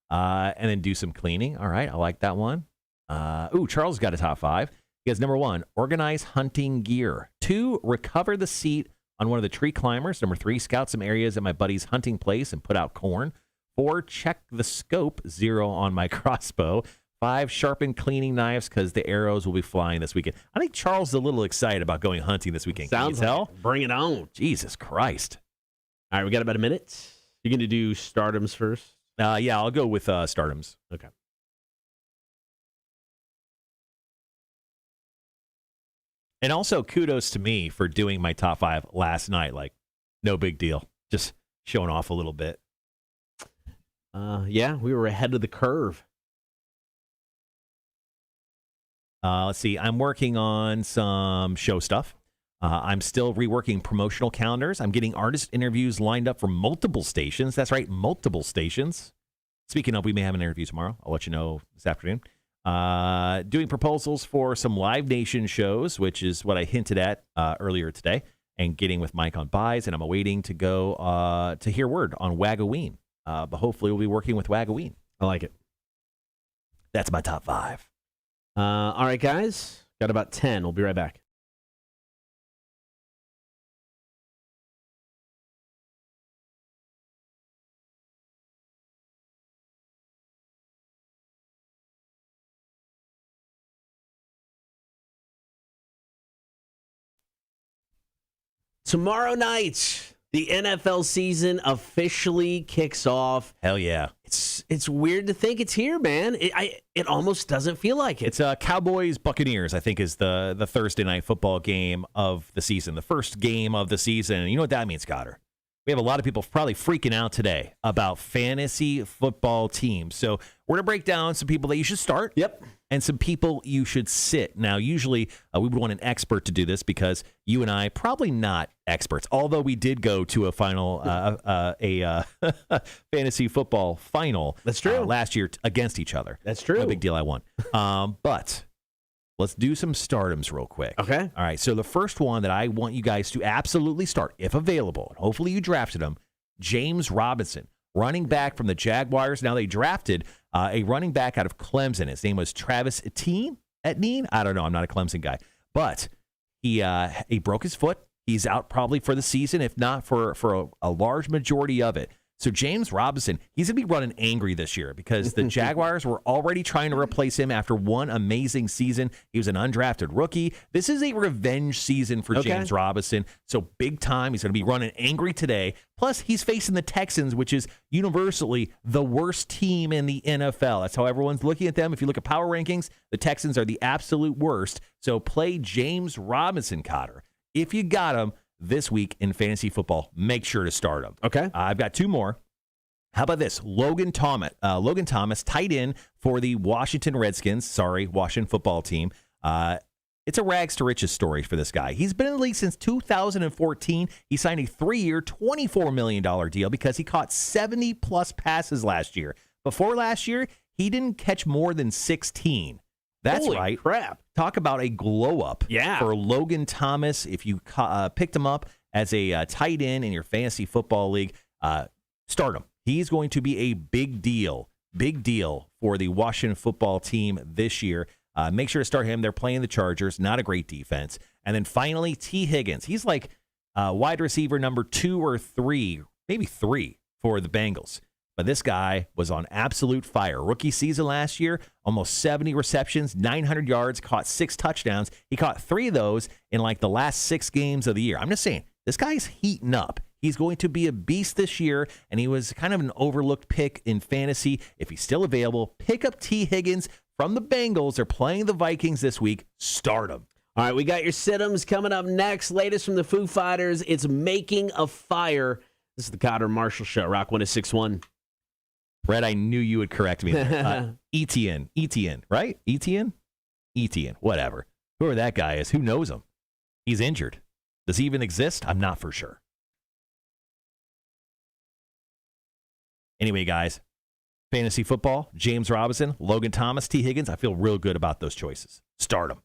And then do some cleaning. All right, I like that one. Charles got a top five. He has number 1, organize hunting gear. 2, recover the seat on one of the tree climbers. Number 3, scout some areas at my buddy's hunting place and put out corn. 4, check the scope. 0 on my crossbow. 5, sharpen cleaning knives because the arrows will be flying this weekend. I think Charles is a little excited about going hunting this weekend. Sounds Can you tell? like bring it on. Jesus Christ. All right, we got about a minute. You're going to do stardoms first? Yeah, I'll go with stardoms. Okay. And also kudos to me for doing my top 5 last night. Like, no big deal. Just showing off a little bit. Yeah, we were ahead of the curve. Let's see. I'm working on some show stuff. I'm still reworking promotional calendars. I'm getting artist interviews lined up for multiple stations. That's right, multiple stations. Speaking of, we may have an interview tomorrow. I'll let you know this afternoon. Doing proposals for some Live Nation shows, which is what I hinted at earlier today, and getting with Mike on buys. And I'm awaiting to go to hear word on Wagoween. But hopefully we'll be working with Wagoween. I like it. That's my top 5. All right, guys. Got about 10. We'll be right back. Tomorrow night, the NFL season officially kicks off. Hell yeah. It's weird to think it's here, man. It almost doesn't feel like it. It's Cowboys Buccaneers, I think, is the Thursday night football game of the season, the first game of the season. You know what that means, Goddard? We have a lot of people probably freaking out today about fantasy football teams. So we're going to break down some people that you should start. Yep. And some people you should sit. Now, usually we would want an expert to do this because you and I probably not experts. Although we did go to a final, fantasy football final. That's true. Last year against each other. That's true. No big deal. I won. But let's do some stardoms real quick. Okay. All right. So the first one that I want you guys to absolutely start, if available, and hopefully you drafted him, James Robinson, running back from the Jaguars. Now they drafted a running back out of Clemson. His name was Travis Etienne. I don't know. I'm not a Clemson guy. But he broke his foot. He's out probably for the season, if not for a large majority of it. So James Robinson, he's going to be running angry this year because the Jaguars were already trying to replace him after one amazing season. He was an undrafted rookie. This is a revenge season for James Robinson. So big time. He's going to be running angry today. Plus, he's facing the Texans, which is universally the worst team in the NFL. That's how everyone's looking at them. If you look at power rankings, the Texans are the absolute worst. So play James Robinson, Cotter. If you got him this week in fantasy football, make sure to start him. Okay. I've got 2 more. How about this? Logan Thomas, tight end for the Washington Redskins. Sorry, Washington football team. It's a rags to riches story for this guy. He's been in the league since 2014. He signed a 3-year, $24 million deal because he caught 70-plus passes last year. Before last year, he didn't catch more than 16. That's Holy right. Crap. Talk about a glow-up for Logan Thomas. If you picked him up as a tight end in your fantasy football league, start him. He's going to be a big deal for the Washington football team this year. Make sure to start him. They're playing the Chargers, not a great defense. And then finally, T. Higgins. He's like wide receiver number 2 or 3, maybe 3 for the Bengals. But this guy was on absolute fire. Rookie season last year, almost 70 receptions, 900 yards, caught 6 touchdowns. He caught 3 of those in like the last 6 games of the year. I'm just saying, this guy's heating up. He's going to be a beast this year, and he was kind of an overlooked pick in fantasy. If he's still available, pick up T. Higgins from the Bengals. They're playing the Vikings this week. Start him. All right, we got your sit-ems coming up next. Latest from the Foo Fighters. It's Making a Fire. This is the Cotter Marshall Show. Rock 106.1. Brett, I knew you would correct me there. Etienne, right? Etienne, whatever. Whoever that guy is, who knows him? He's injured. Does he even exist? I'm not for sure. Anyway, guys, fantasy football, James Robinson, Logan Thomas, T. Higgins. I feel real good about those choices. Start them.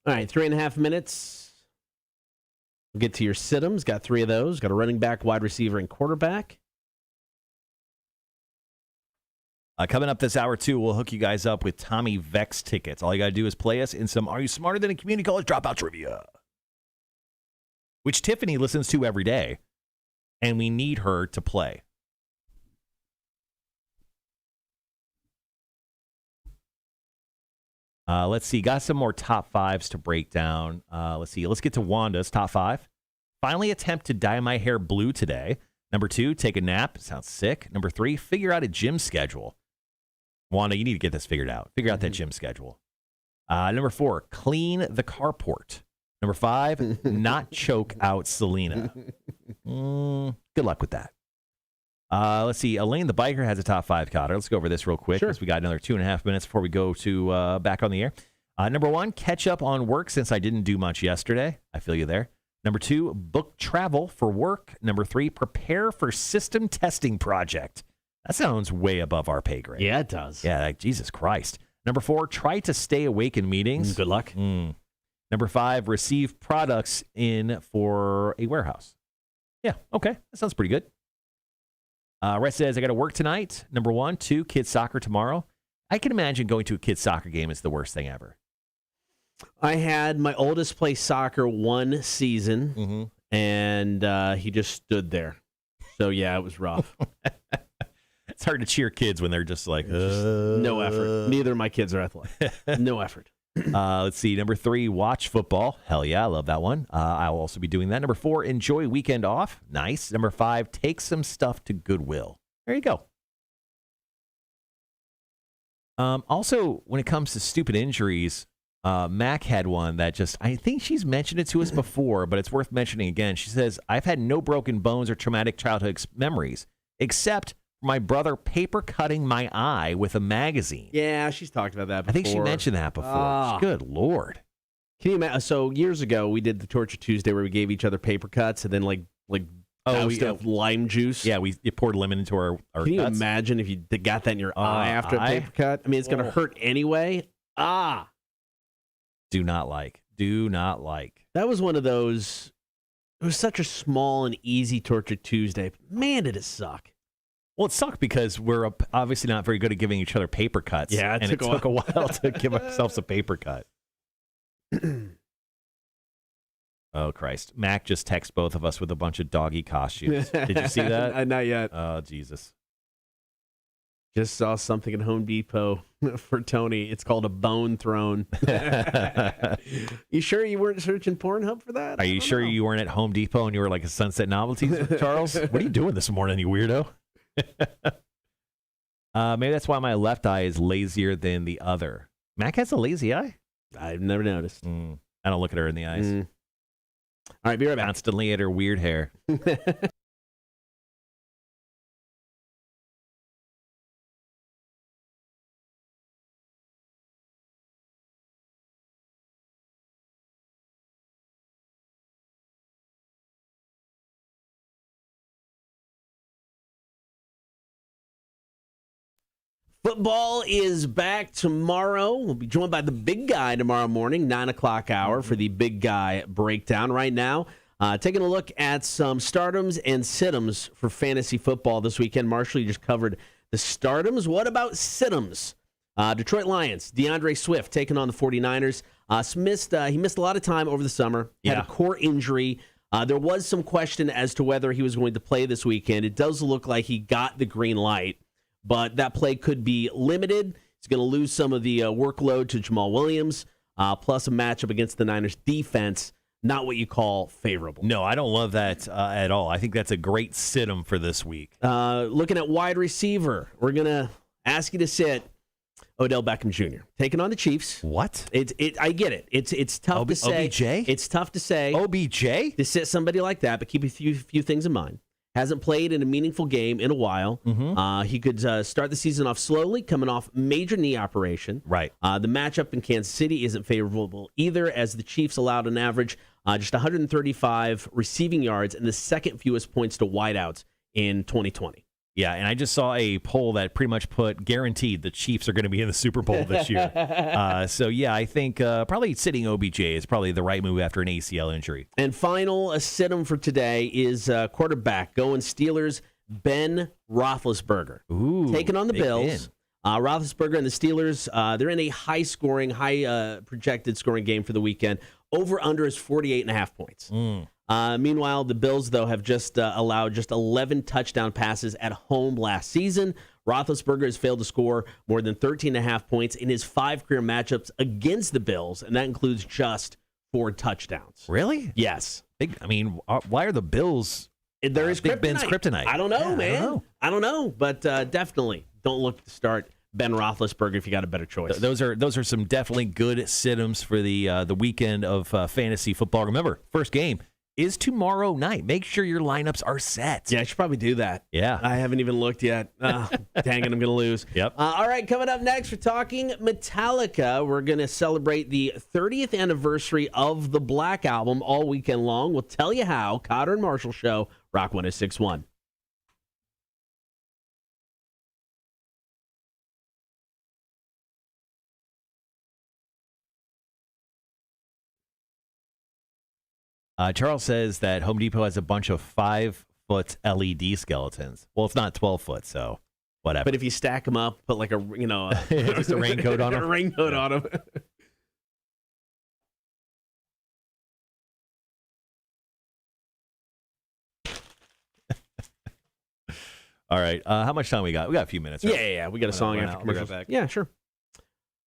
All right, 3.5 minutes. We'll get to your sit-ems. Got 3 of those. Got a running back, wide receiver, and quarterback. Coming up this hour, too, we'll hook you guys up with Tommy Vext tickets. All you got to do is play us in some Are You Smarter Than a Community College Dropout Trivia, which Tiffany listens to every day, and we need her to play. Let's see. Got some more top 5s to break down. Let's see. Let's get to Wanda's top 5. Finally attempt to dye my hair blue today. Number 2, take a nap. Sounds sick. Number 3, figure out a gym schedule. Wanda, you need to get this figured out. Figure out that gym schedule. Number 4, clean the carport. Number 5, not choke out Selena. Good luck with that. Let's see. Elaine the Biker has a top 5, Cotter. Let's go over this real quick because we got another 2.5 minutes before we go to back on the air. Number 1, catch up on work since I didn't do much yesterday. I feel you there. Number 2, book travel for work. Number 3, prepare for system testing project. That sounds way above our pay grade. Yeah, it does. Yeah, like, Jesus Christ. Number 4, try to stay awake in meetings. Good luck. Number 5, receive products in for a warehouse. Yeah, okay. That sounds pretty good. Rhett says, I got to work tonight. Number 1, 2, kids soccer tomorrow. I can imagine going to a kids soccer game is the worst thing ever. I had my oldest play soccer 1 season, and he just stood there. So, yeah, it was rough. It's hard to cheer kids when they're just like, no effort. Neither of my kids are athletic. No effort. Let's see. Number 3, watch football. Hell yeah, I love that one. I'll also be doing that. Number 4, enjoy weekend off. Nice. Number 5, take some stuff to Goodwill. There you go. Also, when it comes to stupid injuries, Mac had one that just, I think she's mentioned it to us before, but it's worth mentioning again. She says, I've had no broken bones or traumatic childhood memories, except my brother paper cutting my eye with a magazine. Yeah, she's talked about that before. I think she mentioned that before. Good Lord. Can you imagine? So years ago, we did the Torture Tuesday where we gave each other paper cuts and then doused of lime juice. Yeah, we poured lemon into our Can you cuts. imagine if you got that in your eye after a paper cut? I mean, it's going to hurt anyway. Do not like. That was one of those, it was such a small and easy Torture Tuesday. Man, did it suck. Well, it sucked because we're obviously not very good at giving each other paper cuts. Yeah, it took a while to give ourselves a paper cut. Oh, Christ. Mac just texted both of us with a bunch of doggy costumes. Did you see that? Not yet. Oh, Jesus. Just saw something at Home Depot for Tony. It's called a bone throne. You sure you weren't searching Pornhub for that? Are you sure you weren't at Home Depot and you were like a Sunset Novelties with Charles? What are you doing this morning, you weirdo? Maybe that's why my left eye is lazier than the other. Mac has a lazy eye? I've never noticed. I don't look at her in the eyes. All right, be right back. Constantly at her weird hair. Football is back tomorrow. We'll be joined by the big guy tomorrow morning, 9 o'clock hour, for the big guy breakdown. Right now, taking a look at some stardoms and situms for fantasy football this weekend. Marshall, you just covered the stardoms. What about situms? Detroit Lions, DeAndre Swift taking on the 49ers. He missed a lot of time over the summer, had a core injury. There was some question as to whether he was going to play this weekend. It does look like he got the green light, but that play could be limited. He's going to lose some of the workload to Jamal Williams, plus a matchup against the Niners defense. Not what you call favorable. No, I don't love that at all. I think that's a great sit-em for this week. Looking at wide receiver, we're going to ask you to sit Odell Beckham Jr. taking on the Chiefs. What? I get it. It's tough to say. OBJ? It's tough to say. OBJ? To sit somebody like that, but keep a few things in mind. Hasn't played in a meaningful game in a while. He could start the season off slowly, coming off major knee operation. Right. The matchup in Kansas City isn't favorable either, as the Chiefs allowed an average just 135 receiving yards and the second fewest points to wideouts in 2020. Yeah, and I just saw a poll that pretty much put guaranteed the Chiefs are going to be in the Super Bowl this year. So, yeah, I think probably sitting OBJ is probably the right move after an ACL injury. And final sit-em for today is quarterback going Steelers, Ben Roethlisberger. Ooh, taking on the Bills. Win. Roethlisberger and the Steelers, they're in a high-scoring, projected scoring game for the weekend. Over-under is 48.5 points. Meanwhile, the Bills, though, have just allowed just 11 touchdown passes at home last season. Roethlisberger has failed to score more than 13.5 points in his 5 career matchups against the Bills, and that includes just 4 touchdowns. Really? Yes. Why are the Bills There is Big Ben's kryptonite? I don't know, man. I don't know, but definitely don't look to start Ben Roethlisberger if you got a better choice. Those are some definitely good sit-ems for the weekend of fantasy football. Remember, first game is tomorrow night. Make sure your lineups are set. Yeah, I should probably do that. Yeah. I haven't even looked yet. Dang it, I'm going to lose. Yep. All right, coming up next, we're talking Metallica. We're going to celebrate the 30th anniversary of the Black Album all weekend long. We'll tell you how. Cotter and Marshall Show, Rock 106.1. Charles says that Home Depot has a bunch of 5-foot LED skeletons. Well, it's not 12-foot, so whatever. But if you stack them up, put like just a raincoat on them. A raincoat on them. All right. How much time we got? We got a few minutes. Right? Yeah. We got a song after commercials. Back. Yeah, sure.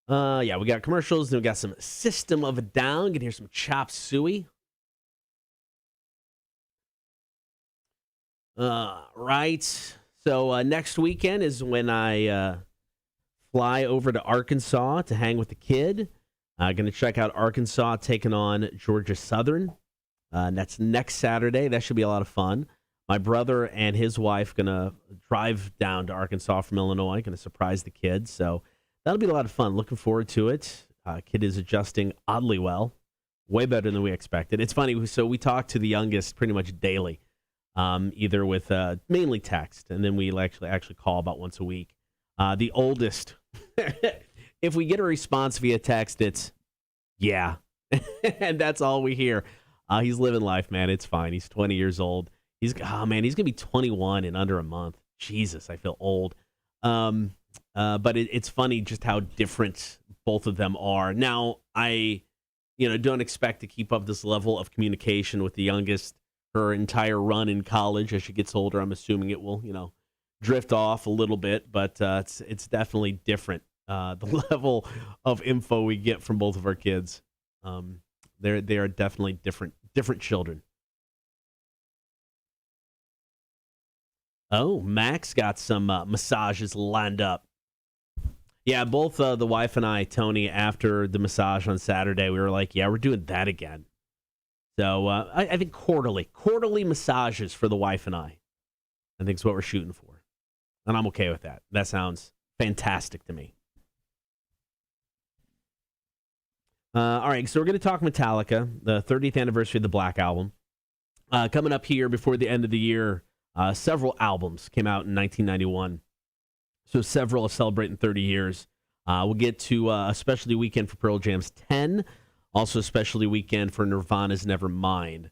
We got commercials. Then we got some System of a Down. Can hear some Chop Suey. Right. So next weekend is when I fly over to Arkansas to hang with the kid. Going to check out Arkansas taking on Georgia Southern. That's next Saturday. That should be a lot of fun. My brother and his wife going to drive down to Arkansas from Illinois. Going to surprise the kids. So that'll be a lot of fun. Looking forward to it. Kid is adjusting oddly well. Way better than we expected. It's funny. So we talk to the youngest pretty much daily. Either with mainly text, and then we actually call about once a week. The oldest, if we get a response via text, it's, yeah. And that's all we hear. He's living life, man. It's fine. He's 20 years old. He's going to be 21 in under a month. Jesus, I feel old. But it's funny just how different both of them are. Now, I don't expect to keep up this level of communication with the youngest her entire run in college. As she gets older, I'm assuming it will, drift off a little bit, but it's definitely different. The level of info we get from both of our kids, they are definitely different children. Oh, Max got some massages lined up. Yeah, both the wife and I, Tony, after the massage on Saturday, we were like, yeah, we're doing that again. So I think quarterly massages for the wife and I think is what we're shooting for. And I'm okay with that. That sounds fantastic to me. All right, so we're going to talk Metallica, the 30th anniversary of the Black Album. Coming up here before the end of the year, several albums came out in 1991. So several are celebrating 30 years. We'll get to a specialty weekend for Pearl Jam's 10, also a specialty weekend for Nirvana's Nevermind.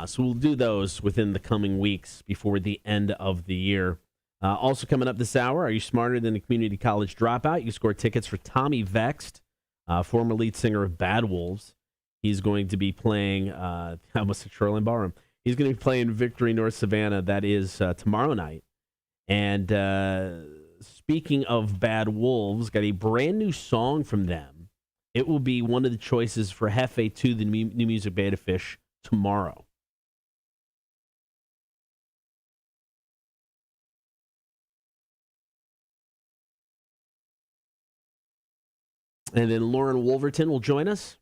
So we'll do those within the coming weeks before the end of the year. Also coming up this hour, are you smarter than a community college dropout? You can score tickets for Tommy Vext, former lead singer of Bad Wolves. He's going to be playing, I almost said Shoreline Ballroom. He's going to be playing Victory North Savannah. That is tomorrow night. And speaking of Bad Wolves, got a brand new song from them. It will be one of the choices for Hefe 2, the new music beta fish, tomorrow. And then Lauren Wolverton will join us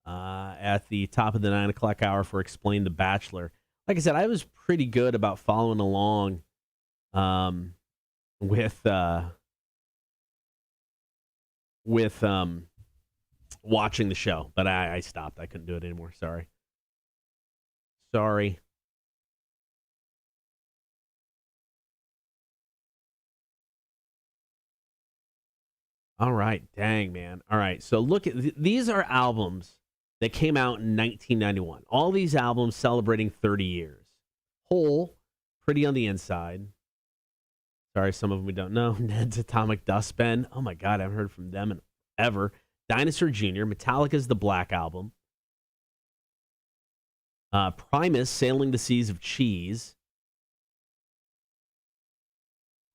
at the top of the 9 o'clock hour for Explain the Bachelor. Like I said, I was pretty good about following along with watching the show, but I stopped. I couldn't do it anymore. Sorry. All right. Dang, man. All right. So look at these are albums that came out in 1991. All these albums celebrating 30 years. Hole, Pretty on the Inside. Sorry, some of them we don't know. Ned's Atomic Dustbin. Oh my God, I haven't heard from them in ever. Dinosaur Jr., Metallica's The Black Album. Primus, Sailing the Seas of Cheese.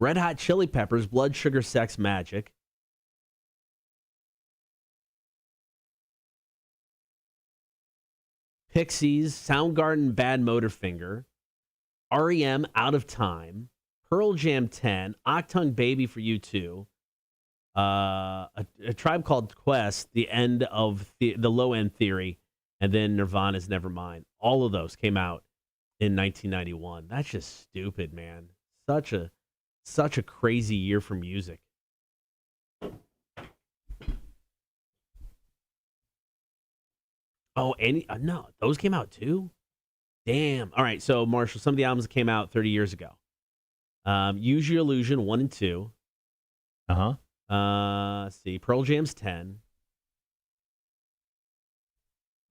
Red Hot Chili Peppers, Blood, Sugar, Sex, Magic. Pixies, Soundgarden, Bad Motorfinger. REM, Out of Time. Pearl Jam 10. Octung Baby for U2. A Tribe Called Quest, the end of the Low End Theory, and then Nirvana's Nevermind. All of those came out in 1991. That's just stupid, man. Such a crazy year for music. Oh, no, those came out too? Damn. All right, so Marshall, some of the albums that came out 30 years ago. Use Your Illusion 1 and 2. Let's see, Pearl Jam's 10.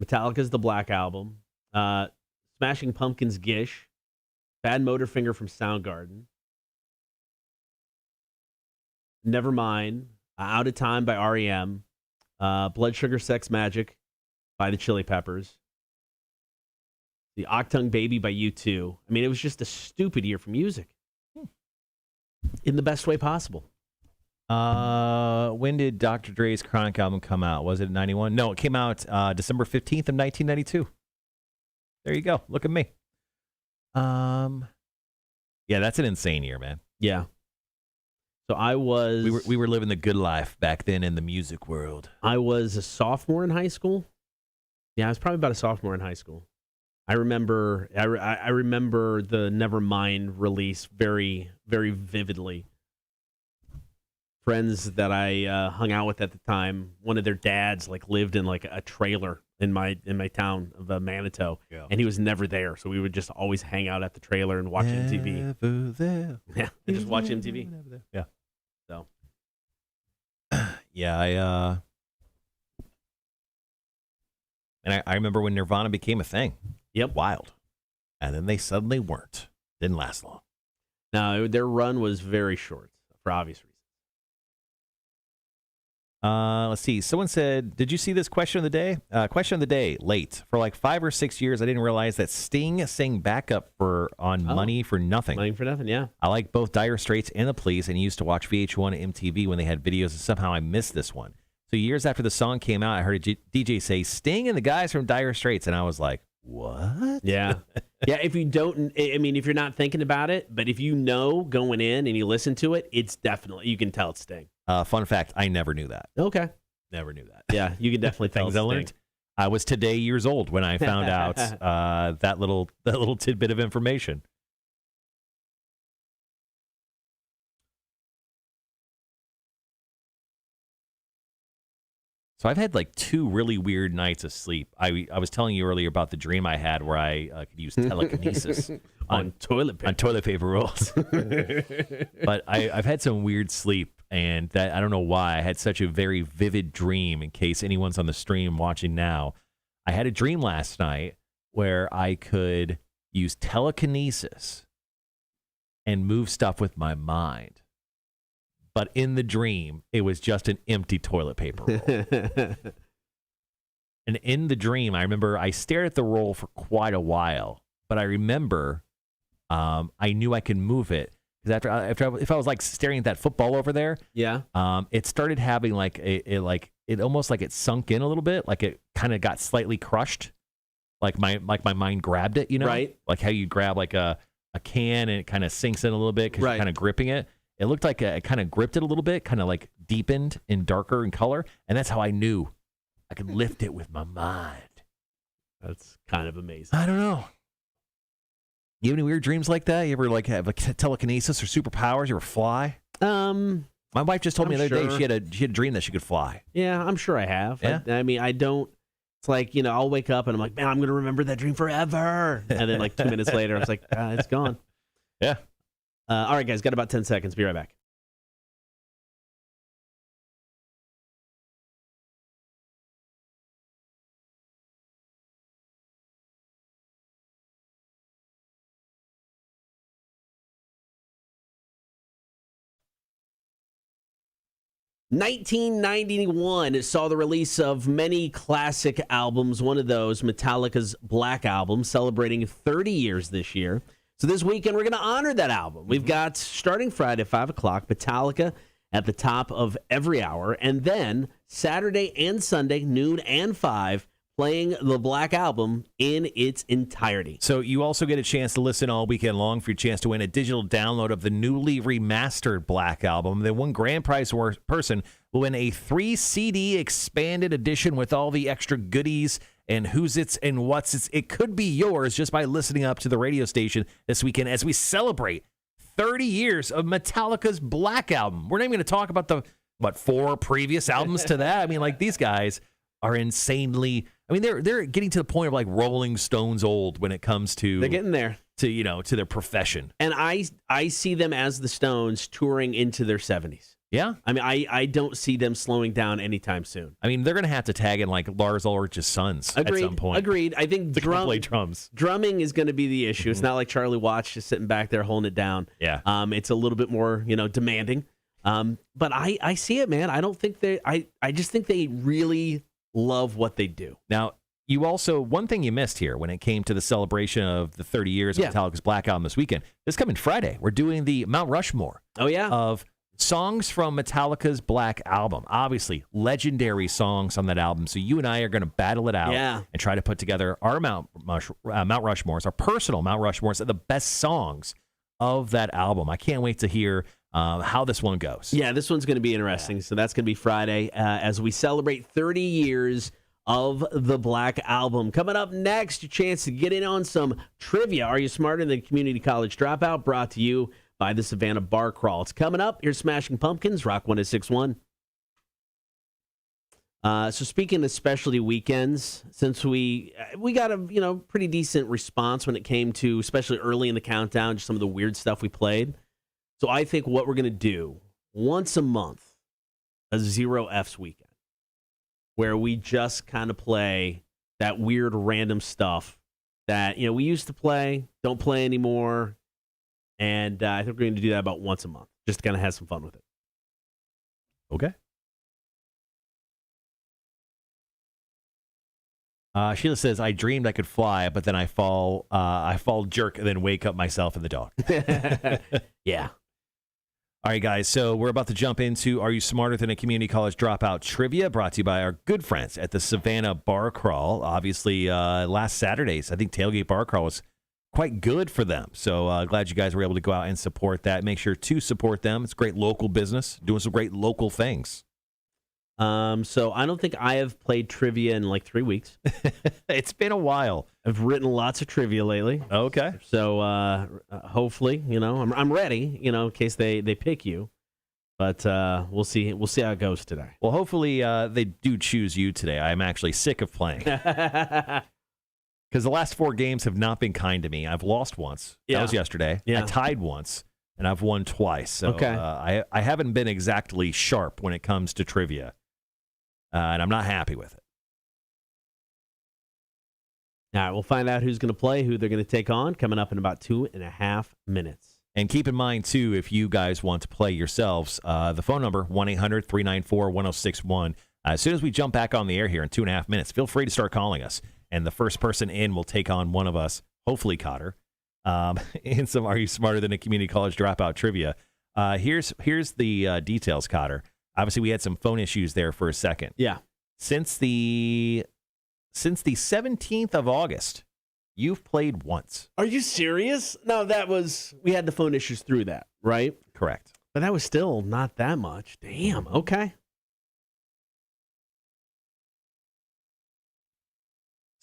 Metallica's The Black Album. Smashing Pumpkins' Gish. Bad Motorfinger from Soundgarden. Nevermind. Out of Time by REM. Blood Sugar Sex Magic by the Chili Peppers. The Octung Baby by U2. I mean, it was just a stupid year for music. In the best way possible. When did Dr. Dre's Chronic album come out? Was it 91? No, it came out December 15th of 1992. There you go. Look at me. Yeah, that's an insane year, man. Yeah. So we were living the good life back then in the music world. I was a sophomore in high school. Yeah, I was probably about a sophomore in high school. I remember the Nevermind release very, very vividly. Friends that I hung out with at the time, one of their dads lived in a trailer in my town of Manitou, and he was never there, so we would just always hang out at the trailer and watch MTV. Never there. Yeah, and just watch MTV. Yeah. So. Yeah, I remember when Nirvana became a thing. Yep. Wild. And then they suddenly weren't. Didn't last long. No, their run was very short for obvious reasons. Let's see. Someone said, did you see this question of the day? Question of the day, late. For like 5 or 6 years, I didn't realize that Sting sang backup on Money for Nothing. Money for Nothing, yeah. I like both Dire Straits and The Police and used to watch VH1 and MTV when they had videos, and somehow I missed this one. So years after the song came out, I heard a DJ say, Sting and the guys from Dire Straits, and I was like, what? Yeah. Yeah, if you don't, I mean, if you're not thinking about it, but if you know going in and you listen to it, it's definitely, you can tell it's Sting. Fun fact, I never knew that. Okay. Never knew that. Yeah, you can definitely tell Things it's I Sting. learned. I was today years old when I found out that little tidbit of information. So I've had like 2 really weird nights of sleep. I was telling you earlier about the dream I had where I could use telekinesis on toilet paper rolls. But I've had some weird sleep, and that I don't know why. I had such a very vivid dream. In case anyone's on the stream watching now, I had a dream last night where I could use telekinesis and move stuff with my mind. But in the dream, it was just an empty toilet paper roll. And in the dream, I remember I stared at the roll for quite a while. But I remember I knew I could move it. Because if I was like staring at that football over there, yeah, it started having like it almost like it sunk in a little bit, like it kind of got slightly crushed, like my mind grabbed it, you know, right? Like how you grab like a can and it kind of sinks in a little bit because you're kind of gripping it. It looked like it kind of gripped it a little bit, kind of like deepened and darker in color, and that's how I knew I could lift it with my mind. That's kind of amazing. I don't know. You have any weird dreams like that? You ever like have like telekinesis or superpowers? You ever fly? My wife just told me the other day she had a dream that she could fly. Yeah, I'm sure I have. Yeah? I mean, I don't. It's like, you know, I'll wake up and I'm like, man, I'm gonna remember that dream forever. And then like 2 minutes later, I was like, it's gone. Yeah. All right, guys, got about 10 seconds. Be right back. $1991 saw the release of many classic albums. One of those, Metallica's Black Album, celebrating 30 years this year. So this weekend, we're going to honor that album. We've got, starting Friday at 5 o'clock, Metallica at the top of every hour. And then Saturday and Sunday, noon and 5, playing the Black Album in its entirety. So you also get a chance to listen all weekend long for your chance to win a digital download of the newly remastered Black Album. The one grand prize person will win a 3 CD expanded edition with all the extra goodies and who's it's and what's it's. It could be yours just by listening up to the radio station this weekend as we celebrate 30 years of Metallica's Black Album. We're not even going to talk about the, 4 previous albums to that. I mean, like, these guys are insanely... I mean, they're getting to the point of like Rolling Stones old when it comes to... They're getting there. To their profession. And I see them as the Stones touring into their 70s. Yeah. I mean, I don't see them slowing down anytime soon. I mean, they're going to have to tag in like Lars Ulrich's sons at some point. Agreed. I think play drums. Drumming is going to be the issue. It's not like Charlie Watts just sitting back there holding it down. Yeah. It's a little bit more, demanding. But I see it, man. I don't think I just think they really love what they do. Now, you also, one thing you missed here when it came to the celebration of the 30 years of Metallica's Black Album this weekend, this coming Friday, we're doing the Mount Rushmore. Oh, yeah. Of songs from Metallica's Black Album. Obviously, legendary songs on that album. So you and I are going to battle it out and try to put together our Mount Rushmores, our personal Mount Rushmores, of the best songs of that album. I can't wait to hear how this one goes. Yeah, this one's going to be interesting. So that's going to be Friday as we celebrate 30 years of the Black Album. Coming up next, your chance to get in on some trivia. Are you smarter than Community College Dropout? Brought to you by the Savannah Bar Crawl. It's coming up. Here's Smashing Pumpkins, Rock 106.1. So speaking of specialty weekends, since we got a pretty decent response when it came to, especially early in the countdown, just some of the weird stuff we played. So I think what we're going to do once a month, a Zero F's weekend, where we just kind of play that weird random stuff that we used to play, don't play anymore, and I think we're going to do that about once a month, just to kind of have some fun with it. Okay. Sheila says, I dreamed I could fly, but then I fall jerk, and then wake up myself in the dog. Yeah. All right, guys, so we're about to jump into Are You Smarter Than a Community College Dropout trivia, brought to you by our good friends at the Savannah Bar Crawl. Obviously, last Saturday's, I think, Tailgate Bar Crawl was quite good for them. So glad you guys were able to go out and support that. Make sure to support them. It's great local business, doing some great local things. So I don't think I have played trivia in like 3 weeks. It's been a while. I've written lots of trivia lately. Okay. So hopefully, I'm ready, in case they pick you. But we'll see. We'll see how it goes today. Well, hopefully they do choose you today. I'm actually sick of playing. Because the last 4 games have not been kind to me. I've lost once. Yeah. That was yesterday. Yeah. I tied once, and I've won twice. So Okay. I haven't been exactly sharp when it comes to trivia, and I'm not happy with it. All right, we'll find out who's going to play, who they're going to take on, coming up in about 2.5 minutes. And keep in mind, too, if you guys want to play yourselves, the phone number, 1-800-394-1061. As soon as we jump back on the air here in 2.5 minutes, feel free to start calling us. And the first person in will take on one of us, hopefully Cotter, in some Are You Smarter Than a Community College Dropout trivia. Here's the details, Cotter. Obviously, we had some phone issues there for a second. Yeah. Since the 17th of August, you've played once. Are you serious? No, we had the phone issues through that, right? Correct. But that was still not that much. Damn. Okay.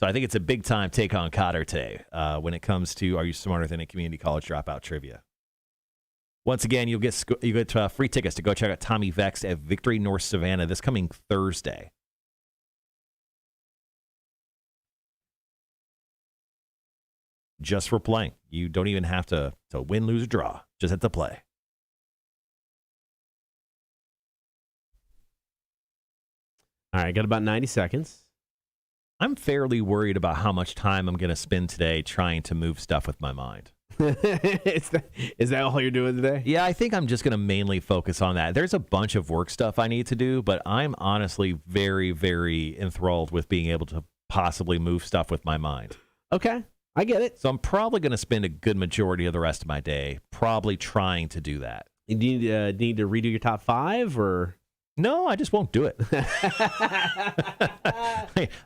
So I think it's a big-time take on Cotter today when it comes to Are You Smarter Than a Community College Dropout trivia. Once again, you get free tickets to go check out Tommy Vext at Victory North Savannah this coming Thursday. Just for playing. You don't even have to win, lose, or draw. Just have to play. All right, got about 90 seconds. I'm fairly worried about how much time I'm going to spend today trying to move stuff with my mind. Is that all you're doing today? Yeah, I think I'm just going to mainly focus on that. There's a bunch of work stuff I need to do, but I'm honestly very, very enthralled with being able to possibly move stuff with my mind. Okay, I get it. So I'm probably going to spend a good majority of the rest of my day probably trying to do that. Do you need to redo your top 5 or? No, I just won't do it. I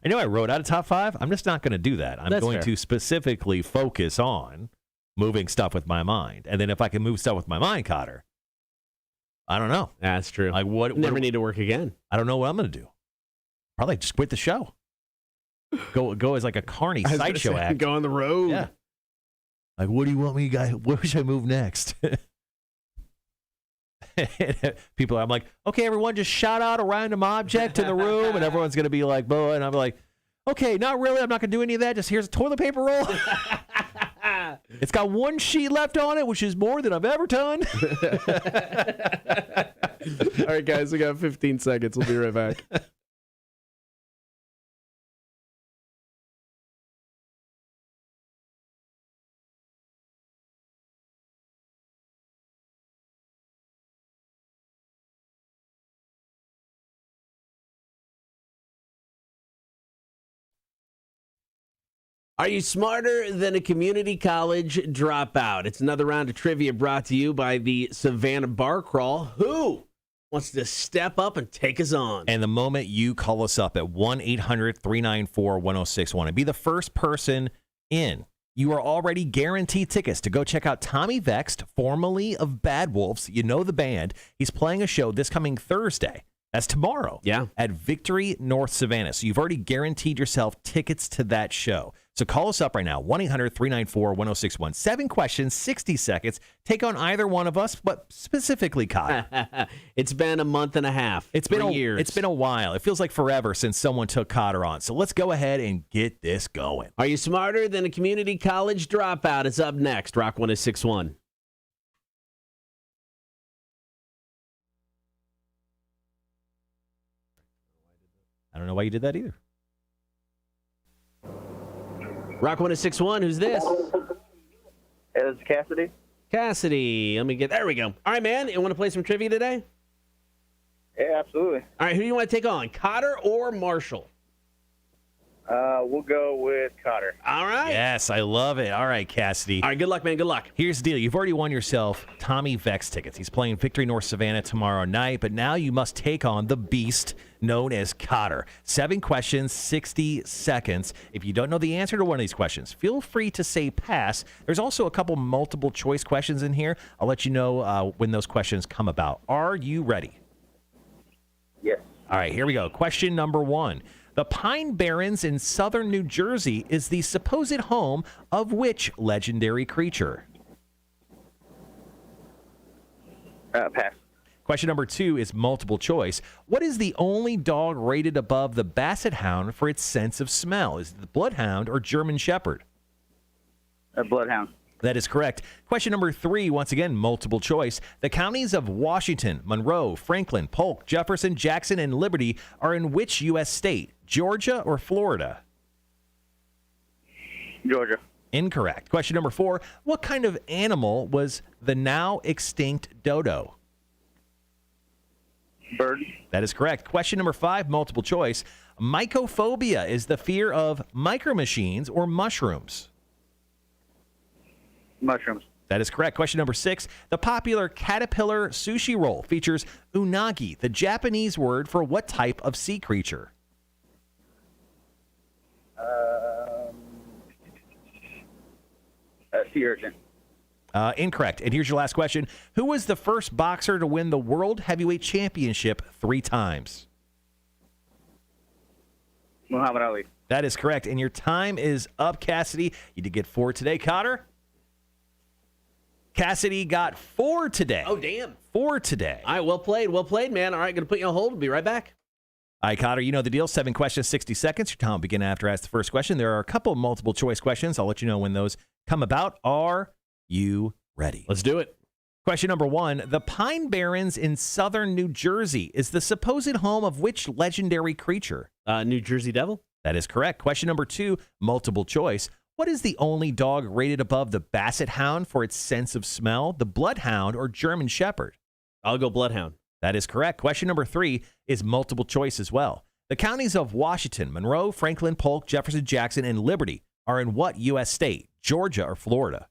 know I wrote out a top 5. I'm just not going to do that. I'm That's going fair. to specifically focus on moving stuff with my mind. And then if I can move stuff with my mind, Cotter, I don't know. That's true. Like Never need to work again. I don't know what I'm going to do. Probably just quit the show. Go as like a carny sideshow act. Go on the road. Yeah. Like, what do you want me, guys? Where should I move next? I'm like, okay, everyone, just shout out a random object in the room, and everyone's gonna be like, "Boy," and I'm like, okay, not really. I'm not gonna do any of that. Just here's a toilet paper roll. It's got 1 sheet left on it, which is more than I've ever done. All right, guys, we got 15 seconds. We'll be right back. Are you smarter than a community college dropout? It's another round of trivia brought to you by the Savannah Bar Crawl. Who wants to step up and take us on? And the moment you call us up at 1-800-394-1061 and be the first person in, you are already guaranteed tickets to go check out Tommy Vext, formerly of Bad Wolves. You know the band. He's playing a show this coming Thursday. That's tomorrow. Yeah. At Victory North Savannah. So you've already guaranteed yourself tickets to that show. So call us up right now, 1-800-394-1061. 7 questions, 60 seconds. Take on either one of us, but specifically Kyle. It's been a month and a half. It's been 3 years. It's been a while. It feels like forever since someone took Cotter on. So let's go ahead and get this going. Are you smarter than a community college dropout? It's up next. Rock 1061. I don't know why you did that either. Rock 1061, who's this? It's Cassidy. Cassidy. There we go. All right, man. You want to play some trivia today? Yeah, absolutely. All right, who do you want to take on, Cotter or Marshall? We'll go with Cotter. All right. Yes, I love it. All right, Cassidy. All right, good luck, man. Good luck. Here's the deal. You've already won yourself Tommy Vext tickets. He's playing Victory North Savannah tomorrow night, but now you must take on the beast known as Cotter. 7 questions, 60 seconds. If you don't know the answer to one of these questions, feel free to say pass. There's also a couple multiple choice questions in here. I'll let you know when those questions come about. Are you ready? Yes. All right, here we go. Question number 1. The Pine Barrens in southern New Jersey is the supposed home of which legendary creature? Pass. Question number 2 is multiple choice. What is the only dog rated above the Basset Hound for its sense of smell? Is it the Bloodhound or German Shepherd? Bloodhound. That is correct. Question number 3, once again, multiple choice. The counties of Washington, Monroe, Franklin, Polk, Jefferson, Jackson, and Liberty are in which U.S. state? Georgia or Florida? Georgia. Incorrect. Question number 4, what kind of animal was the now extinct dodo? Bird. That is correct. Question number 5, multiple choice. Mycophobia is the fear of micromachines or mushrooms. Mushrooms. That is correct. Question number 6. The popular caterpillar sushi roll features unagi, the Japanese word for what type of sea creature? Sea urchin. Incorrect. And here's your last question. Who was the first boxer to win the World Heavyweight Championship 3 times? Muhammad Ali. That is correct. And your time is up, Cassidy. You did get 4 today, Cotter. Cassidy got 4 today. Oh, damn. 4 today. All right, well played, man. All right, going to put you on hold. We'll be right back. All right, Cotter, you know the deal. 7 questions, 60 seconds. Your time will begin after I ask the first question. There are a couple multiple choice questions. I'll let you know when those come about. Are you ready? Let's do it. Question number 1. The Pine Barrens in southern New Jersey is the supposed home of which legendary creature? New Jersey Devil. That is correct. Question number 2, multiple choice. What is the only dog rated above the Basset Hound for its sense of smell? The Bloodhound or German Shepherd? I'll go Bloodhound. That is correct. Question number 3 is multiple choice as well. The counties of Washington, Monroe, Franklin, Polk, Jefferson, Jackson, and Liberty are in what U.S. state? Georgia or Florida?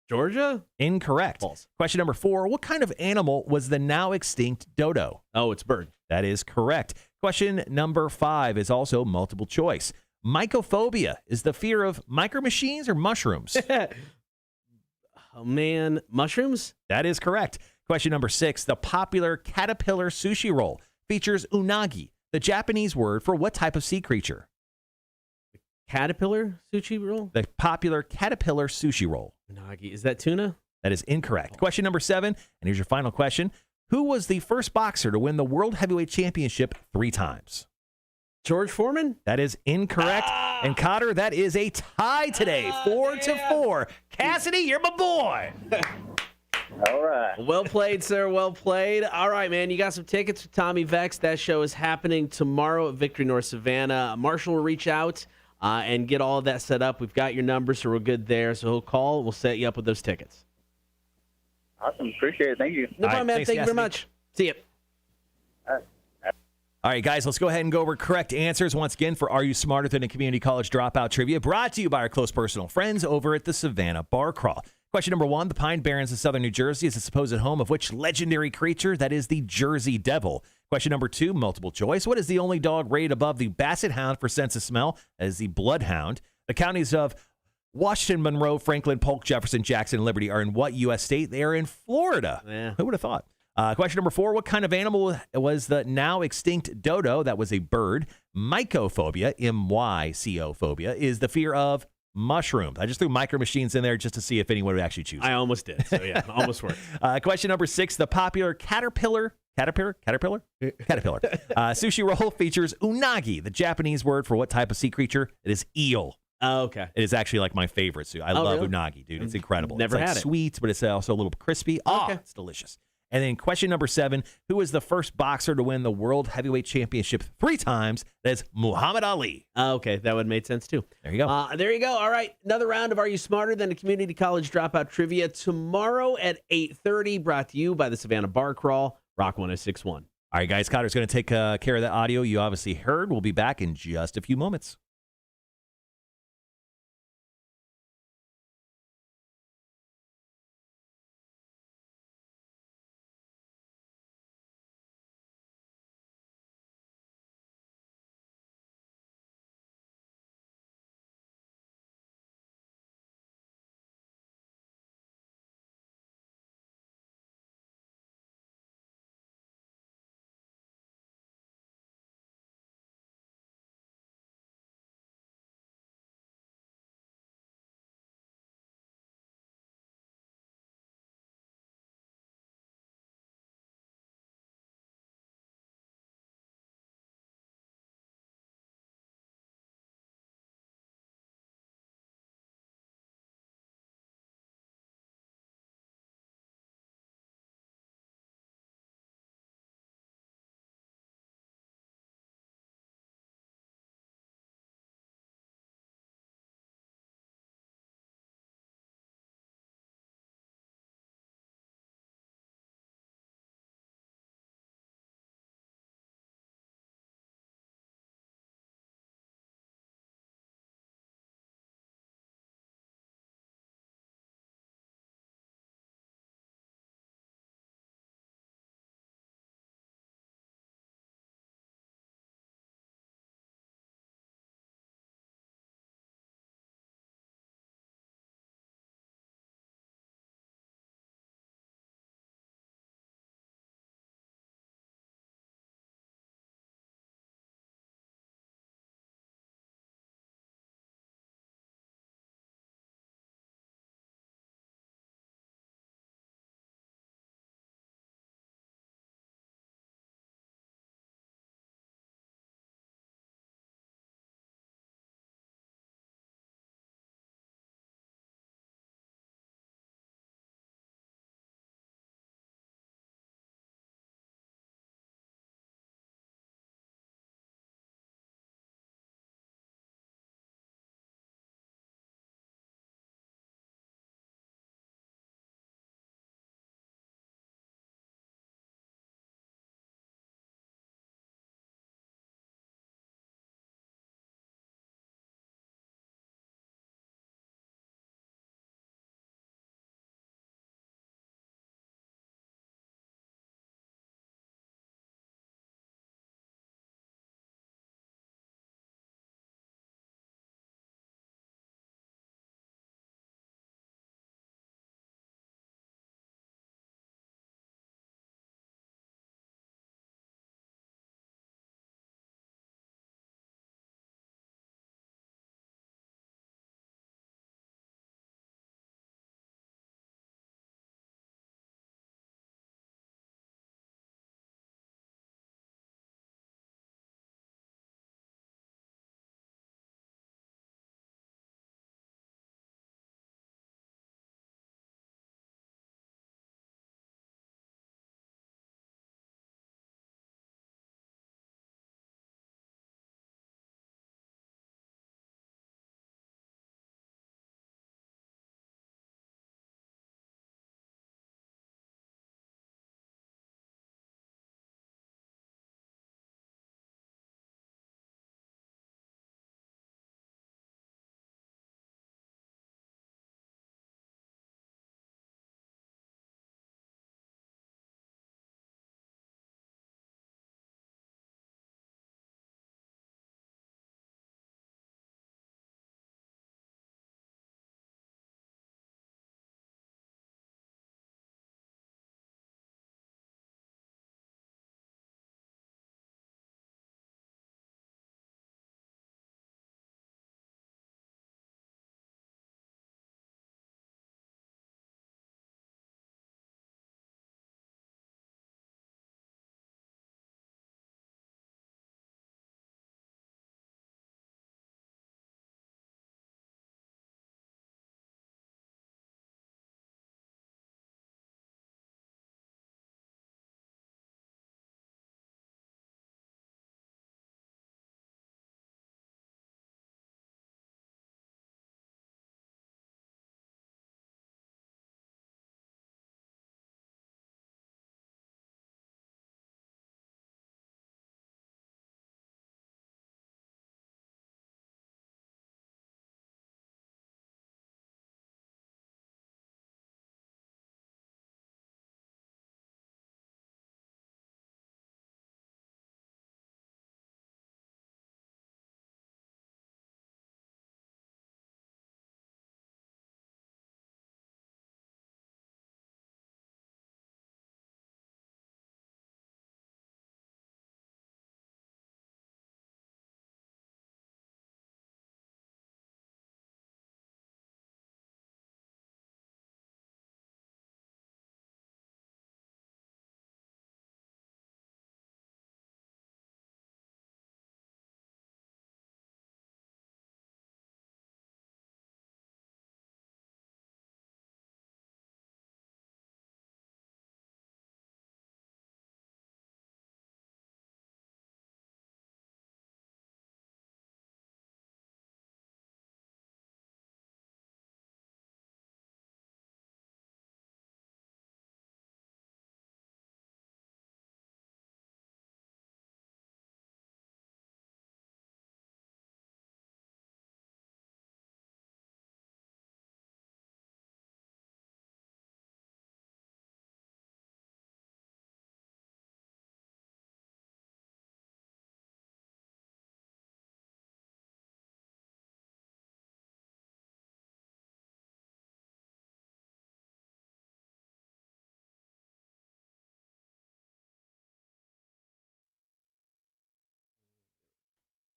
Georgia? Incorrect. False. Question number 4. What kind of animal was the now extinct dodo? Oh, it's bird. That is correct. Question number 5 is also multiple choice. Mycophobia is the fear of micromachines or mushrooms? Oh, man. Mushrooms? That is correct. Question number 6. The popular caterpillar sushi roll features unagi, the Japanese word for what type of sea creature? Caterpillar sushi roll? The popular caterpillar sushi roll. Unagi. Is that tuna? That is incorrect. Question number 7, and here's your final question. Who was the first boxer to win the World Heavyweight Championship 3 times? George Foreman? That is incorrect. And Cotter, that is a tie today, 4-4. Cassidy, you're my boy. All right. Well played, sir. Well played. All right, man. You got some tickets for Tommy Vext. That show is happening tomorrow at Victory North Savannah. Marshall will reach out and get all of that set up. We've got your number, so we're good there. So he'll call. We'll set you up with those tickets. Awesome. Appreciate it. Thank you. No All problem, right, man. thanks, Thank you very Cassidy. much. See you. All right, guys, let's go ahead and go over correct answers once again for Are You Smarter Than a Community College Dropout Trivia, brought to you by our close personal friends over at the Savannah Bar Crawl. Question number 1, the Pine Barrens in southern New Jersey is the supposed home of which legendary creature? That is the Jersey Devil. Question number 2, multiple choice. What is the only dog rated above the Basset Hound for sense of smell? That is the Bloodhound. The counties of Washington, Monroe, Franklin, Polk, Jefferson, Jackson, and Liberty are in what U.S. state? They are in Florida. Yeah. Who would have thought? Question number 4, what kind of animal was the now extinct dodo? That was a bird. Mycophobia, M-Y-C-O phobia, is the fear of mushrooms. I just threw micro machines in there just to see if anyone would actually choose. I almost did. So, yeah, almost worked. Question number 6, the popular caterpillar sushi roll features unagi, the Japanese word for what type of sea creature? It is eel. Oh, okay. It is actually like my favorite. So I love really? unagi, dude. It's incredible. Never it's like had it. Sweet, but it's also a little crispy. Oh, Okay. it's delicious. And then question number 7, who was the first boxer to win the World Heavyweight Championship 3 times? That's Muhammad Ali. Okay, that would have made sense too. There you go. There you go. All right, another round of Are You Smarter Than a Community College Dropout Trivia tomorrow at 8:30, brought to you by the Savannah Bar Crawl, Rock 106.1. All right, guys, Cotter's going to take care of that audio you obviously heard. We'll be back in just a few moments.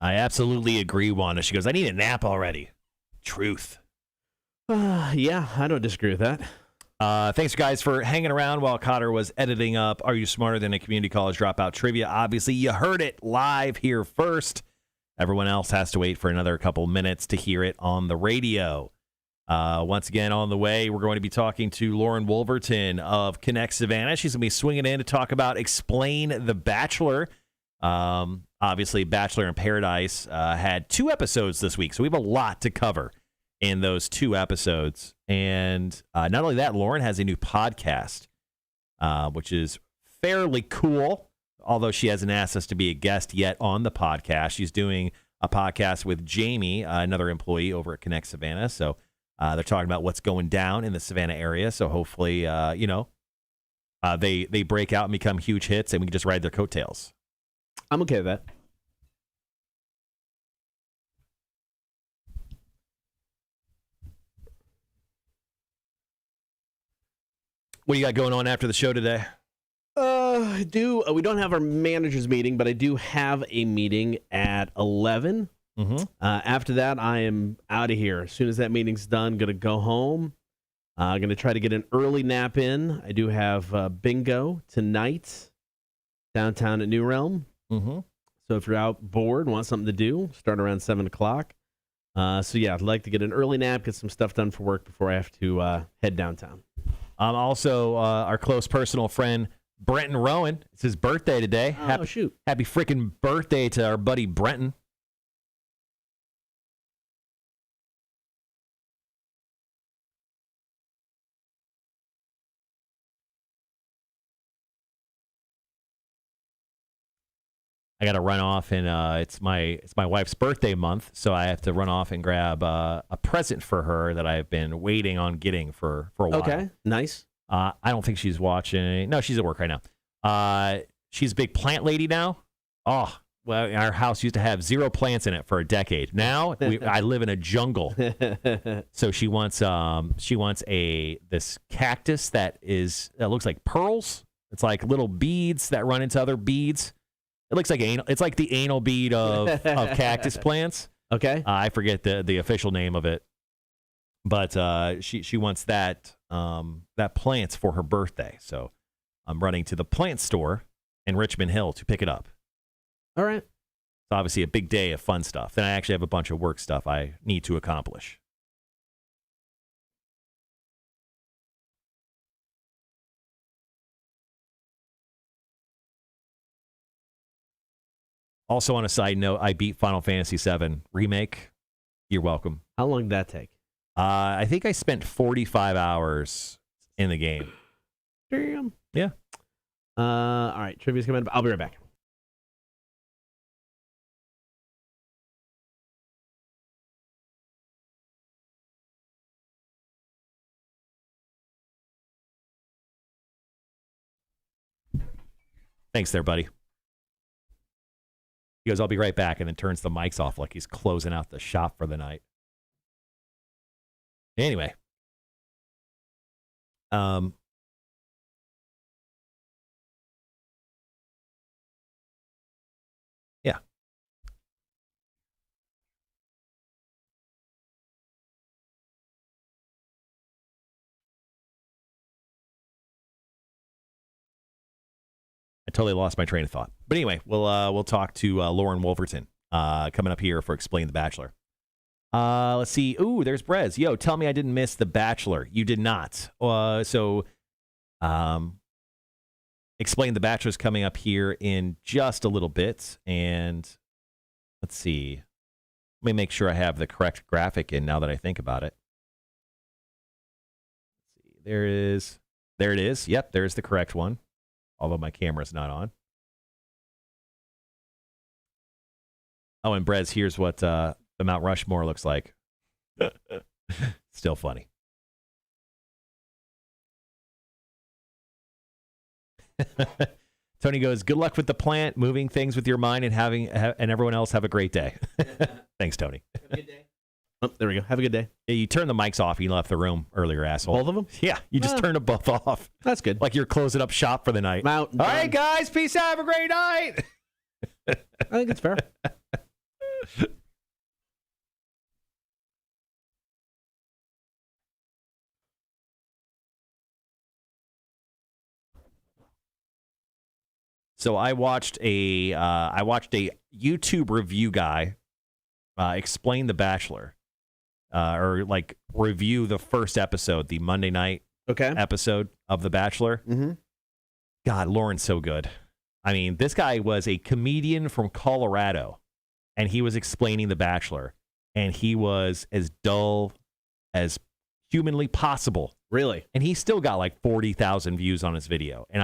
I absolutely agree, Wanda. She goes, I need a nap already. Truth. Yeah, I don't disagree with that. Thanks, guys, for hanging around while Cotter was editing up Are You Smarter Than a Community College Dropout Trivia? Obviously, you heard it live here first. Everyone else has to wait for another couple minutes to hear it on the radio. Once again, on the way, we're going to be talking to Lauren Wolverton of Connect Savannah. She's going to be swinging in to talk about Explain the Bachelor. Obviously, Bachelor in Paradise had 2 episodes this week, so we have a lot to cover in those 2 episodes. And not only that, Lauren has a new podcast, which is fairly cool, although she hasn't asked us to be a guest yet on the podcast. She's doing a podcast with Jamie, another employee over at Connect Savannah. So they're talking about what's going down in the Savannah area. So hopefully, they break out and become huge hits, and we can just ride their coattails. I'm okay with that. What do you got going on after the show today? We don't have our managers meeting, but I do have a meeting at 11. Mm-hmm. After that, I am out of here. As soon as that meeting's done, going to go home. Going to try to get an early nap in. I do have bingo tonight downtown at New Realm. Mm-hmm. So if you're out bored, want something to do, start around 7 o'clock. So yeah, I'd like to get an early nap, get some stuff done for work before I have to head downtown. Also, our close personal friend, Brenton Rowan. It's his birthday today. Oh, shoot. Happy freaking birthday to our buddy Brenton. I got to run off, and it's my wife's birthday month, so I have to run off and grab a present for her that I've been waiting on getting for a while. Okay, nice. I don't think she's watching. No, she's at work right now. She's a big plant lady now. Oh, well, our house used to have 0 plants in it for a decade. Now I live in a jungle. So she wants this cactus that looks like pearls. It's like little beads that run into other beads. It looks like anal. It's like the anal bead of cactus plants. Okay. I forget the official name of it, but she wants that plants for her birthday. So I'm running to the plant store in Richmond Hill to pick it up. All right. It's obviously a big day of fun stuff. Then I actually have a bunch of work stuff I need to accomplish. Also, on a side note, I beat Final Fantasy VII Remake. You're welcome. How long did that take? I think I spent 45 hours in the game. Damn. Yeah. All right. Trivia's coming up. I'll be right back. Thanks there, buddy. He goes, I'll be right back, and then turns the mics off like he's closing out the shop for the night. Anyway. Yeah. I totally lost my train of thought. But anyway, we'll talk to Lauren Wolverton coming up here for Explain the Bachelor. Let's see. Ooh, there's Brez. Yo, tell me I didn't miss The Bachelor. You did not. Explain the Bachelor's coming up here in just a little bit. And let's see. Let me make sure I have the correct graphic in now that I think about it. Let's see. There it is. Yep, there's the correct one. Although my camera's not on. Oh, and Brez, here's what the Mount Rushmore looks like. Still funny. Tony goes, good luck with the plant, moving things with your mind, and and everyone else have a great day. Thanks, Tony. Have a good day. Oh, there we go. Have a good day. Yeah, you turned the mics off. You left the room earlier, asshole. Both of them? Yeah, you just turned them both off. That's good. Like you're closing up shop for the night. All right, guys. Peace out. Have a great night. I think it's fair. So I watched a YouTube review guy explain The Bachelor, or like review the first episode, the Monday night episode of The Bachelor. Mm-hmm. God, Lauren's so good. I mean, this guy was a comedian from Colorado, and he was explaining The Bachelor, and he was as dull as humanly possible. Really? And he still got like 40,000 views on his video, and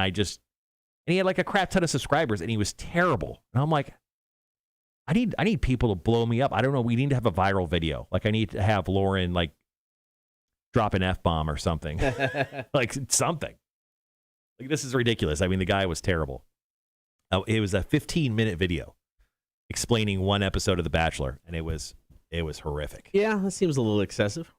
he had like a crap ton of subscribers, and he was terrible. And I'm like, I need people to blow me up. I don't know. We need to have a viral video. Like, I need to have Lauren like drop an F-bomb or something. Like something. Like, this is ridiculous. I mean, the guy was terrible. It was a 15-minute video explaining one episode of The Bachelor, and it was horrific. Yeah, that seems a little excessive.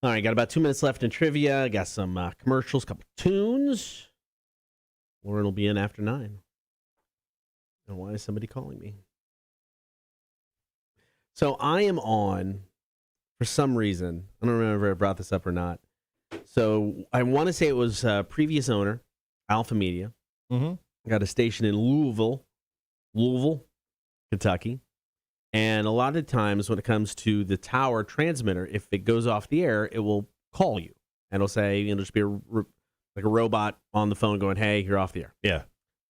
All right, got about 2 minutes left in trivia. Got some commercials, couple tunes. Lauren will be in after 9. And why is somebody calling me? So I am on, for some reason, I don't remember if I brought this up or not. So I want to say it was previous owner, Alpha Media. Mm-hmm. Got a station in Louisville, Kentucky. And a lot of times when it comes to the tower transmitter, if it goes off the air, it will call you. And it'll say, just be like a robot on the phone going, hey, you're off the air. Yeah.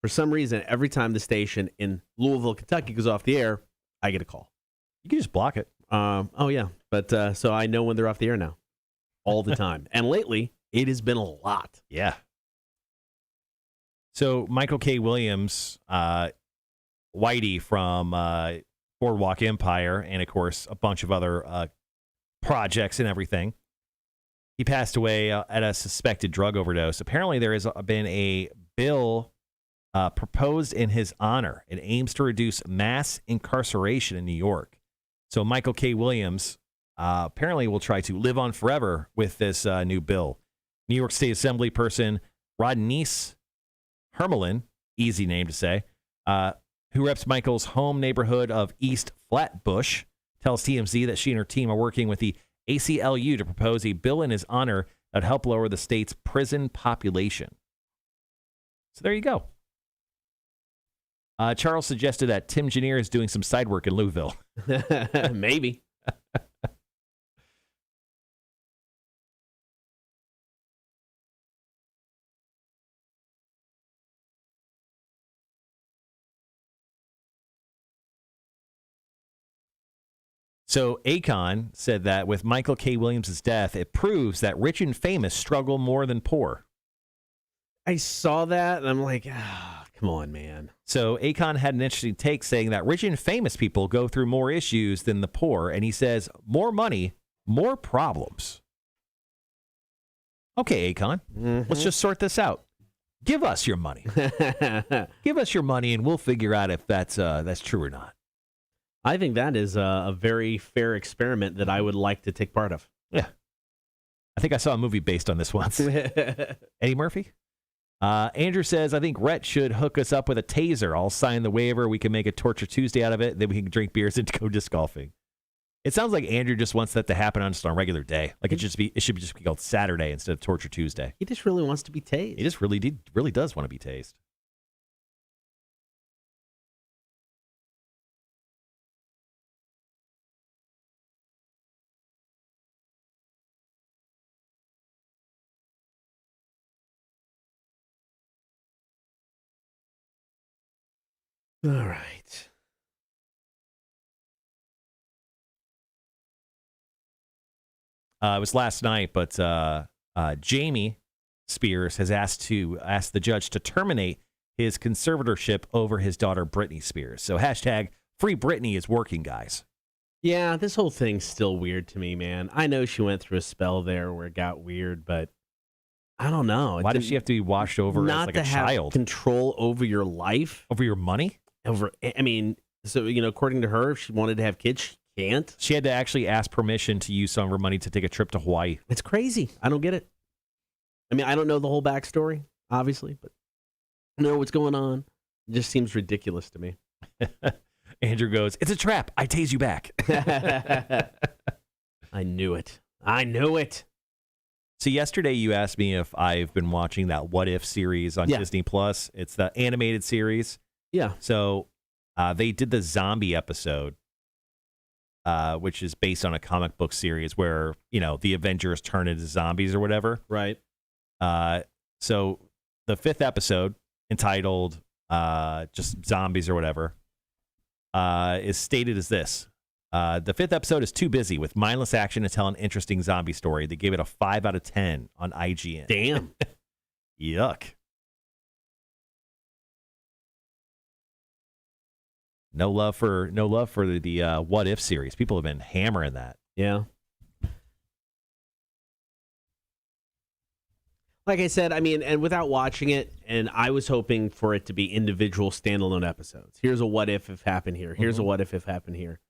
For some reason, every time the station in Louisville, Kentucky goes off the air, I get a call. You can just block it. Oh, yeah. But so I know when they're off the air now all the time. And lately, it has been a lot. Yeah. So Michael K. Williams, Whitey from Boardwalk Empire, and, of course, a bunch of other projects and everything. He passed away at a suspected drug overdose. Apparently, there has been a bill proposed in his honor. It aims to reduce mass incarceration in New York. So Michael K. Williams apparently will try to live on forever with this new bill. New York State Assembly person Rodneyce Hermelin, easy name to say, who reps Michael's home neighborhood of East Flatbush, tells TMZ that she and her team are working with the ACLU to propose a bill in his honor that would help lower the state's prison population. So there you go. Charles suggested that Tim Janier is doing some side work in Louisville. Maybe. So Akon said that with Michael K. Williams' death, it proves that rich and famous struggle more than poor. I saw that, and I'm like, come on, man. So Akon had an interesting take saying that rich and famous people go through more issues than the poor. And he says, more money, more problems. Okay, Akon, let's just sort this out. Give us your money. Give us your money, and we'll figure out if that's true or not. I think that is a very fair experiment that I would like to take part of. Yeah. I think I saw a movie based on this once. Eddie Murphy? Andrew says, I think Rhett should hook us up with a taser. I'll sign the waiver. We can make a Torture Tuesday out of it. Then we can drink beers and go disc golfing. It sounds like Andrew just wants that to happen on just on a regular day. Like it should just be called Saturday instead of Torture Tuesday. He just really wants to be tased. He just really does want to be tased. All right. It was last night, but Jamie Spears has asked the judge to terminate his conservatorship over his daughter Britney Spears. So hashtag Free Britney is working, guys. Yeah, this whole thing's still weird to me, man. I know she went through a spell there where it got weird, but I don't know. Why does she have to be washed over as like a child? Control over your life, Over your money? I mean, so according to her, if she wanted to have kids, she can't. She had to actually ask permission to use some of her money to take a trip to Hawaii. It's crazy. I don't get it. I mean, I don't know the whole backstory, obviously, but I know what's going on. It just seems ridiculous to me. Andrew goes, "It's a trap. I tase you back." I knew it. I knew it. So yesterday you asked me if I've been watching that What If series on Disney Plus. It's the animated series. Yeah. So they did the zombie episode, which is based on a comic book series where, the Avengers turn into zombies or whatever. Right. So the 5th episode, entitled just Zombies or whatever, is stated as this. The 5th episode is too busy with mindless action to tell an interesting zombie story. They gave it a 5 out of 10 on IGN. Damn. Yuck. No love for the What If series. People have been hammering that. Yeah. Like I said, I mean, and without watching it, and I was hoping for it to be individual standalone episodes. Here's a what if happened here. Here's a what if happened here.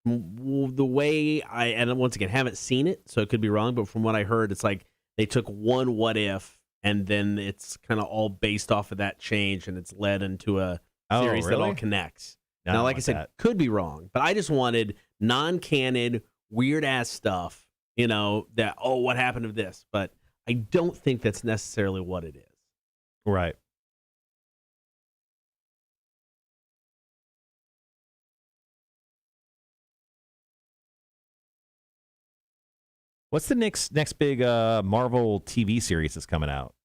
The way and once again, haven't seen it, so it could be wrong, but from what I heard, it's like they took one what if, and then it's kind of all based off of that change, and it's led into a series that all connects. Now, like I said, could be wrong, but I just wanted non-canon, weird-ass stuff, that, what happened to this? But I don't think that's necessarily what it is. Right. What's the next big Marvel TV series that's coming out?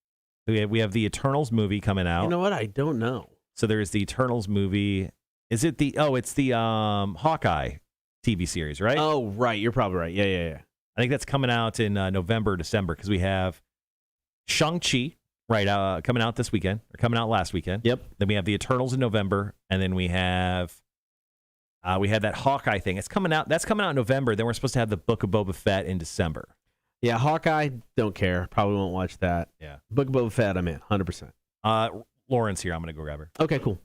We have the Eternals movie coming out. You know what? I don't know. So there's the Eternals movie. Is it it's the Hawkeye TV series, right? Oh, right. You're probably right. Yeah. I think that's coming out in November, December, because we have Shang-Chi, right, coming out this weekend, or coming out last weekend. Yep. Then we have the Eternals in November, and then we have that Hawkeye thing. That's coming out in November. Then we're supposed to have the Book of Boba Fett in December. Yeah, Hawkeye, don't care. Probably won't watch that. Yeah. Book of Boba Fett, I'm in, 100%. Lauren's here. I'm going to go grab her. Okay, cool.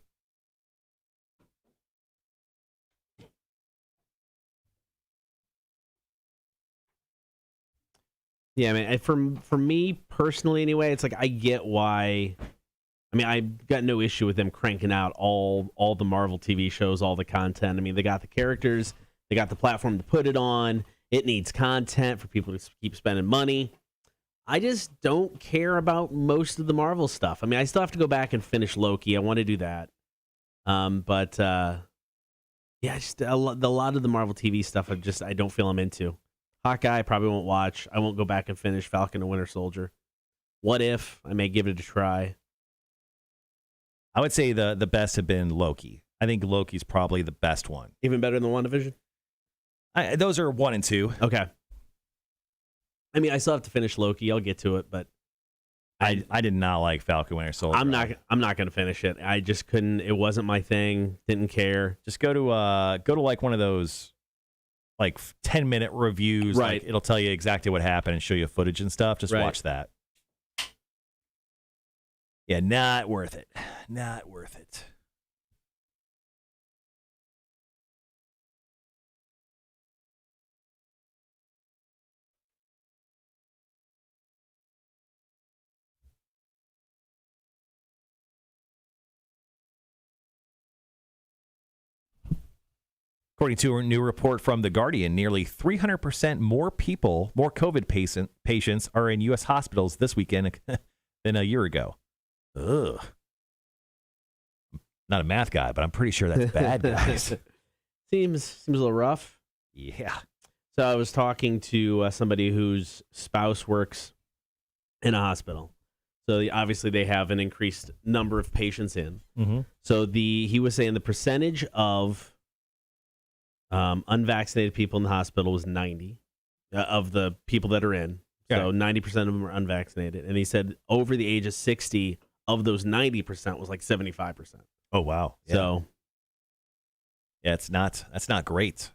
Yeah, man. For me personally, anyway, it's like I get why. I mean, I've got no issue with them cranking out all the Marvel TV shows, all the content. I mean, they got the characters, they got the platform to put it on. It needs content for people to keep spending money. I just don't care about most of the Marvel stuff. I mean, I still have to go back and finish Loki. I want to do that. But just a lot of the Marvel TV stuff, I don't feel I'm into. Hawkeye, I probably won't watch. I won't go back and finish Falcon and Winter Soldier. What If? I may give it a try. I would say the best have been Loki. I think Loki's probably the best one. Even better than WandaVision? Those are 1 and 2. Okay. I mean, I still have to finish Loki. I'll get to it, but I did not like Falcon Winter Soldier. I'm not going to finish it. I just couldn't. It wasn't my thing. Didn't care. Just go to like one of those like 10-minute reviews. Right. Like, it'll tell you exactly what happened and show you footage and stuff. Just watch that. Yeah, not worth it. Not worth it. According to a new report from The Guardian, nearly 300% more COVID patients are in U.S. hospitals this weekend than a year ago. Ugh. Not a math guy, but I'm pretty sure that's bad, guys. Seems a little rough. Yeah. So I was talking to somebody whose spouse works in a hospital. So obviously they have an increased number of patients in. Mm-hmm. So he was saying the percentage of unvaccinated people in the hospital was 90 of the people that are in. So 90% of them are unvaccinated. And he said over the age of 60, of those 90% was like 75%. Oh, wow. Yeah. So Yeah, that's not great.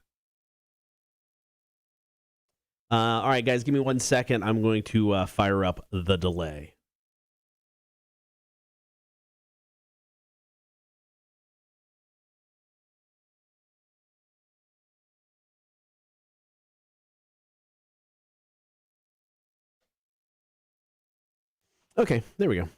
All right, guys, give me 1 second. I'm going to fire up the delay. Okay, there we go.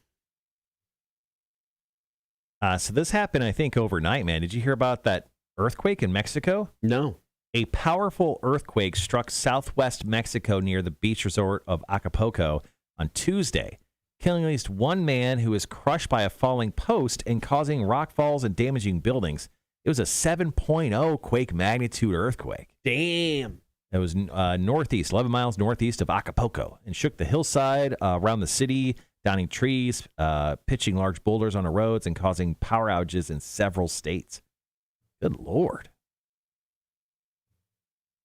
So this happened, I think, overnight, man. Did you hear about that earthquake in Mexico? No. A powerful earthquake struck southwest Mexico near the beach resort of Acapulco on Tuesday, killing at least one man who was crushed by a falling post and causing rockfalls and damaging buildings. It was a 7.0 quake magnitude earthquake. Damn. It was northeast, 11 miles northeast of Acapulco, and shook the hillside around the city, downing trees, pitching large boulders on the roads, and causing power outages in several states. Good Lord.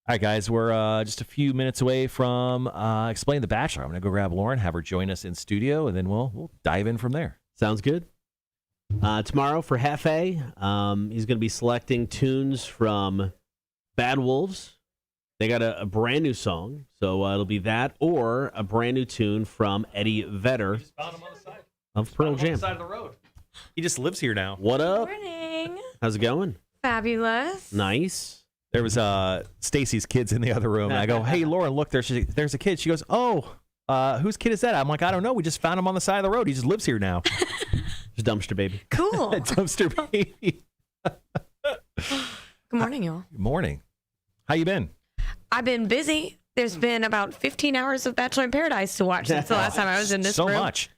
All right, guys, we're just a few minutes away from Explain the Bachelor. I'm going to go grab Lauren, have her join us in studio, and then we'll dive in from there. Sounds good. Tomorrow for Hefe, he's going to be selecting tunes from Bad Wolves. They got a brand new song, so it'll be that or a brand new tune from Eddie Vedder Just found him on the side. of Pearl Jam. On the side of the road. He just lives here now. What up? Morning. How's it going? Fabulous. Nice. There was Stacy's kids in the other room, and I go, "Hey, Lauren, look, there's a kid." She goes, "Oh, whose kid is that?" I'm like, "I don't know. We just found him on the side of the road. He just lives here now." Just dumpster baby. Cool. Dumpster baby. Good morning, y'all. Good morning. How you been? I've been busy. There's been about 15 hours of Bachelor in Paradise to watch since the last time I was in this so room. much.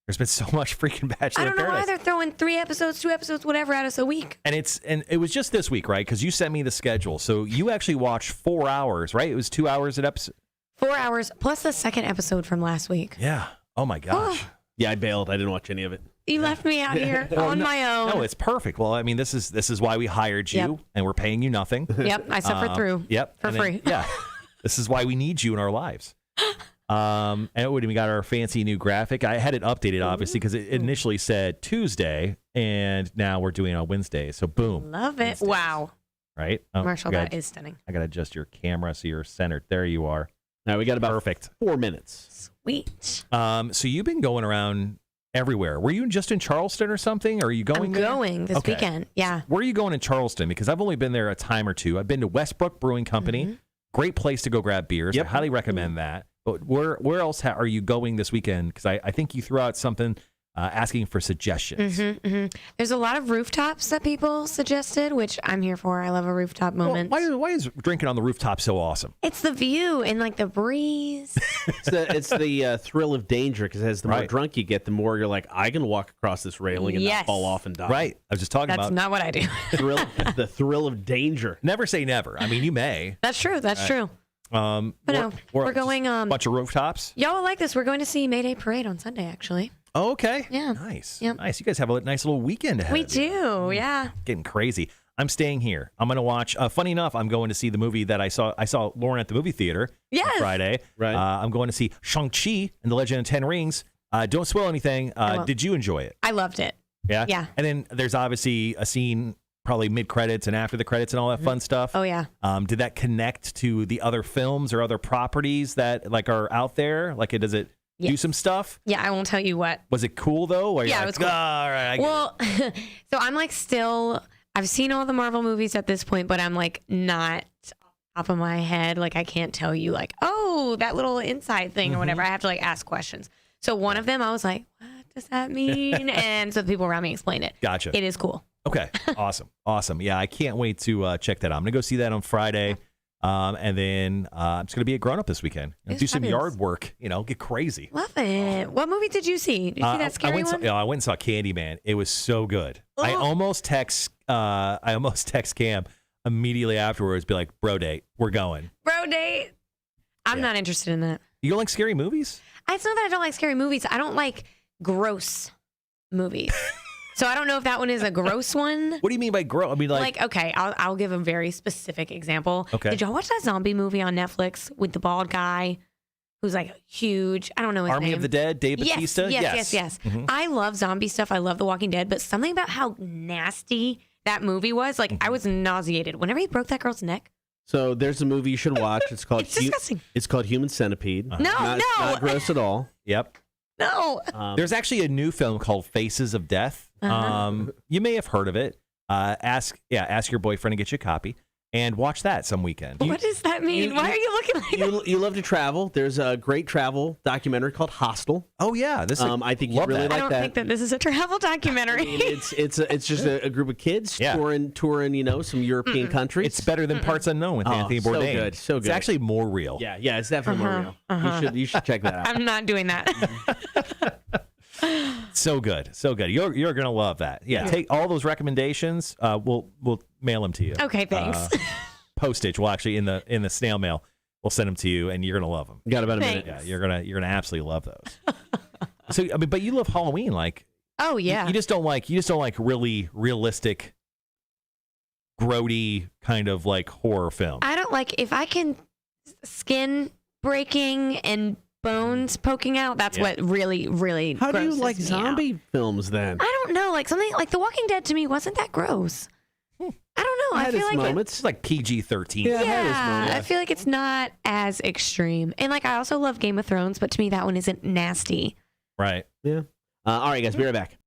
There's been so much freaking Bachelor I in don't know why Paradise. they're throwing 3 episodes, 2 episodes, whatever at us a week. And it was just this week, right? Because you sent me the schedule. So you actually watched 4 hours, right? It was 2 hours an episode. 4 hours plus the second episode from last week. Yeah. Oh my gosh. Yeah, I bailed. I didn't watch any of it. You left me out here on my own. No, it's perfect. Well, I mean, this is why we hired you, Yep. and we're paying you nothing. Yep, I suffered through. Yep, for and then- free. Yeah, this is why we need you in our lives. And we got our fancy new graphic. I had it updated, obviously, because it initially said Tuesday, and now we're doing it on Wednesday. So boom, Love it. Wednesdays. Wow. Right, oh, Marshall, that is stunning. I gotta adjust your camera so you're centered. There you are. Now we got about Perfect. 4 minutes. Sweet. So you've been going around everywhere. Were you just in Charleston or something? Or are you going? I'm there? going this Okay. weekend. Yeah. Where are you going in Charleston? Because I've only been there a time or two. I've been to Westbrook Brewing Company. Mm-hmm. Great place to go grab beers. Yep. I highly recommend that. But where else are you going this weekend? Because I think you threw out something asking for suggestions. There's a lot of rooftops that people suggested, which I'm here for. I love a rooftop Well, moment. why is drinking on the rooftop so awesome? It's the view and like the breeze. It's the thrill of danger because the more Right. drunk you get, the more you're like, I can walk across this railing and Yes. not fall off and die. Right. I was just talking That's about not what I do. The thrill of danger. never say never. I mean, you may. That's true. That's true. But no, we're just going. a bunch of rooftops. Y'all will like this. We're going to see Mayday Parade on Sunday, actually. Oh, okay. Yeah. Nice. Yep. Nice. You guys have a nice little weekend ahead. We of you. do. Yeah. Getting crazy. I'm staying here. I'm going to watch. Funny enough, I'm going to see the movie that I saw. I saw Lauren at the movie theater on Yes. Friday. Right. I'm going to see Shang-Chi and the Legend of 10 Rings. Don't spoil anything. won't. Did you enjoy it? I loved it. Yeah. Yeah. And then there's obviously a scene probably mid-credits and after the credits and all that fun stuff. Oh, yeah. Did that connect to the other films or other properties that like are out there? Like, does it do Yes. some stuff? Yeah. I won't tell you what. Was it cool though? Or you're Yeah, it like, was cool. "Oh, all right. I get it." Well, so I'm like still, I've seen all the Marvel movies at this point, but I'm like not top of my head. Like I can't tell you like, oh, that little inside thing or whatever. I have to like ask questions. So one of them I was like, what does that mean? And so the people around me explained it. Gotcha. It is cool. Okay. Awesome. Yeah, I can't wait to check that out. I'm going to go see that on Friday. And then I'm just going to be a grown up this weekend. It's Do some fabulous. yard work, get crazy. Love it. What movie did you see? Did you see that scary one? I went and saw Candyman. It was so good. I Oh. almost text Cam immediately afterwards, be like, bro date, we're going. Bro date. I'm Yeah. not interested in that. You don't like scary movies? It's not that I don't like scary movies. I don't like gross movies. So I don't know if that one is a gross one. What do you mean by grow? I mean, like Okay, I'll give a very specific example. Okay. Did y'all watch that zombie movie on Netflix with the bald guy who's like huge? I don't know his Army name. of the Dead, Dave Bautista? Yes. Mhm. I love zombie stuff. I love The Walking Dead, but something about how nasty that movie was, like, I was nauseated. Whenever he broke that girl's neck. So there's a movie you should watch. It's called It's disgusting. It's called Human Centipede. No, Not gross at all. Yep. No. There's actually a new film called Faces of Death. You may have heard of it. Ask your boyfriend to get you a copy and watch that some weekend. What does that mean? Why are you looking like that? You love to travel. There's a great travel documentary called Hostel. Oh yeah, I think you love really that. like I don't that. think that this is a travel documentary. I mean, it's just a group of kids Yeah. touring some European countries. It's better than Parts Unknown with Anthony so Bourdain. good, so It's good. actually more real. yeah, it's definitely more real. You should check that out. I'm not doing that. So good, so good. You're gonna love that. Yeah, take all those recommendations. We'll mail them to you. Okay, thanks. Postage. Well, actually, in the snail mail, we'll send them to you, and you're gonna love them. Got about a minute. Thanks. Yeah, you're gonna absolutely love those. So I mean, but you love Halloween, like Oh, yeah. you just don't like really realistic, grody kind of like horror film. I don't like, if I can skin breaking and bones poking out, that's what really, really How do you grosses like me zombie films then? I don't know. Like something like The Walking Dead to me wasn't that gross. I don't know. It I had feel its like moments. It's like PG-13. Yeah. it had its yeah, moments. I feel like it's not as extreme. And like I also love Game of Thrones, but to me that one isn't nasty. Right. Yeah. All right, guys, be right back.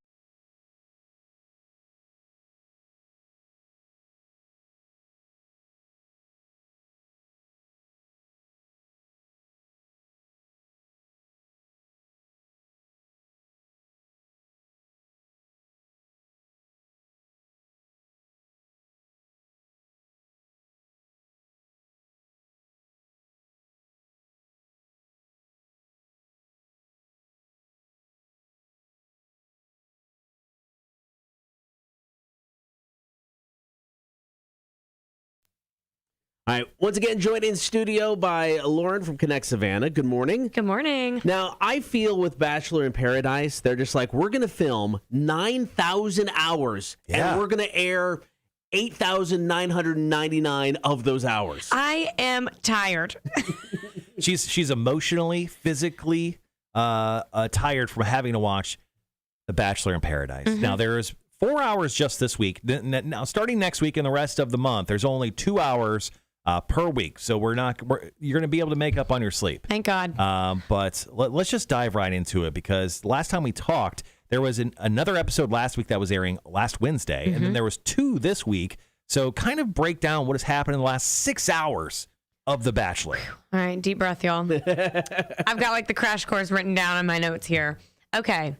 All right, once again, joined in studio by Lauren from Connect Savannah. Good morning. Good morning. Now, I feel with Bachelor in Paradise, they're just like, we're going to film 9,000 hours, Yeah. and we're going to air 8,999 of those hours. I am tired. She's emotionally, physically tired from having to watch The Bachelor in Paradise. Now there's 4 hours just this week. Now starting next week and the rest of the month, there's only 2 hours per week. So you're going to be able to make up on your sleep. Thank God. But let's just dive right into it, because last time we talked, there was another episode last week that was airing last Wednesday, and then there was 2 this week. So kind of break down what has happened in the last 6 hours of The Bachelor. All right, deep breath, y'all. I've got like the crash course written down in my notes here. Okay.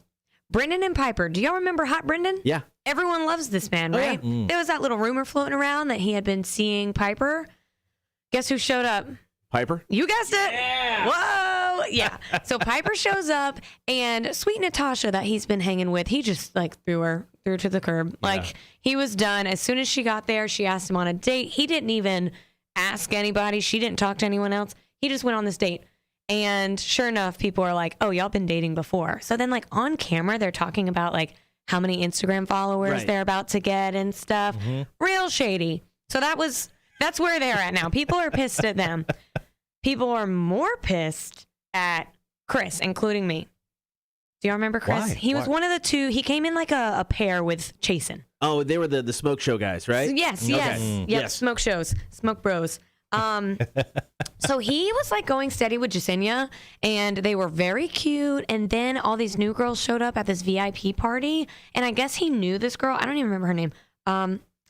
Brendan and Piper. Do y'all remember Hot Brendan? Yeah. Everyone loves this man, Oh, right? yeah. There was that little rumor floating around that he had been seeing Piper. Guess who showed up? Piper? You guessed it. Yeah. Whoa. Yeah. So Piper shows up, and sweet Natasha that he's been hanging with, he just like threw her to the curb. Like he was done. As soon as she got there, she asked him on a date. He didn't even ask anybody. She didn't talk to anyone else. He just went on this date. And sure enough, people are like, oh, y'all been dating before. So then like on camera, they're talking about like how many Instagram followers Right. they're about to get and stuff. Real shady. So that's where they're at now. People are pissed at them. People are more pissed at Chris, including me. Do y'all remember Chris? Why? He was Why? one of the 2. He came in like a pair with Chasen. Oh, they were the smoke show guys, right? Yes, Okay. yes. Yep, Yes. smoke shows, smoke bros. So he was like going steady with Jasenia, and they were very cute. And then all these new girls showed up at this VIP party, and I guess he knew this girl. I don't even remember her name.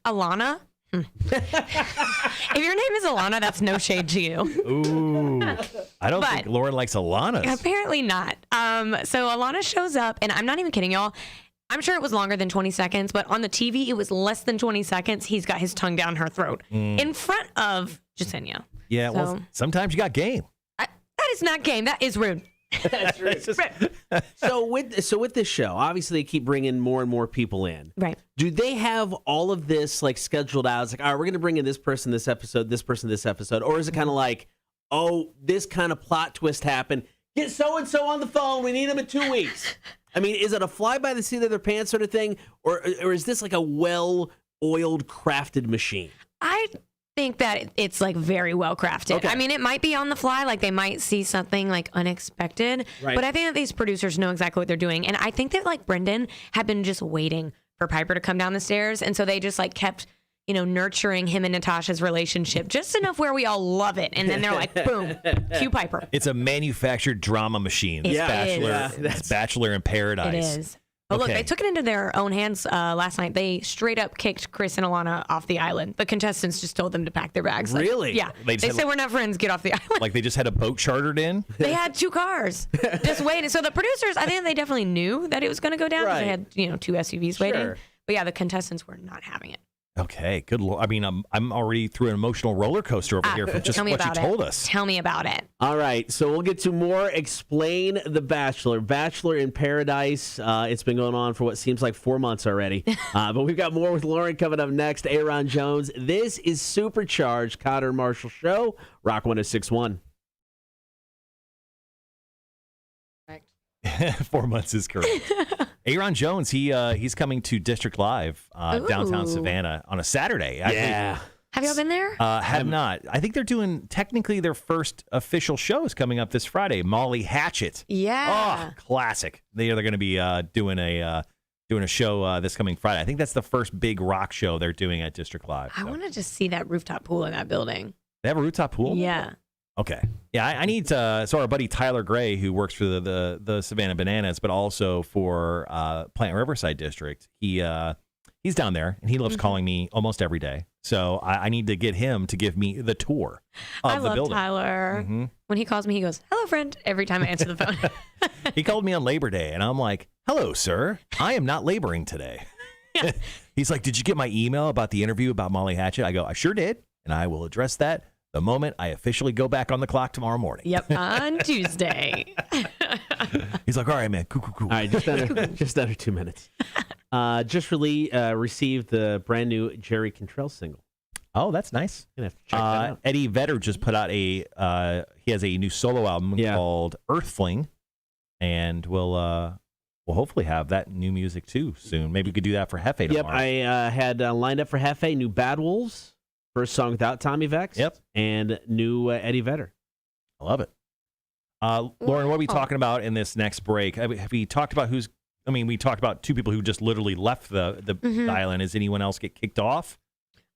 Alana. If your name is Alana, that's no shade to you. Ooh. I don't But- think Lauren likes Alana's. Apparently not. So Alana shows up, and I'm not even kidding y'all. I'm sure it was longer than 20 seconds, but on the TV, it was less than 20 seconds. He's got his tongue down her throat in front of Jasenia. Yeah, well, So- sometimes you got game. That is not game. That is rude. That's right. So with this show, obviously they keep bringing more and more people in. Right. Do they have all of this like scheduled out? It's like, all right, we're going to bring in this person this episode, this person this episode, or is it kind of like, oh, this kind of plot twist happened? Get so and so on the phone. We need them in 2 weeks. I mean, is it a fly by the seat of their pants sort of thing, or is this like a well-oiled, crafted machine? I think that it's like very well crafted. Okay. I mean, it might be on the fly, like they might see something like unexpected, Right. but I think that these producers know exactly what they're doing. And I think that like Brendan had been just waiting for Piper to come down the stairs. And so they just like kept, nurturing him and Natasha's relationship just enough where we all love it. And then they're like, boom, cue Piper. It's a manufactured drama machine. It Bachelor, is. it's Bachelor in Paradise. It is. But look, Okay. they took it into their own hands last night. They straight up kicked Chris and Alana off the island. The contestants just told them to pack their bags. Like, Really? yeah. They They just had, said, we're not friends. Get off the island. Like they just had a boat chartered in. They had 2 cars just waiting. So the producers, I think they definitely knew that it was going to go down. 'Cause Right. They had, 2 SUVs waiting. Sure. But yeah, the contestants were not having it. Okay, good lord. I mean, I'm already through an emotional roller coaster over here from just Tell me what you about told it. us. Tell me about it. All right, so we'll get to more Explain the Bachelor. Bachelor in Paradise. It's been going on for what seems like 4 months already. But we've got more with Lauren coming up next. Aaron Jones. This is Supercharged, Cotter and Marshall Show. Rock 106.1. 4 months is correct. Aaron Jones, he's coming to District Live downtown Ooh. Savannah on a Saturday. Yeah. Have y'all been there? Have not. I think they're doing technically their first official show is coming up this Friday. Molly Hatchet. Yeah. Oh, classic. They're going to be doing a show this coming Friday. I think that's the first big rock show they're doing at District Live. I So. want to just see that rooftop pool in that building. They have a rooftop pool? Yeah. Okay. Yeah, I need to. So our buddy Tyler Gray, who works for the Savannah Bananas, but also for Plant Riverside District, he's down there and he loves calling me almost every day. So I need to get him to give me the tour of I the love building. Tyler. Mhm. When he calls me, he goes, "Hello, friend," every time I answer the phone. He called me on Labor Day, and I'm like, "Hello, sir. I am not laboring today." He's like, "Did you get my email about the interview about Molly Hatchet?" I go, "I sure did, and I will address that the moment I officially go back on the clock tomorrow morning." Yep, on Tuesday. He's like, "All right, man, cool." All right, just under 2 minutes. Just received the brand new Jerry Cantrell single. Oh, that's nice. Gonna have to check that out. Eddie Vedder just put out he has a new solo album called Earthfling, and we'll hopefully have that new music too soon. Maybe we could do that for Hefe tomorrow. Yep, I had lined up for Hefe, new Bad Wolves, first song without Tommy Vext. Yep. And new Eddie Vedder. I love it. Lauren, what are we talking about in this next break? Have we talked about we talked about 2 people who just literally left the island. Is anyone else get kicked off?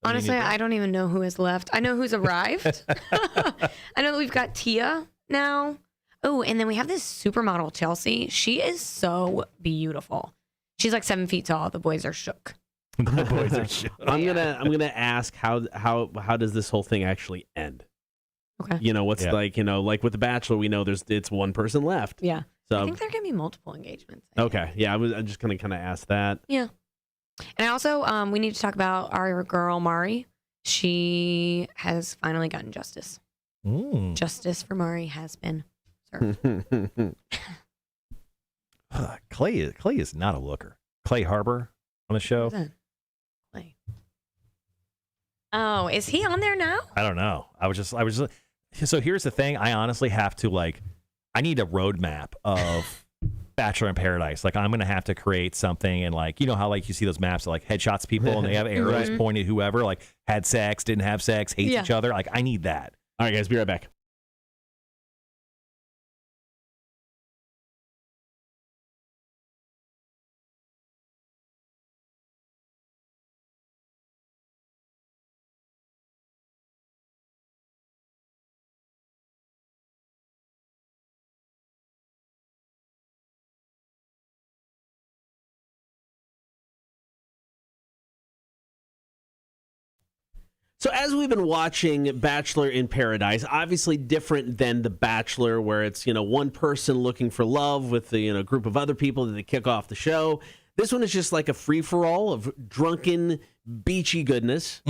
Honestly, I don't even know who is left. I know who's arrived. I know that we've got Tia now. Oh, and then we have this supermodel, Chelsea. She is so beautiful. She's like 7 feet tall. The boys are shook. The boys are shook. I'm gonna ask how does this whole thing actually end? Okay. What's like with The Bachelor, we know it's one person left. Yeah. So I think there can be multiple engagements. I think. okay, yeah, I'm just gonna kind of ask that. Yeah. And I also, we need to talk about our girl, Mari. She has finally gotten justice. Justice for Mari has been served. Clay is not a looker. Clay Harbor on the show. Who's that? Clay. Oh, is he on there now? I don't know. I was just. So here's the thing. I honestly have to I need a roadmap of Bachelor in Paradise. Like I'm gonna have to create something, and how you see those maps that headshots people and they have arrows pointed whoever had sex, didn't have sex, hates each other. I need that. All right, guys, be right back. So as we've been watching Bachelor in Paradise, obviously different than The Bachelor, where it's, one person looking for love with the, group of other people that they kick off the show. This one is just like a free-for-all of drunken, beachy goodness.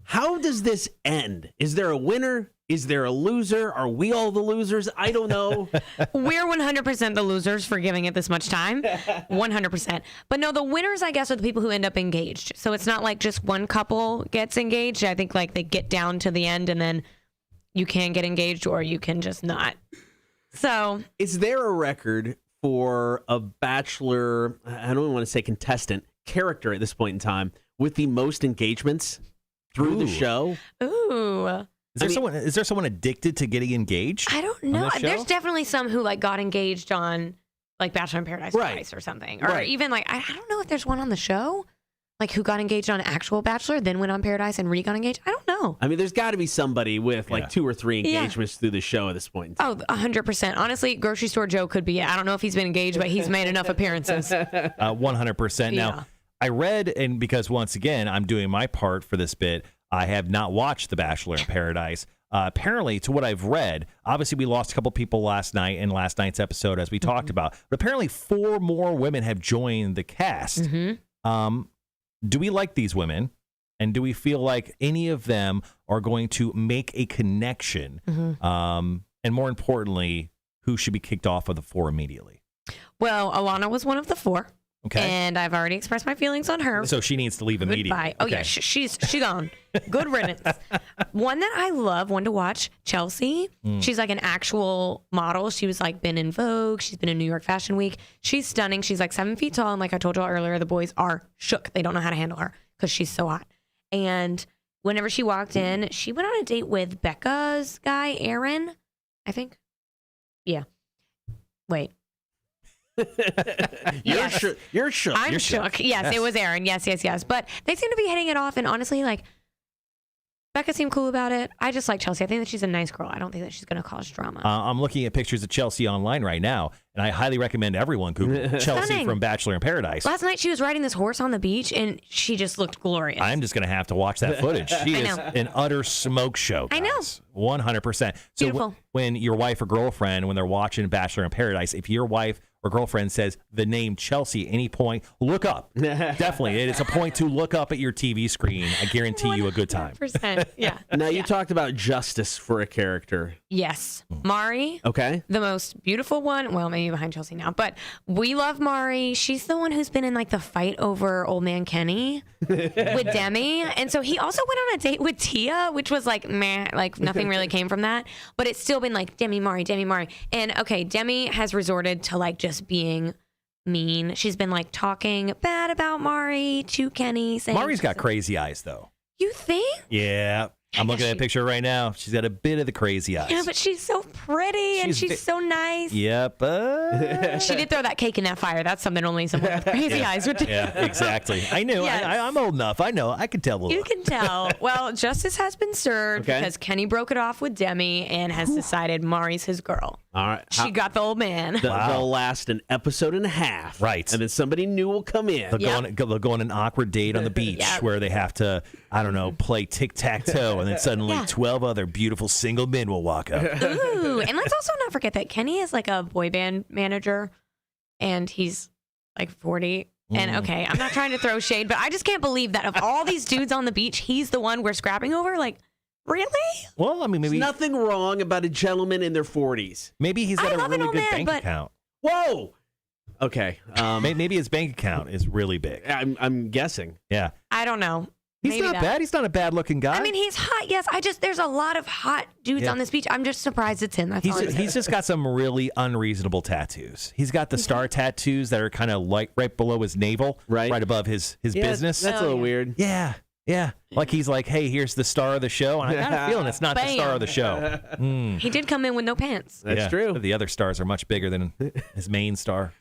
How does this end? Is there a winner? Is there a loser? Are we all the losers? I don't know. We're 100% the losers for giving it this much time. 100%. But no, the winners, I guess, are the people who end up engaged. So it's not like just one couple gets engaged. I think they get down to the end and then you can get engaged or you can just not. So is there a record for a Bachelor, I don't even want to say contestant, character at this point in time with the most engagements through the show? Ooh. Is there someone addicted to getting engaged? I don't know. this show? There's definitely some who got engaged on Bachelor in Paradise twice or something. Or even I don't know if there's one on the show. like who got engaged on actual Bachelor, then went on Paradise and got engaged. I don't know. I mean, there's got to be somebody with like 2 or 3 engagements through the show at this point. Oh, 100%. Honestly, Grocery Store Joe could be it. I don't know if he's been engaged, but he's made enough appearances. 100%. Now, I read, and because once again, I'm doing my part for this bit, I have not watched The Bachelor in Paradise. Apparently, to what I've read, obviously we lost a couple people last night in last night's episode, as we talked about. But apparently 4 more women have joined the cast. Do we like these women? And do we feel like any of them are going to make a connection? And more importantly, who should be kicked off of the 4 immediately? Well, Alana was one of the 4. Okay. And I've already expressed my feelings on her. So she needs to leave immediately. Goodbye. Oh, yeah. She's gone. Good riddance. One that I love, one to watch, Chelsea. She's like an actual model. She was like been in Vogue. She's been in New York Fashion Week. She's stunning. She's like 7 feet tall. And like I told you earlier, the boys are shook. They don't know how to handle her because she's so hot. And whenever she walked in, she went on a date with Becca's guy, Aaron, I think. Yeah. Wait. You're shook. I'm shook. Yes, it was Aaron. Yes. But they seem to be hitting it off. And honestly, like, Becca seemed cool about it. I just like Chelsea. I think that she's a nice girl. I don't think that she's going to cause drama. I'm looking at pictures of Chelsea online right now, and I highly recommend everyone Google Chelsea Stunning. from Bachelor in Paradise. Last night she was riding this horse on the beach, and she just looked glorious. I'm just going to have to watch that footage. She is an utter smoke show, guys. I know. 100%. So Beautiful. when your wife or girlfriend, when they're watching Bachelor in Paradise, if your wife or girlfriend says the name Chelsea at any point, look up. Definitely. It's a point to look up at your TV screen. I guarantee you a good time. 100%. Yeah. Now, you talked about justice for a character. Yes. Mari. Okay. The most beautiful one. Well, maybe behind Chelsea now, but we love Mari. She's the one who's been in like the fight over old man Kenny with Demi. And so he also went on a date with Tia, which was like, meh, like nothing really came from that. But it's still been like Demi, Mari. And okay, Demi has resorted to like just being mean. She's been like talking bad about Mari to Kenny. Saying Mari's got crazy eyes, though. You think? Yeah. I'm looking at a picture right now. She's got a bit of the crazy eyes. Yeah, but she's so pretty and she's so nice. Yep. She did throw that cake in that fire. That's something only someone with crazy eyes would do. Yeah, exactly. I knew. Yes. I'm old enough. I know. I can tell the You look. can tell. Well, justice has been served because Kenny broke it off with Demi and has decided Mari's his girl. All right. She got the old man. They'll last an episode and a half. Right. And then somebody new will come in. They'll go on an awkward date on the beach where they have to, I don't know, play tic-tac-toe, and then suddenly 12 other beautiful single men will walk up. Ooh. And let's also not forget that Kenny is like a boy band manager and he's like 40. And okay, I'm not trying to throw shade, but I just can't believe that of all these dudes on the beach, he's the one we're scrapping over. Like, really? Well, I mean, maybe There's nothing wrong about a gentleman in their 40s. maybe he's got I a love an really old good man, bank but- account. Whoa. Okay. Maybe his bank account is really big. I'm guessing. Yeah. I don't know. He's Maybe not that. bad. He's not a bad-looking guy. I mean, he's hot. Yes, there's a lot of hot dudes on this beach. I'm just surprised it's him. That's all I'm saying. He's just got some really unreasonable tattoos. He's got the star tattoos that are kind of like right below his navel, right above his business. That's a little weird. Yeah. Like he's like, hey, here's the star of the show. And I got a feeling it's not the star of the show. He did come in with no pants. That's true. The other stars are much bigger than his main star.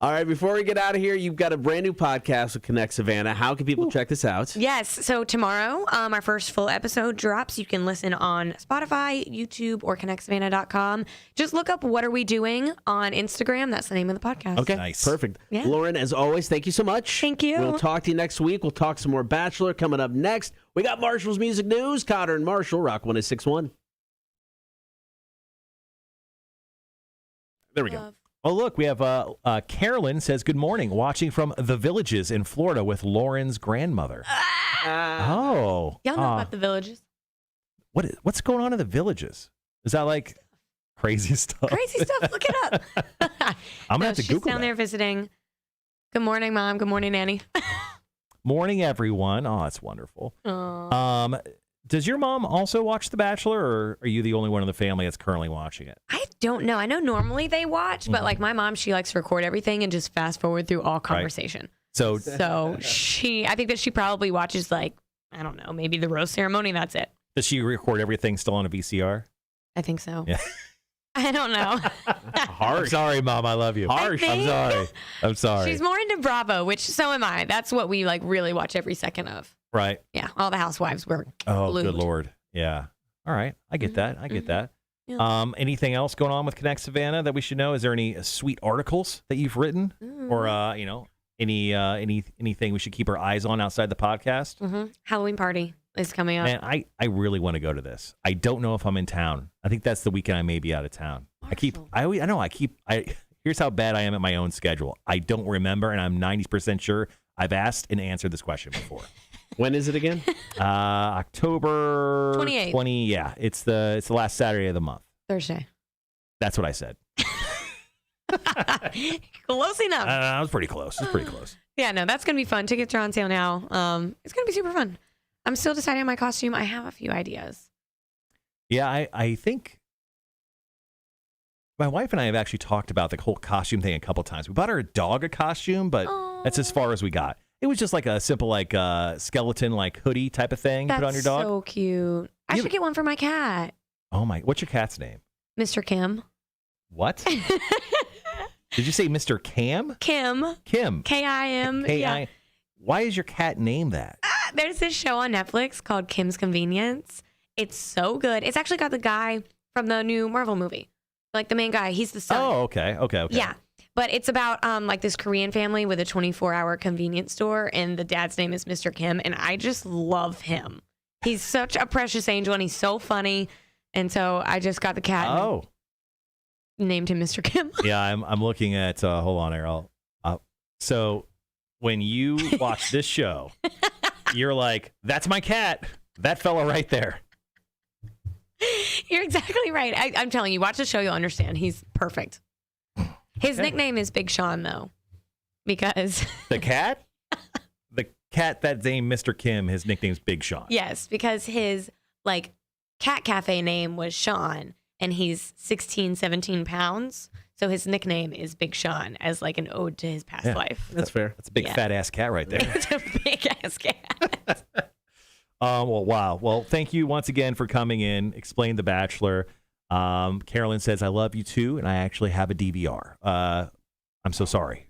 All right, before we get out of here, you've got a brand new podcast with Connect Savannah. How can people check this out? Yes. So tomorrow, our first full episode drops. You can listen on Spotify, YouTube, or connectsavannah.com. Just look up What Are We Doing on Instagram. That's the name of the podcast. Okay, Nice. perfect. Yeah. Lauren, as always, thank you so much. Thank you. We'll talk to you next week. We'll talk some more Bachelor coming up next. We got Marshall's Music News. Cotter and Marshall, Rock 106.1. There we go. Oh, look, we have Carolyn says, good morning, watching from the Villages in Florida with Lauren's grandmother. Oh. Y'all know about the Villages. What's going on in the Villages? Is that like crazy stuff? Crazy stuff. Look it up. I'm going to have to she's Google down that. there visiting. Good morning, Mom. Good morning, Nanny. Morning, everyone. Oh, that's wonderful. Aw. Does your mom also watch The Bachelor, or are you the only one in the family that's currently watching it? I don't know. I know normally they watch, but like my mom, she likes to record everything and just fast forward through all conversation. So So I think that she probably watches like, I don't know, maybe the rose ceremony. That's it. does she record everything still on a VCR? I think so. Yeah. I don't know. I'm Harsh. sorry, Mom. I love you. Harsh. I I'm think- sorry. I'm sorry. She's more into Bravo, which so am I. That's what we like really watch every second of. Right. Yeah, all the housewives were Oh, glued. good Lord. Yeah. All right. I get that. I get that. Yeah. Anything else going on with Connect Savannah that we should know? Is there any sweet articles that you've written, or anything we should keep our eyes on outside the podcast? Halloween party is coming up. Man, I really want to go to this. I don't know if I'm in town. I think that's the weekend I may be out of town. Here's how bad I am at my own schedule. I don't remember, and I'm 90% sure I've asked and answered this question before. When is it again? October 28th. 20. Yeah, it's the last Saturday of the month. Thursday. That's what I said. Close enough. I was pretty close. It's pretty close. Yeah, no, that's gonna be fun. Tickets are on sale now. It's gonna be super fun. I'm still deciding on my costume. I have a few ideas. Yeah, I think my wife and I have actually talked about the whole costume thing a couple times. We bought our dog a costume, but that's as far as we got. It was just like a simple skeleton hoodie type of thing That's put on your dog. so cute. I should get one for my cat, Oh my! What's your cat's name? Mr. Kim. What? Did you say Mr. Cam? Kim. Kim. K-I-M. K-I. Yeah. Why is your cat named that? There's this show on Netflix called Kim's Convenience. It's so good. It's actually got the guy from the new Marvel movie. Like the main guy. He's the son. Oh, okay. Yeah. But it's about this Korean family with a 24-hour convenience store, and the dad's name is Mr. Kim, and I just love him. He's such a precious angel, and he's so funny. And so I just got the cat and named him Mr. Kim. Yeah, I'm looking at. Hold on, Errol. So when you watch this show, you're like, "That's my cat. That fella right there." You're exactly right. I'm telling you, watch the show, you'll understand. He's perfect. His nickname is Big Sean, though, because The cat? The cat that's named Mr. Kim, his nickname's Big Sean. yes, because his cat cafe name was Sean, and he's 16, 17 pounds. So his nickname is Big Sean as an ode to his past life. That's fair. That's a big fat ass cat right there. It's a big ass cat. Well, wow. Well, thank you once again for coming in. Explain The Bachelor. Carolyn says, I love you too, and I actually have a DVR. I'm so sorry.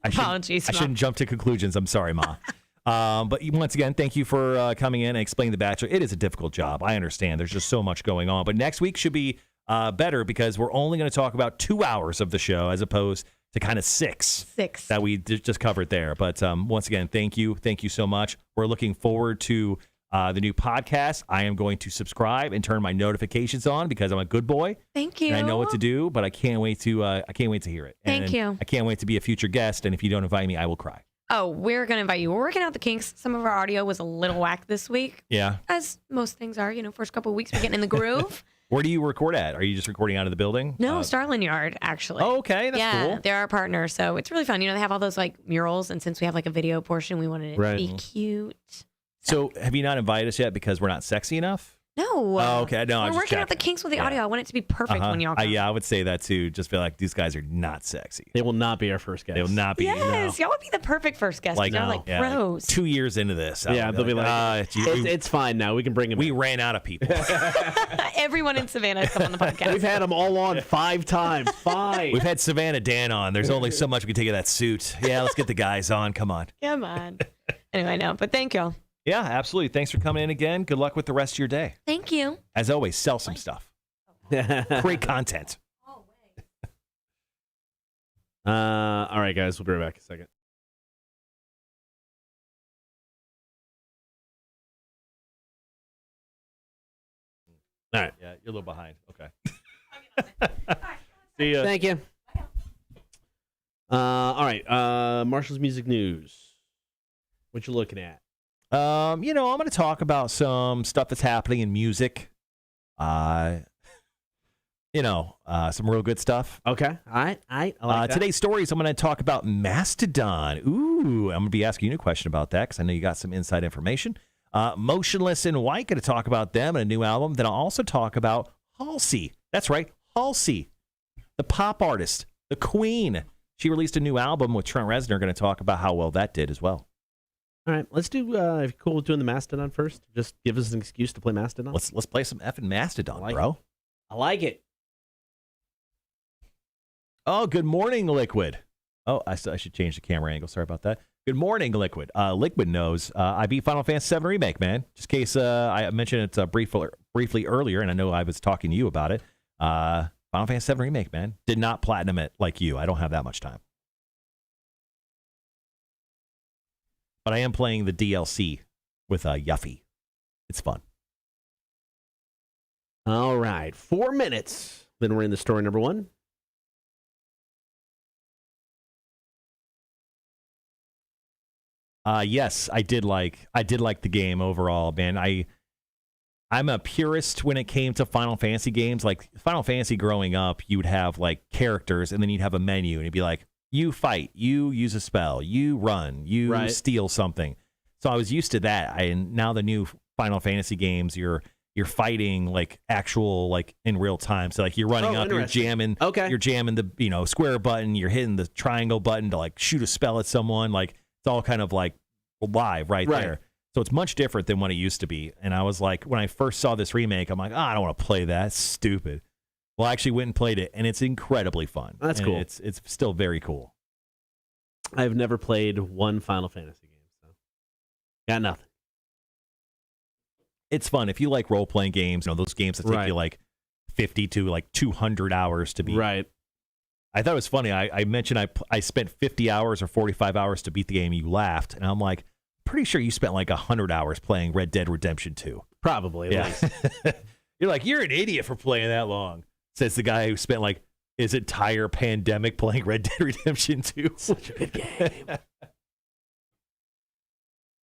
Apologies, I shouldn't jump to conclusions. I'm sorry, Ma. But once again, thank you for coming in and explaining The Bachelor. It is a difficult job. I understand. There's just so much going on. But next week should be better because we're only going to talk about 2 hours of the show as opposed to kind of six that we just covered there. But once again, thank you. Thank you so much. We're looking forward to the new podcast. I am going to subscribe and turn my notifications on because I'm a good boy. Thank you. And I know what to do, but I can't wait to hear it. Thank you. I can't wait to be a future guest. And if you don't invite me, I will cry. Oh, we're going to invite you. We're working out the kinks. Some of our audio was a little whack this week. Yeah. As most things are, first couple of weeks, we're getting in the groove. Where do you record at? Are you just recording out of the building? No, Starlin Yard, actually. Oh, okay. That's cool. They're our partner, so it's really fun. They have all those murals, and since we have a video portion, we wanted it to be cute. So have you not invited us yet because we're not sexy enough? No. Oh, okay. No, we're working out the kinks with the audio. I want it to be perfect when y'all come. Yeah, I would say that too. Just feel like these guys are not sexy. They will not be our first guest. They will not be. Yes, y'all would be the perfect first guest. Y'all pros. 2 years into this. They'll be like, it's fine now. We can bring him. We ran out of people. Everyone in Savannah has come on the podcast. We've had them all on 5 times. 5. We've had Savannah Dan on. There's only so much we can take of that suit. Yeah, let's get the guys on. Come on. Come on. Anyway, no, but thank y'all. Yeah, absolutely. Thanks for coming in again. Good luck with the rest of your day. Thank you. As always, sell some stuff. Great content. All right, guys. We'll be right back in a second. All right. Yeah, you're a little behind. Okay. See ya. Thank you. All right. Marshall's Music News. What you looking at? I'm going to talk about some stuff that's happening in music. Some real good stuff. Okay. All right. I like that. Today's stories, I'm going to talk about Mastodon. Ooh, I'm going to be asking you a question about that because I know you got some inside information. Motionless in White, going to talk about them and a new album. Then I'll also talk about Halsey. That's right, Halsey, the pop artist, the queen. She released a new album with Trent Reznor. Going to talk about how well that did as well. All right, let's do. If you're cool with doing the Mastodon first, just give us an excuse to play Mastodon. Let's play some effing Mastodon, I like bro. I like it. Oh, good morning, Liquid. Oh, I should change the camera angle. Sorry about that. Good morning, Liquid. Liquid knows I beat Final Fantasy VII Remake, man. Just in case I mentioned it briefly earlier, and I know I was talking to you about it. Final Fantasy VII Remake, man. Did not platinum it like you. I don't have that much time. But I am playing the DLC with Yuffie. It's fun. All right, 4 minutes. Then we're in the story number 1. Yes, I did like the game overall, man. I'm a purist when it came to Final Fantasy games. Like Final Fantasy growing up, you would have like characters and then you'd have a menu and it'd be like, you fight, you use a spell, you run, you steal something. So I was used to that. And now the new Final Fantasy games, you're fighting like actual like in real time. So like you're running up, you're jamming the square button, you're hitting the triangle button to like shoot a spell at someone. Like it's all kind of like live right there. So it's much different than what it used to be. And I was like, when I first saw this remake, I'm like, I don't want to play that. It's stupid. Well, I actually went and played it, and it's incredibly fun. That's cool. It's still very cool. I've never played one Final Fantasy game, so got nothing. It's fun. If you like role-playing games, those games that take you like 50 to like 200 hours to beat. Right. I thought it was funny. I mentioned I spent 50 hours or 45 hours to beat the game. You laughed, and I'm like, pretty sure you spent like 100 hours playing Red Dead Redemption 2. Probably, at least. You're like, you're an idiot for playing that long, says the guy who spent like his entire pandemic playing Red Dead Redemption 2. Such a good game.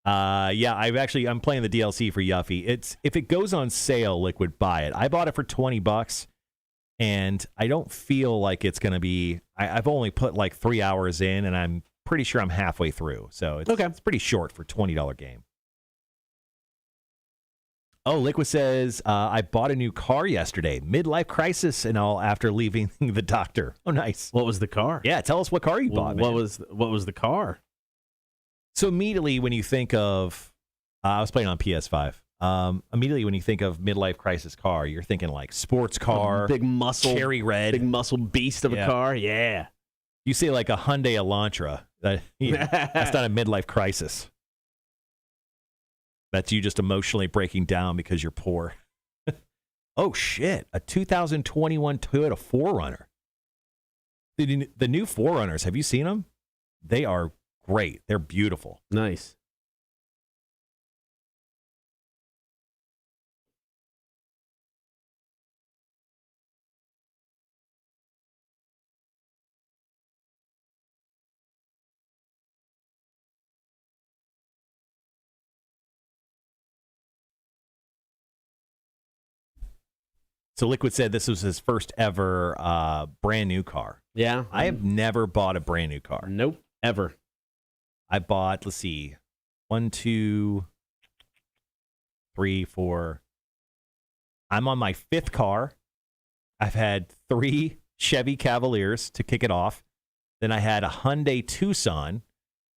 I'm playing the DLC for Yuffie. If it goes on sale, Liquid, buy it. I bought it for $20, and I don't feel like it's going to be. I've only put like 3 hours in, and I'm pretty sure I'm halfway through. So it's pretty short for a $20 game. Oh, Liquid says, I bought a new car yesterday. Midlife crisis and all after leaving the doctor. Oh, nice. What was the car? Yeah, tell us what car you bought, man. What was the car? So immediately when you think of, I was playing on PS5. Immediately when you think of midlife crisis car, you're thinking like sports car, big muscle, cherry red, big muscle beast of a car. Yeah. You say like a Hyundai Elantra. That's not a midlife crisis. That's you just emotionally breaking down because you're poor. Oh, shit. A 2021 Toyota 4Runner. The new 4Runners, have you seen them? They are great. They're beautiful. Nice. So Liquid said this was his first ever brand new car. Yeah. I have never bought a brand new car. Nope. Ever. I bought, let's see, 1, 2, 3, 4. I'm on my 5th car. I've had 3 Chevy Cavaliers to kick it off. Then I had a Hyundai Tucson.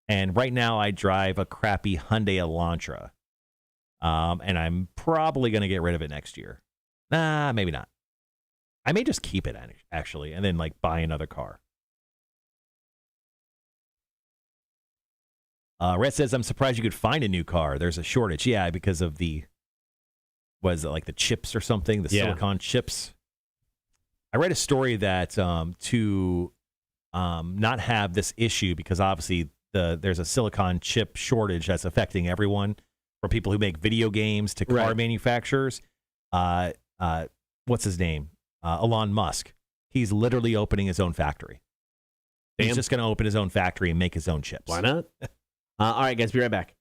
And right now I drive a crappy Hyundai Elantra. And I'm probably going to get rid of it next year. Nah, maybe not. I may just keep it, actually, and then like buy another car. Rhett says, I'm surprised you could find a new car. There's a shortage. Yeah, because of the chips or something, the silicon chips. I read a story that to not have this issue, because obviously there's a silicon chip shortage that's affecting everyone, from people who make video games to car manufacturers. What's his name? Elon Musk. He's literally opening his own factory. He's just going to open his own factory and make his own chips. Why not? All right, guys, be right back.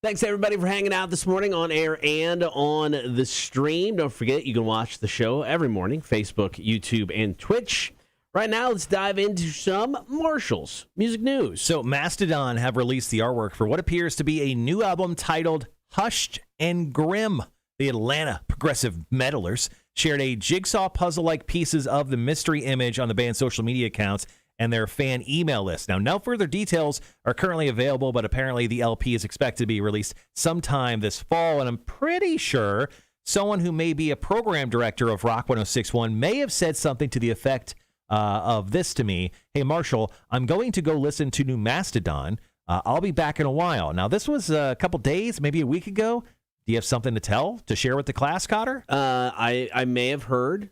Thanks, everybody, for hanging out this morning on air and on the stream. Don't forget, you can watch the show every morning, Facebook, YouTube, and Twitch. Right now, let's dive into some Marshalls music news. So Mastodon have released the artwork for what appears to be a new album titled Hushed and Grim. The Atlanta progressive metalers shared a jigsaw puzzle-like pieces of the mystery image on the band's social media accounts and their fan email list. Now, no further details are currently available, but apparently the LP is expected to be released sometime this fall, and I'm pretty sure someone who may be a program director of Rock 106.1 may have said something to the effect of this to me. Hey, Marshall, I'm going to go listen to new Mastodon. I'll be back in a while. Now, this was a couple days, maybe a week ago. Do you have something to share with the class, Cotter? I may have heard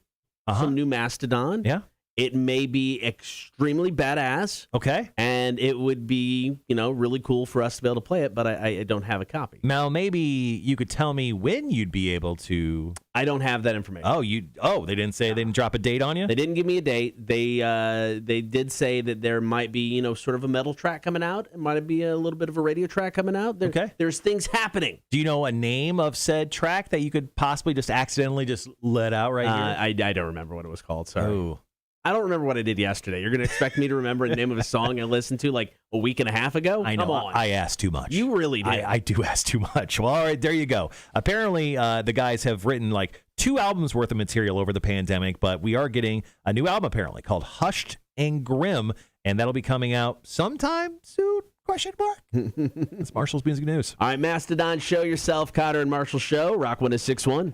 some new Mastodon. Yeah. It may be extremely badass. Okay. And it would be, really cool for us to be able to play it, but I don't have a copy. Now, maybe you could tell me when you'd be able to. I don't have that information. They didn't say, they didn't drop a date on you? They didn't give me a date. They did say that there might be, sort of a metal track coming out. It might be a little bit of a radio track coming out. Okay. There's things happening. Do you know a name of said track that you could possibly just accidentally just let out right here? I don't remember what it was called. Sorry. Oh. I don't remember what I did yesterday. You're going to expect me to remember the name of a song I listened to like a week and a half ago? I know. Come on. I asked too much. You really did. I do ask too much. Well, all right, there you go. Apparently, the guys have written like 2 albums worth of material over the pandemic, but we are getting a new album apparently called Hushed and Grim, and that'll be coming out sometime soon? Question mark. It's Marshall's Music News. All right, Mastodon, show yourself. Cotter and Marshall show. Rock 106.1.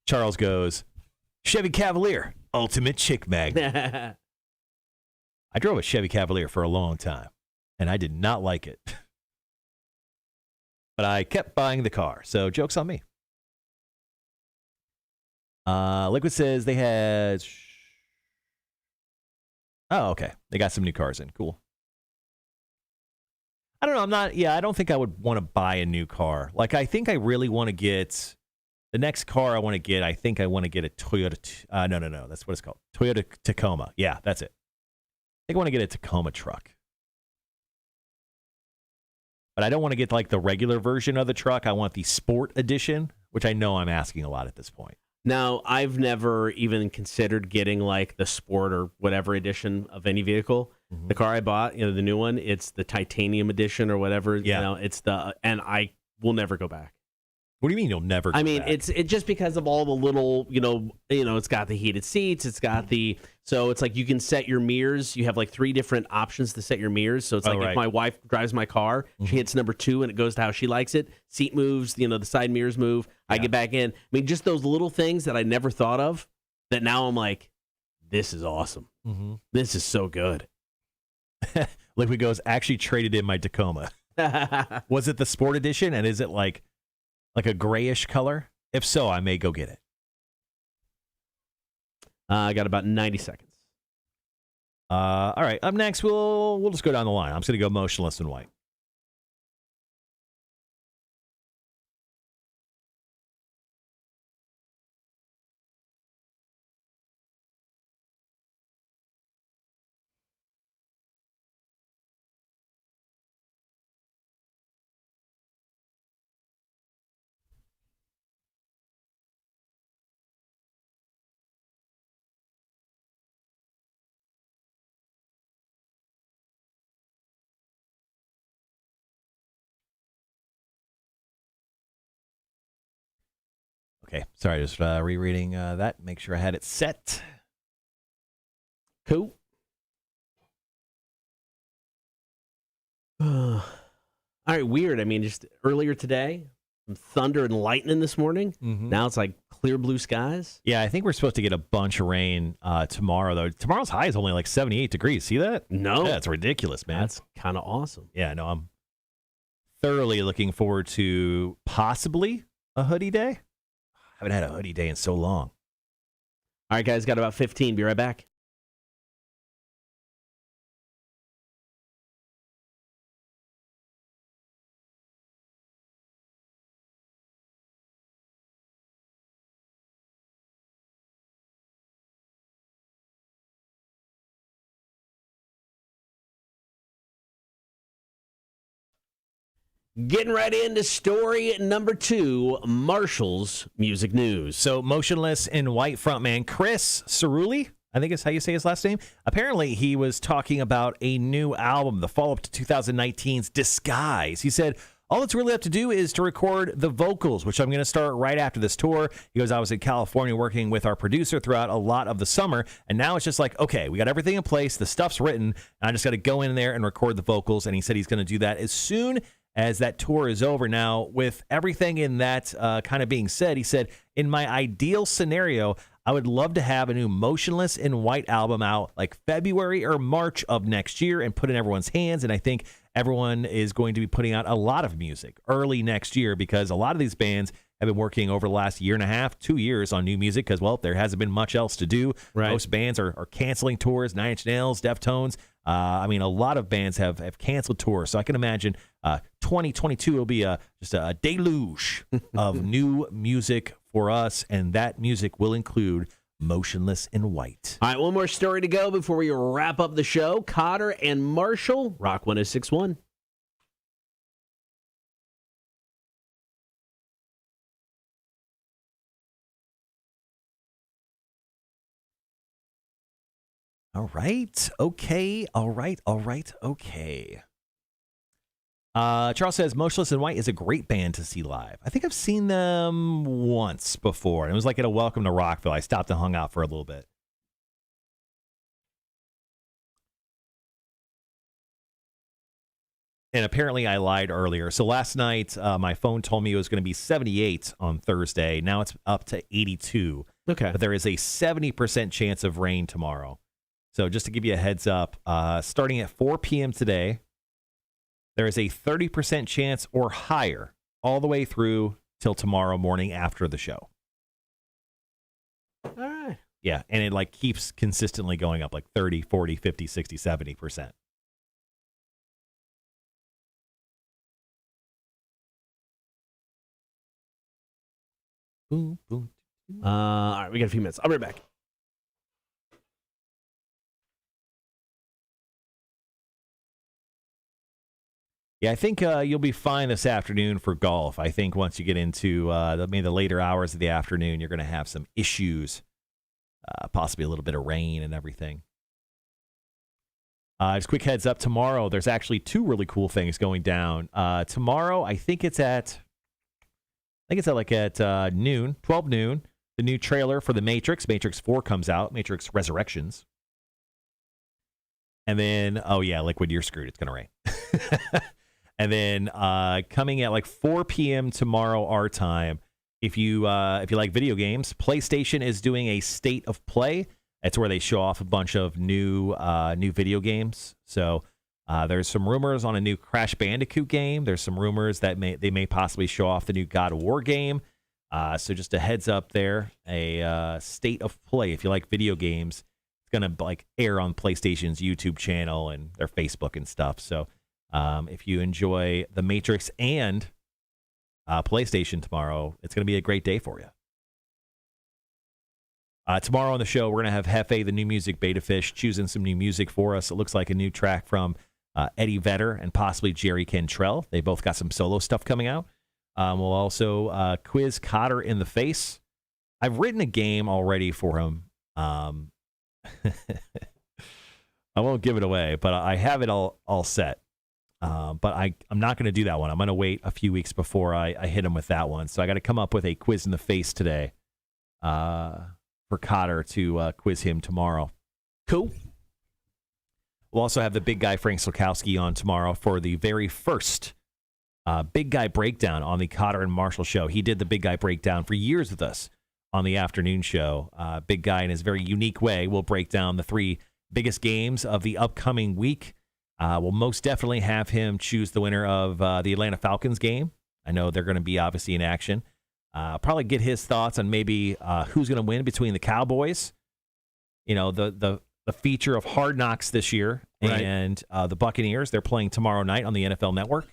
Charles goes, Chevy Cavalier, ultimate chick magnet. I drove a Chevy Cavalier for a long time, and I did not like it. But I kept buying the car, so joke's on me. Liquid says they had... Oh, okay. They got some new cars in. Cool. I don't know. I don't think I would want to buy a new car. Like, I think I really want to get... The next car I want to get, I think I want to get a Toyota. No. That's what it's called. Toyota Tacoma. Yeah, that's it. I think I want to get a Tacoma truck. But I don't want to get like the regular version of the truck. I want the Sport Edition, which I know I'm asking a lot at this point. Now, I've never even considered getting like the Sport or whatever edition of any vehicle. Mm-hmm. The car I bought, the new one, it's the Titanium Edition or whatever. Yeah. And I will never go back. What do you mean you'll never go back? It's just because of all the little, it's got the heated seats. It's got so it's like you can set your mirrors. You have like 3 different options to set your mirrors. So it's like if my wife drives my car, she hits number 2 and it goes to how she likes it. Seat moves, the side mirrors move. I get back in. I mean, just those little things that I never thought of that now I'm like, this is awesome. Mm-hmm. This is so good. Liquid goes, actually traded in my Tacoma. Was it the Sport Edition? And is it like a grayish color? If so, I may go get it. I got about 90 seconds. All right. Up next, we'll just go down the line. I'm just going to go motionless and white. Okay, sorry, just rereading that. Make sure I had it set. Cool. All right, weird. I mean, just earlier today, some thunder and lightning this morning. Mm-hmm. Now it's like clear blue skies. Yeah, I think we're supposed to get a bunch of rain tomorrow, though. Tomorrow's high is only like 78 degrees. See that? No. Yeah, it's ridiculous, man. That's kind of awesome. Yeah, no, I'm thoroughly looking forward to possibly a hoodie day. I haven't had a hoodie day in so long. All right, guys, got about 15. Be right back. Getting right into story number 2, Marshall's Music News. So, Motionless in White frontman Chris Cerulli, I think is how you say his last name. Apparently, he was talking about a new album, the follow-up to 2019's Disguise. He said, all that's really left to do is to record the vocals, which I'm going to start right after this tour. He goes, I was in California working with our producer throughout a lot of the summer, and now it's just like, okay, we got everything in place, the stuff's written, and I just got to go in there and record the vocals, and he said he's going to do that as soon as that tour is over. Now, with everything in that kind of being said, he said, in my ideal scenario, I would love to have a new Motionless in White album out like February or March of next year and put in everyone's hands. And I think everyone is going to be putting out a lot of music early next year because a lot of these bands have been working over the last year and a half, 2 years on new music because, well, there hasn't been much else to do. Right. Most bands are canceling tours, Nine Inch Nails, Deftones. I mean, a lot of bands have canceled tours. So I can imagine 2022 will be just a deluge of new music for us, and that music will include Motionless in White. All right, one more story to go before we wrap up the show. Cotter and Marshall, Rock 106.1. All right. Okay. All right. Okay. Charles says Motionless in White is a great band to see live. I think I've seen them once before. And it was like at a Welcome to Rockville. I stopped and hung out for a little bit. And apparently I lied earlier. So last night, my phone told me it was going to be 78 on Thursday. Now it's up to 82. Okay. But there is a 70% chance of rain tomorrow. So just to give you a heads up, starting at 4 p.m. today, there is a 30% chance or higher all the way through till tomorrow morning after the show. All right. Yeah, and it like keeps consistently going up like 30, 40, 50, 60, 70%. Boom, boom. All right, we got a few minutes. I'll be right back. Yeah, I think you'll be fine this afternoon for golf. I think once you get into maybe the later hours of the afternoon, you're going to have some issues, possibly a little bit of rain and everything. Just quick heads up, tomorrow there's actually two really cool things going down. Tomorrow, I think it's at noon, 12 noon. The new trailer for The Matrix 4 comes out, Matrix Resurrections. And then, oh yeah, Liquid, you're screwed. It's going to rain. And then coming at like 4 p.m. tomorrow our time, if you like video games, PlayStation is doing a State of Play. That's where they show off a bunch of new video games. So there's some rumors on a new Crash Bandicoot game. There's some rumors that they may possibly show off the new God of War game. So just a heads up there, a State of Play. If you like video games, it's gonna like air on PlayStation's YouTube channel and their Facebook and stuff. So if you enjoy The Matrix and PlayStation tomorrow, it's gonna be a great day for you. Tomorrow on the show, we're going to have Hefe, the new music beta fish, choosing some new music for us. It looks like a new track from Eddie Vedder and possibly Jerry Cantrell. They both got some solo stuff coming out. We'll also quiz Cotter in the face. I've written a game already for him. I won't give it away, but I have it all set. But I'm not going to do that one. I'm going to wait a few weeks before I hit him with that one. So I got to come up with a quiz in the face today. For Cotter to quiz him tomorrow. Cool. We'll also have the big guy Frank Slukowski on tomorrow for the very first big guy breakdown on the Cotter and Marshall show. He did the big guy breakdown for years with us on the afternoon show. Big guy in his very unique way will break down the three biggest games of the upcoming week. We'll most definitely have him choose the winner of the Atlanta Falcons game. I know they're going to be obviously in action. Probably get his thoughts on maybe who's going to win between the Cowboys, the feature of Hard Knocks this year, right, and the Buccaneers. They're playing tomorrow night on the NFL Network,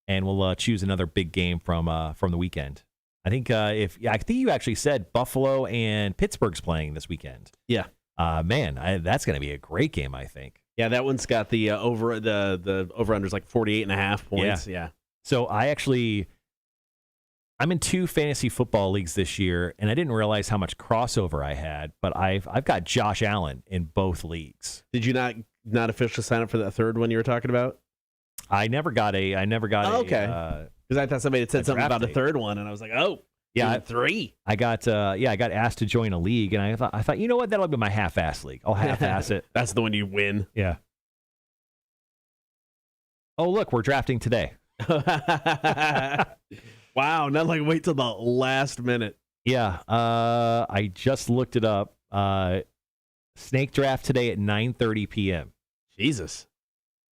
and we'll choose another big game from the weekend. I think I think you actually said Buffalo and Pittsburgh's playing this weekend. Yeah, man, that's going to be a great game. I think. Yeah, that one's got the over unders like 48.5 points. Yeah. So I'm in 2 fantasy football leagues this year, and I didn't realize how much crossover I had, but I've got Josh Allen in both leagues. Did you not officially sign up for that third one you were talking about? I never got a. Okay. Because I thought somebody had said something draft about a date. third one, and I was like, oh, Yeah, even 3. I got asked to join a league, and I thought, you know what, that'll be my half-ass league. I'll half-ass it. That's the one you win. Yeah. Oh, look, we're drafting today. Wow, not like wait till the last minute. Yeah, I just looked it up. Snake draft today at 9:30 p.m. Jesus.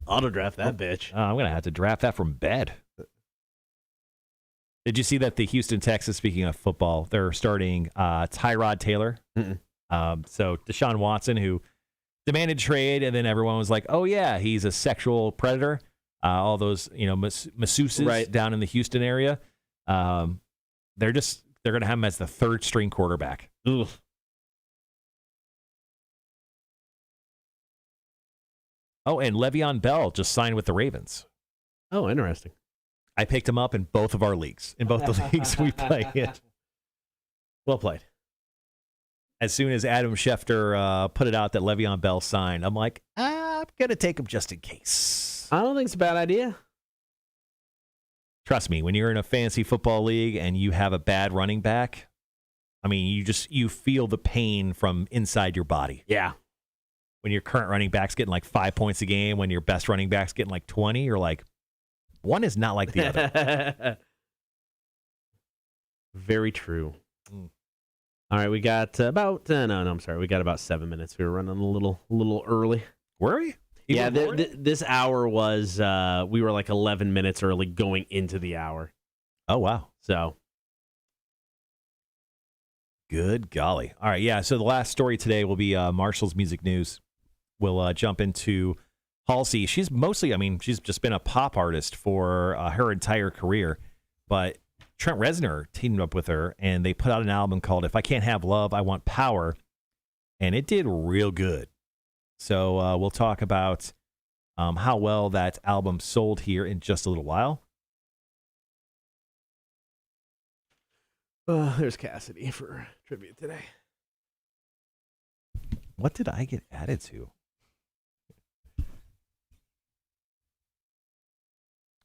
Auto draft that bitch. I'm going to have to draft that from bed. Did you see that the Houston Texans, speaking of football, they're starting Tyrod Taylor? So Deshaun Watson, who demanded trade, and then everyone was like, oh, yeah, he's a sexual predator. All those, masseuses down in the Houston area. They're going to have him as the third string quarterback. Ugh. Oh, and Le'Veon Bell just signed with the Ravens. Oh, interesting. I picked him up in both of our leagues, in both the leagues we play in. Well played. As soon as Adam Schefter put it out that Le'Veon Bell signed, I'm like, I'm going to take him just in case. I don't think it's a bad idea. Trust me, when you're in a fantasy football league and you have a bad running back, I mean, you feel the pain from inside your body. Yeah. When your current running back's getting like 5 points a game, when your best running back's getting like 20, you're like, one is not like the other. Very true. All right, we got we got about 7 minutes. We were running a little early. Were we? Yeah, this hour was, we were like 11 minutes early going into the hour. Oh, wow. So. Good golly. All right, yeah, so the last story today will be Marshall's Music News. We'll jump into Halsey. She's just been a pop artist for her entire career, but Trent Reznor teamed up with her, and they put out an album called If I Can't Have Love, I Want Power, and it did real good. So we'll talk about how well that album sold here in just a little while. There's Cassidy for tribute today. What did I get added to?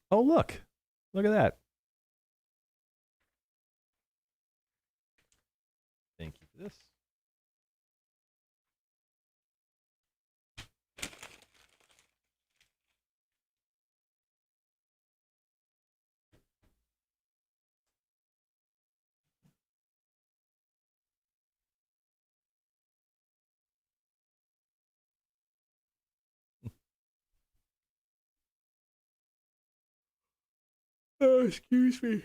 Oh, look. Look at that. Thank you for this. Oh, excuse me.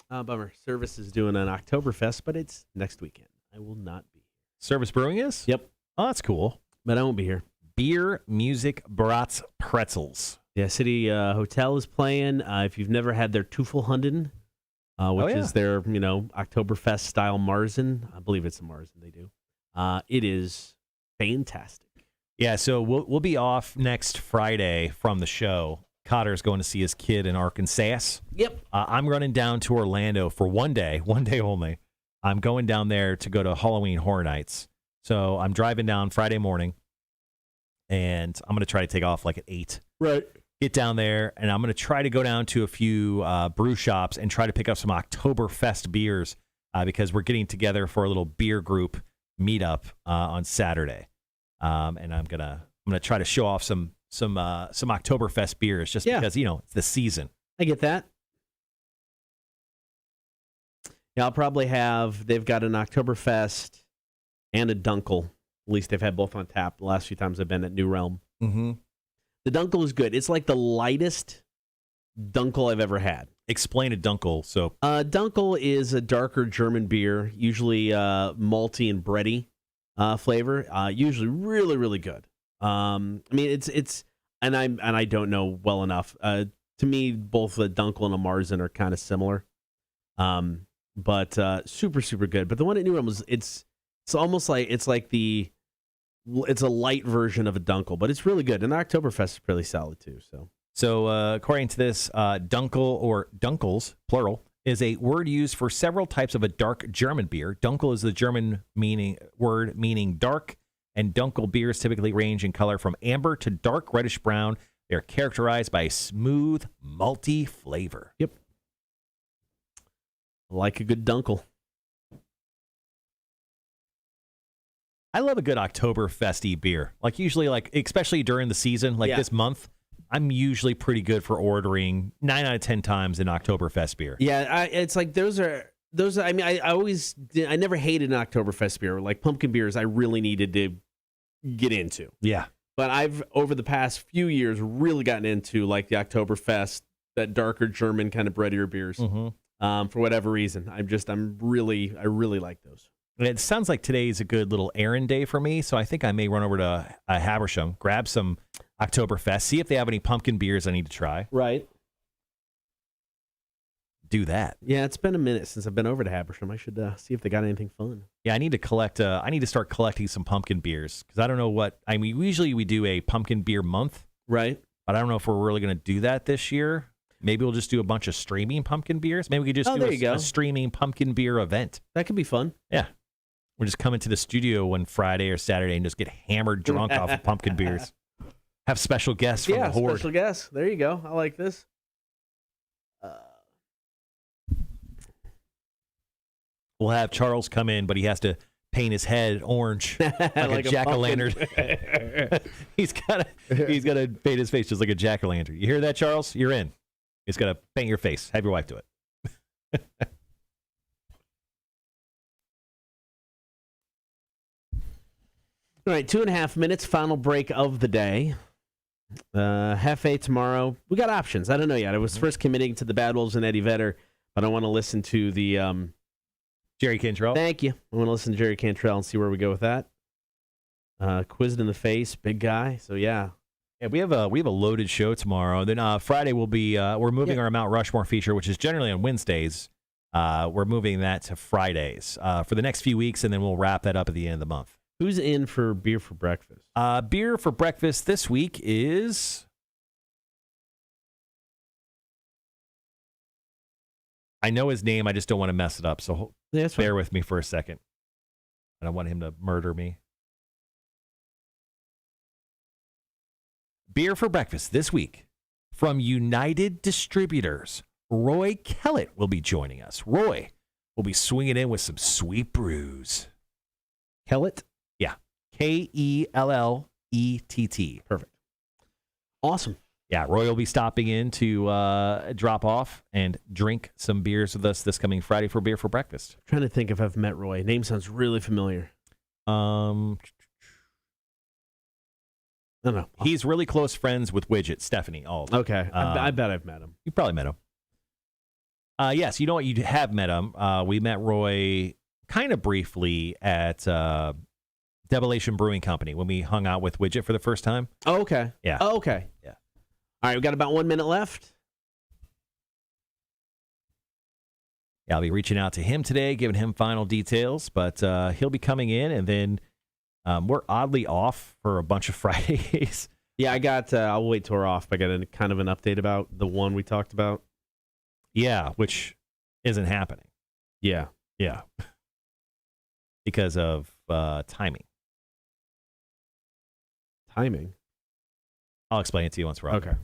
Bummer. Service is doing an Oktoberfest, but it's next weekend. I will not be. Service Brewing is? Yep. Oh, that's cool. But I won't be here. Beer, music, brats, pretzels. Yeah, City Hotel is playing. If you've never had their Teufelhunden, which is their, Oktoberfest style Marzen. I believe it's a Marzen they do. It is fantastic. Yeah, so we'll be off next Friday from the show. Cotter's going to see his kid in Arkansas. Yep. I'm running down to Orlando for one day only. I'm going down there to go to Halloween Horror Nights. So I'm driving down Friday morning, and I'm going to try to take off like at 8. Right. Get down there, and I'm going to try to go down to a few brew shops and try to pick up some Oktoberfest beers because we're getting together for a little beer group meetup on Saturday. And I'm gonna try to show off some Oktoberfest beers just because it's the season. I get that. Yeah, I'll probably they've got an Oktoberfest and a Dunkel. At least they've had both on tap the last few times I've been at New Realm. Mm-hmm. The Dunkel is good. It's like the lightest Dunkel I've ever had. Explain a Dunkel. So Dunkel is a darker German beer, usually malty and bready flavor. Usually really, really good. I mean, it's and I don't know well enough. To me, both a Dunkel and a Marzen are kind of similar. But super, super good. But the one at New Realm it's almost like it's a light version of a Dunkel, but it's really good. And the Oktoberfest is pretty solid too. So according to this, Dunkel or Dunkels, plural, is a word used for several types of a dark German beer. Dunkel is the German word meaning dark, And Dunkel beers typically range in color from amber to dark reddish brown. They're characterized by a smooth, malty flavor. Yep. Like a good Dunkel. I love a good Oktoberfesty beer. Like usually, especially during the season, this month, I'm usually pretty good for ordering 9 out of 10 times an Oktoberfest beer. Yeah, it's like those are. I mean, I never hated an Oktoberfest beer. Like pumpkin beers, I really needed to get into. Yeah. But I've, over the past few years, really gotten into like the Oktoberfest, that darker German kind of breadier beers. Mm-hmm. For whatever reason, I really like those. And it sounds like today's a good little errand day for me, so I think I may run over to Habersham, grab some Oktoberfest, see if they have any pumpkin beers I need to try. Right. Do that. Yeah, it's been a minute since I've been over to Habersham. I should see if they got anything fun. Yeah, I need to collect. I need to start collecting some pumpkin beers because I don't know what. I mean, usually we do a pumpkin beer month, right? But I don't know if we're really going to do that this year. Maybe we'll just do a bunch of streaming pumpkin beers. Maybe we could just do a streaming pumpkin beer event. That could be fun. Yeah, we'll just come into the studio one Friday or Saturday and just get hammered drunk off of pumpkin beers. Have special guests from the horde. Special guests. There you go. I like this. We'll have Charles come in, but he has to paint his head orange like a jack-o'-lantern. He's got to paint his face just like a jack-o'-lantern. You hear that, Charles? You're in. He's got to paint your face. Have your wife do it. All right, 2.5 minutes, final break of the day. Hefe tomorrow. We got options. I don't know yet. I was first committing to the Bad Wolves and Eddie Vedder, but I want to listen to the... Jerry Cantrell. Thank you. I want to listen to Jerry Cantrell and see where we go with that. Quizzed in the face, big guy. So yeah, we have a loaded show tomorrow. Then Friday we'll be we're moving our Mount Rushmore feature, which is generally on Wednesdays. We're moving that to Fridays for the next few weeks, and then we'll wrap that up at the end of the month. Who's in for beer for breakfast? Beer for breakfast this week is. I know his name. I just don't want to mess it up. So bear with me for a second. I don't want him to murder me. Beer for breakfast this week from United Distributors. Roy Kellett will be joining us. Roy will be swinging in with some sweet brews. Kellett? Yeah. Kellett. Perfect. Awesome. Yeah, Roy will be stopping in to drop off and drink some beers with us this coming Friday for Beer for Breakfast. I'm trying to think if I've met Roy. Name sounds really familiar. I don't know. He's really close friends with Widget, Stephanie. Okay. I bet I've met him. You probably met him. Yes, you know what? You have met him. We met Roy kind of briefly at Devilation Brewing Company when we hung out with Widget for the first time. Oh, okay. Yeah. Oh, okay. Yeah. All right, we've got about 1 minute left. Yeah, I'll be reaching out to him today, giving him final details, but he'll be coming in, and then we're oddly off for a bunch of Fridays. Yeah, I got, I'll wait till we're off, but I got kind of an update about the one we talked about. Yeah, which isn't happening. Yeah. Yeah. Because of timing. Timing? I'll explain it to you once we're off. Okay.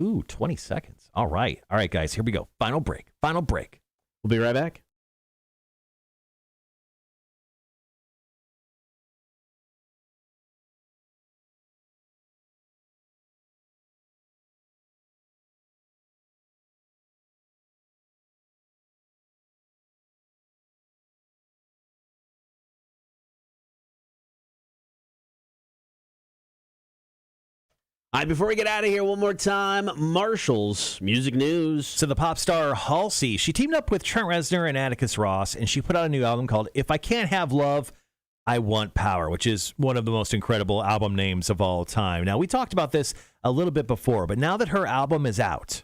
Ooh, 20 seconds. All right. All right, guys, here we go. Final break. Final break. We'll be right back. All right, before we get out of here, one more time, Marshall's music news. So the pop star Halsey, she teamed up with Trent Reznor and Atticus Ross, and she put out a new album called If I Can't Have Love, I Want Power, which is one of the most incredible album names of all time. Now, we talked about this a little bit before, but now that her album is out,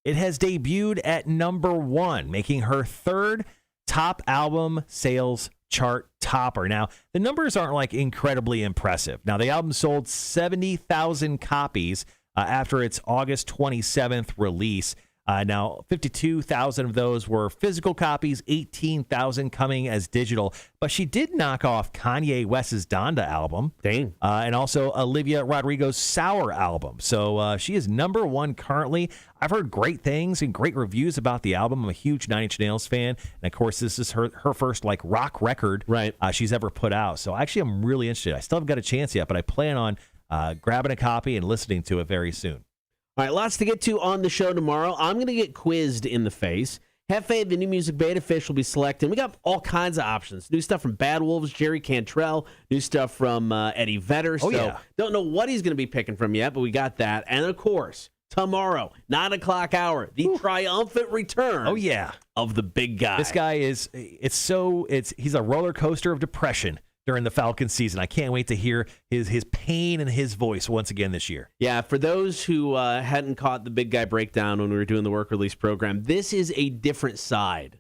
it has debuted at #1, making her third top album sales chart topper. Now, the numbers aren't like incredibly impressive. Now, the album sold 70,000 copies after its August 27th release. Now, 52,000 of those were physical copies, 18,000 coming as digital. But she did knock off Kanye West's Donda album. Dang. And also Olivia Rodrigo's Sour album. So she is number one currently. I've heard great things and great reviews about the album. I'm a huge Nine Inch Nails fan. And, of course, this is her first, rock record she's ever put out. So, actually, I'm really interested. I still haven't got a chance yet, but I plan on grabbing a copy and listening to it very soon. All right, lots to get to on the show tomorrow. I'm going to get quizzed in the face. Hefe, the new music beta fish, will be selected. We got all kinds of options. New stuff from Bad Wolves, Jerry Cantrell. New stuff from Eddie Vedder. Don't know what he's going to be picking from yet, but we got that. And, of course, tomorrow, 9 o'clock hour, the triumphant return of the big guy. This guy he's a roller coaster of depression during the Falcons season. I can't wait to hear his pain and his voice once again this year. Yeah, for those who hadn't caught the big guy breakdown when we were doing the work release program, this is a different side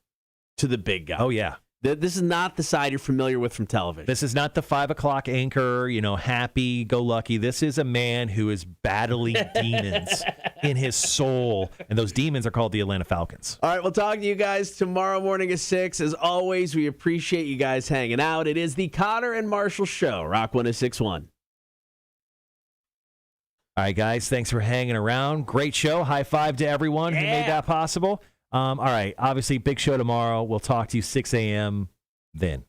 to the big guy. Oh, yeah. This is not the side you're familiar with from television. This is not the 5 o'clock anchor, happy-go-lucky. This is a man who is battling demons in his soul, and those demons are called the Atlanta Falcons. All right, we'll talk to you guys tomorrow morning at 6. As always, we appreciate you guys hanging out. It is the Cotter and Marshall Show, Rock 106.1. All right, guys, thanks for hanging around. Great show. High five to everyone who made that possible. All right, obviously, big show tomorrow. We'll talk to you 6 a.m. then.